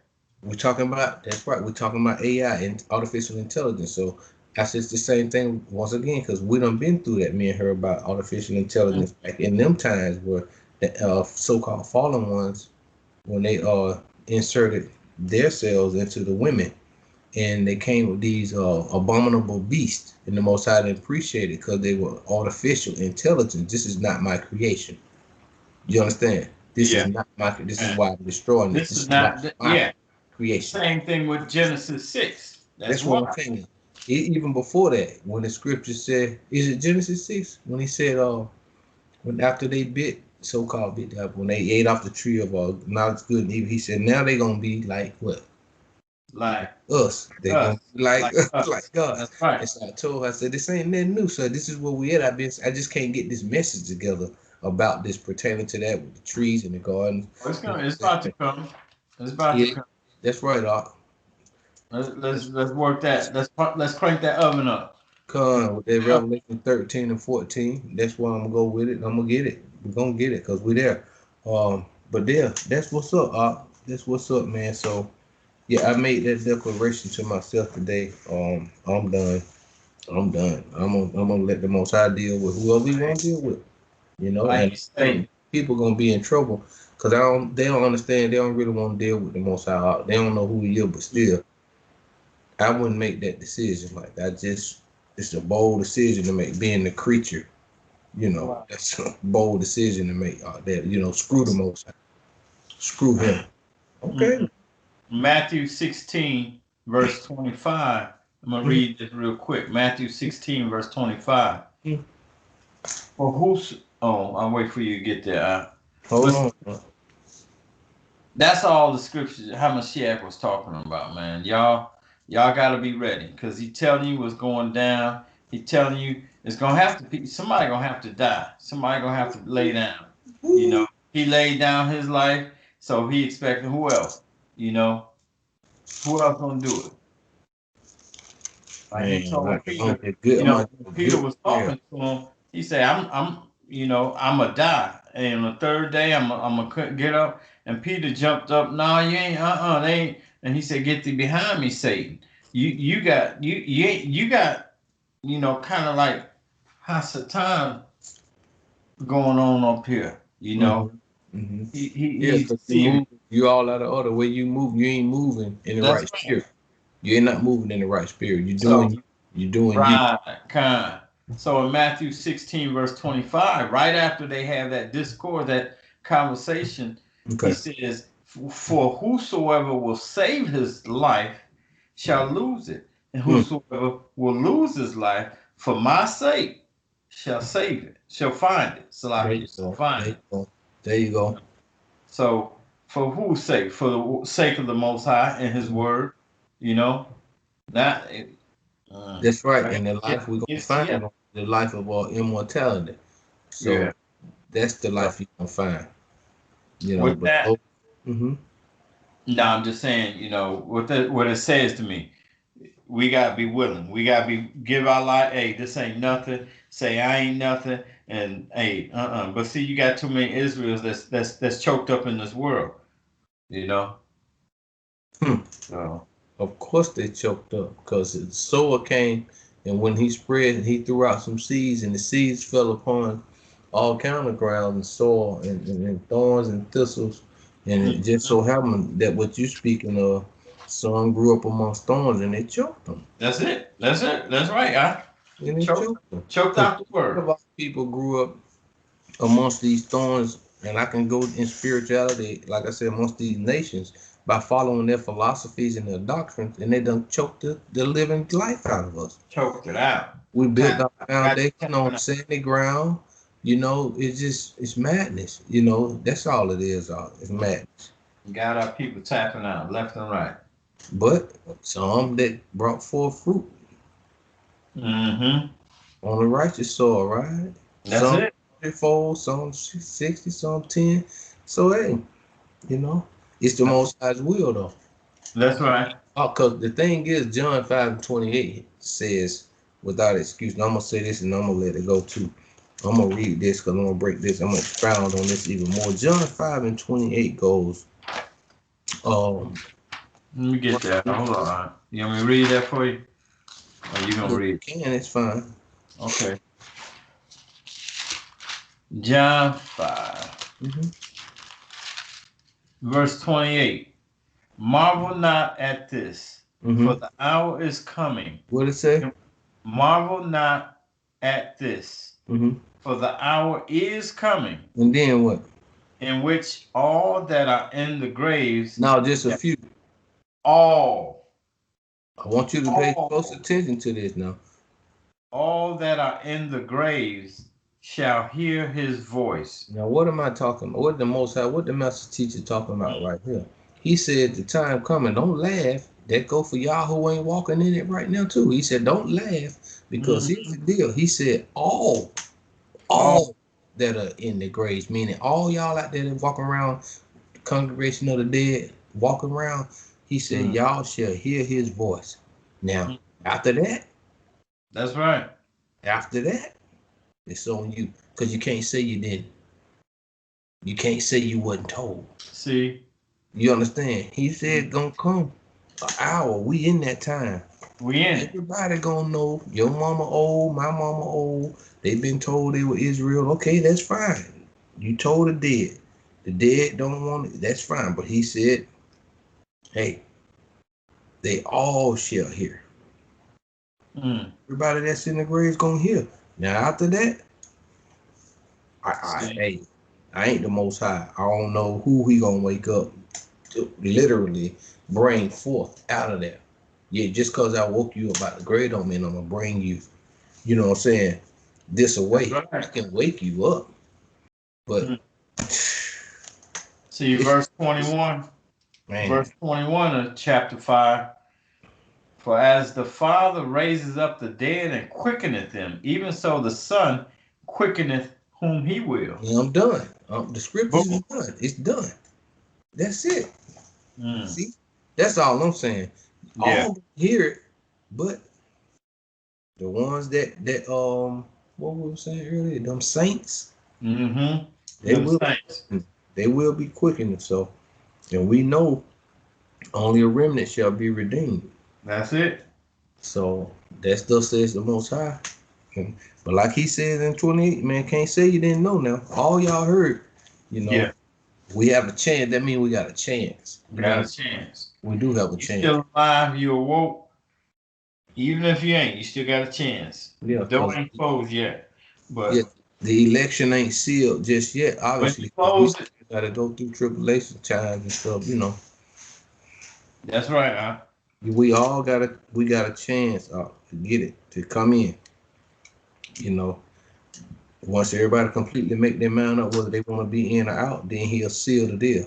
We're talking about, that's right, we're talking about AI and artificial intelligence. So I said it's the same thing once again, because we done been through that, me and her, about artificial intelligence back in them times where the so-called fallen ones, when they inserted their cells into the women, and they came with these abominable beasts, and the Most High didn't appreciate it because they were artificial intelligence. This is not my creation. You understand? This is Yeah. not my. This is why I'm destroying it. This This is is not not, my yeah. creation. Same thing with Genesis 6. That's That's what I'm why. saying. Even before that, when the scripture said, is it Genesis 6? When he said, when after they bit, so-called bit the apple, when they ate off the tree of knowledge good and evil, he said, now they're gonna be like what? Like Us. They're gonna us. be like Like us. like God. That's right. And so I told her, I said, this ain't nothing new. So this is where we at. I just can't get this message together about this pertaining to that with the trees and the gardens. It's about to come. It's about to Yeah, come. that's right, Doc. Let's work that. Let's crank that oven up. Con with that Revelation 13 and 14. That's why I'm gonna go with it. I'm gonna get it. We're gonna get it because we're there. But there, that's what's up, that's what's up, man. So yeah, I made that declaration to myself today. I'm done. I'm done. I'm gonna let the Most High deal with whoever he want to deal with. You know, Like and you say, people gonna be in trouble because they don't understand. They don't really want to deal with the Most High. They don't know who he is, but still, I wouldn't make that decision. Like it's a bold decision to make. Being the creature, wow. that's a bold decision to make. That screw the Most High. Screw him. Okay. Matthew 16, verse 25. I'm going to read this real quick. Matthew 16, verse 25. Mhm. For who's, I'll wait for you to get there. Hold on. That's all the scriptures Hamashiach was talking about, man. Y'all got to be ready because he telling you what's going down. He telling you it's going to have to be, somebody going to have to die. Somebody going to have to lay down. He laid down his life, so he expecting who else? Who else going to do it? Like he Man, told Peter, I'm gonna get Peter good was prayer. talking to him. He said, I'm gonna die, and on the third day, I'm gonna get up." And Peter jumped up. "No, you ain't. They ain't." And he said, "Get thee behind me, Satan. You got you got kind of like Hasatan going on up here. Yeah, He's because deceiving. you all out of order. Where you move, you ain't moving in the That's right right. spirit. You ain't not moving in the right spirit. So You're doing you. right, kind. So in Matthew 16, verse 25, right after they have that discord, that conversation, he Okay. says, "For whosoever will save his life shall lose it, and Hmm. whosoever will lose his life for my sake shall save it, shall find it." There you Salakia, shall go. find There you it. go. There you go. So for whose sake? For the sake of the Most High and His Word, that. That's right. Like, And the life we're gonna yeah. find, the life of our immortality. So Yeah. that's the So life you're gonna find. with But that, mm-hmm. no, I'm just saying, what it says to me, we gotta be willing. We gotta give our life. Hey, this ain't nothing. Say I ain't nothing. And hey, But see, you got too many Israels that's choked up in this world. You know. So Of course they choked up because the sower came, and when he spread, he threw out some seeds, and the seeds fell upon all kind of ground and soil and thorns and thistles. And it just so happened that what you speaking of, some grew up amongst thorns and they choked them. that's it. That's it. That's right. I And they choked choked them. choked Because out the a lot word. of our people grew up amongst these thorns, and I can go in spirituality, like I said, amongst these nations by following their philosophies and their doctrines, and they done choked the living life out of us. Choked it out. We built our Got you foundation on tapping out. sandy ground. It's madness. That's all it is. It's madness. Got our people tapping out left and right. But some that brought forth fruit Mm-hmm. on the righteous soil, right? That's Some it. 34, some 60, some 10. So hey, you know, it's the Most High's will though. That's right. Because the thing is, John 5:28 says, without excuse, and I'm going to say this and I'm going to let it go too. I'm going to read this because I'm going to break this. I'm going to expound on this even more. John 5:28 goes, Let me get that. Hold on. You want me to read that for you? Or you gonna read it? it's fine. Okay. John 5, Mm-hmm. verse 28. Marvel not at this, For the hour is coming. What it say? Marvel not at this. For the hour is coming. And then what? In which all that are in the graves. Now, just a few. All. I want you to pay close attention to this now. All that are in the graves shall hear his voice. Now, what am I talking about? What the Most High, what the Master Teacher talking about right here? He said, the time coming, don't laugh. That go for y'all who ain't walking in it right now, too. He said, don't laugh, because here's the deal. He said, all that are in the graves, meaning all y'all out there that walk around, the congregation of the dead, walking around, he said, y'all shall hear his voice. Now, after that, that's right. After that, it's on you, because you can't say you didn't. You can't say you wasn't told. See? You understand? He said gonna come an hour. We in that time. We in it. Everybody gonna know your mama old, my mama old. They've been told they were Israel. Okay, that's fine. You told the dead. The dead don't want it. That's fine. But he said, hey, they all shall hear. Everybody that's in the grave is gonna hear. Now after that, I ain't the Most High. I don't know who he gonna wake up to literally bring forth out of there. Yeah, just cause I woke you up out the grave don't mean I'm gonna bring you, you know what I'm saying, this away. Right. I can wake you up. But see verse 21. Man. Verse 21 of chapter 5. For as the Father raises up the dead and quickeneth them, even so the Son quickeneth whom he will. Yeah, I'm done. The scripture is done. It's done. That's it. See? That's all I'm saying. Yeah. All hear it, but the ones that what we were saying earlier, them saints, they will be quickened. So, and we know only a remnant shall be redeemed. That's it. So that stuff says the Most High. But like he says in 28, man, can't say you didn't know now. All y'all heard, you know, we have a chance. That means we got a chance. We got a chance. We do have a chance. Still alive, you awoke. Even if you ain't, you still got a chance. Yeah. Don't ain't closed yet. But yeah, the election ain't sealed just yet. Obviously, we got to go through tribulation times and stuff, you know. That's right, huh? We got a chance to get it, to come in. You know, once everybody completely make their mind up whether they want to be in or out, then he'll seal the deal.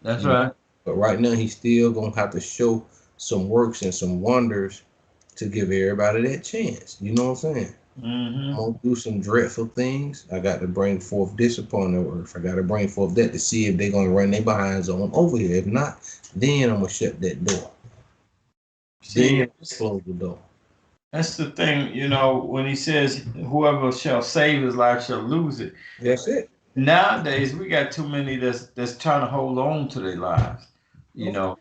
That's right. But right now, he's still gonna have to show some works and some wonders to give everybody that chance. You know what I'm saying? I'm gonna do some dreadful things. I got to bring forth this upon the earth. I got to bring forth that to see if they're gonna run their behinds on over here. If not, then I'm gonna shut that door. See, close the door. That's the thing, you know, when he says, whoever shall save his life shall lose it. That's it. Nowadays, we got too many that's trying to hold on to their lives, you know,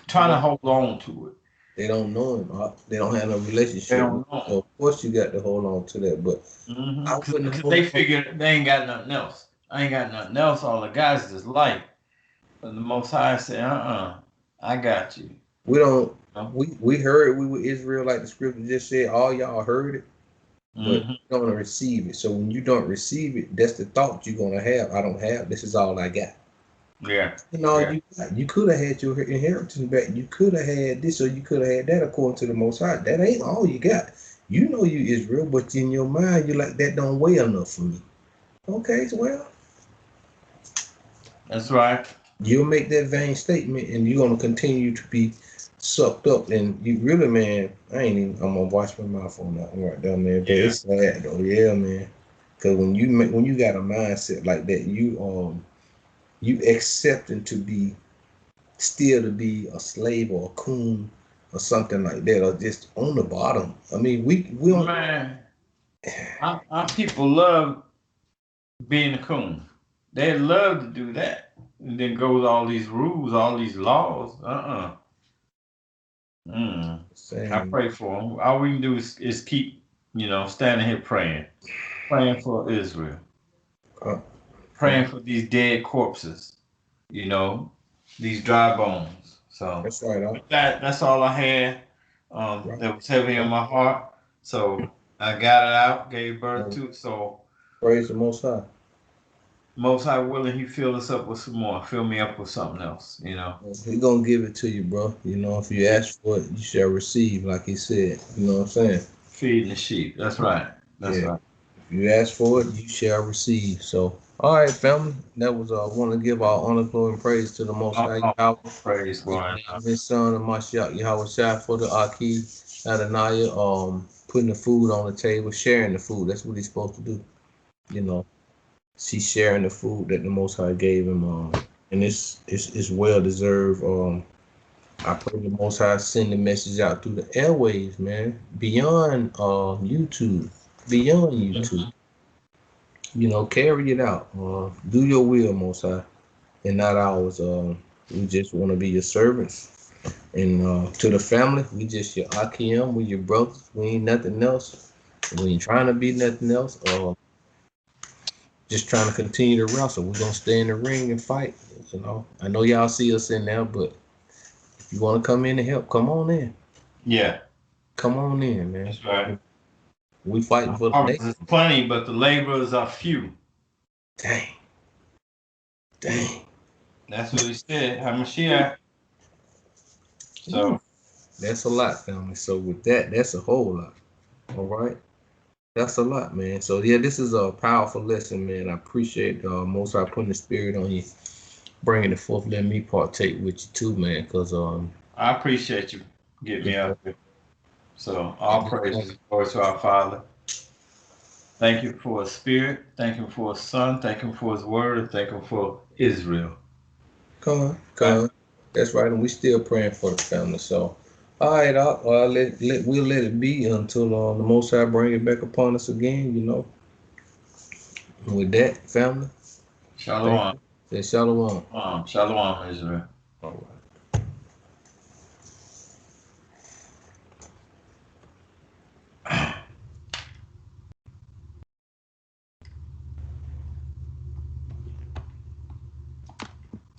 trying to hold on to it. They don't know him. They don't have no relationship. They don't know. So of course, you got to hold on to that. But because they figure they ain't got nothing else. I ain't got nothing else. All the guys is life. But the Most High said, I got you. We don't. We heard we were Israel, like the scripture just said. All y'all heard it, but you don't want to receive it. So when you don't receive it, that's the thought you're gonna have. I don't have. This is all I got. Yeah. You know, you could have had your inheritance back. You could have had this, or you could have had that, according to the Most High. That ain't all you got. You know you Israel, but in your mind, you're like, that don't weigh enough for me. Okay, so well, that's right. You'll make that vain statement, and you're gonna continue to be sucked up. And you really, man, I'm gonna watch my mouth on that one right down there. But it's sad though, yeah, man. Because when you got a mindset like that, you accepting to be a slave or a coon or something like that, or just on the bottom. I mean, we don't. Man, our people love being a coon. They love to do that, and then goes all these rules, all these laws. I pray for them. All we can do is keep, standing here praying for Israel, praying for these dead corpses. These dry bones. So That's right. that's all I had. Right. That was heavy on my heart. So I got it out, gave birth to. So Praise the Most High. most high willing, he fill us up with some more. Fill me up with something else. He gonna give it to you, bro. You know, if you ask for it, you shall receive, like he said. You know what I'm saying? Feeding the sheep. That's right. That's Yeah. right. If you ask for it, you shall receive. So, all right, family. That was I want to give our honor, glory, and praise to the Most High Yahweh, Praise God. His Son, and Mashiach Yahweh Shai for the Aki Adonai, putting the food on the table, sharing the food. That's what he's supposed to do. You know, she's sharing the food that the Most High gave him. And it's well deserved. I pray the Most High send the message out through the airwaves, man, beyond YouTube, beyond YouTube. You know, carry it out. Do your will, Most High, and not ours. We just want to be your servants. And to the family, we just your Akim, we your brothers. We ain't nothing else. We ain't trying to be nothing else. Just trying to continue to wrestle. We're gonna stay in the ring and fight. You know, I know y'all see us in there, but if you want to come in and help, come on in. Yeah. Come on in, man. That's right. We fighting for the Harvest nation. is plenty, but the laborers are few. Dang. Dang. That's what he said. Hamashiach. So That's a lot, family. So with that, that's a whole lot. All right. That's a lot, man. So yeah, this is a powerful lesson, man. I appreciate Most High putting the spirit on you, bringing it forth. Let me partake with you too, man. Cause I appreciate you getting me you know, up here. So all praises, glory to our Father. Thank you for his spirit. Thank him for his son. Thank him for his word. And thank him for Israel. come on, come on. That's right, and we still praying for the family. So, all right, we'll let it be until the Most High bring it back upon us again. You know. And with that, family, thank Shalom. you. Say shalom. Shalom, Israel. All right.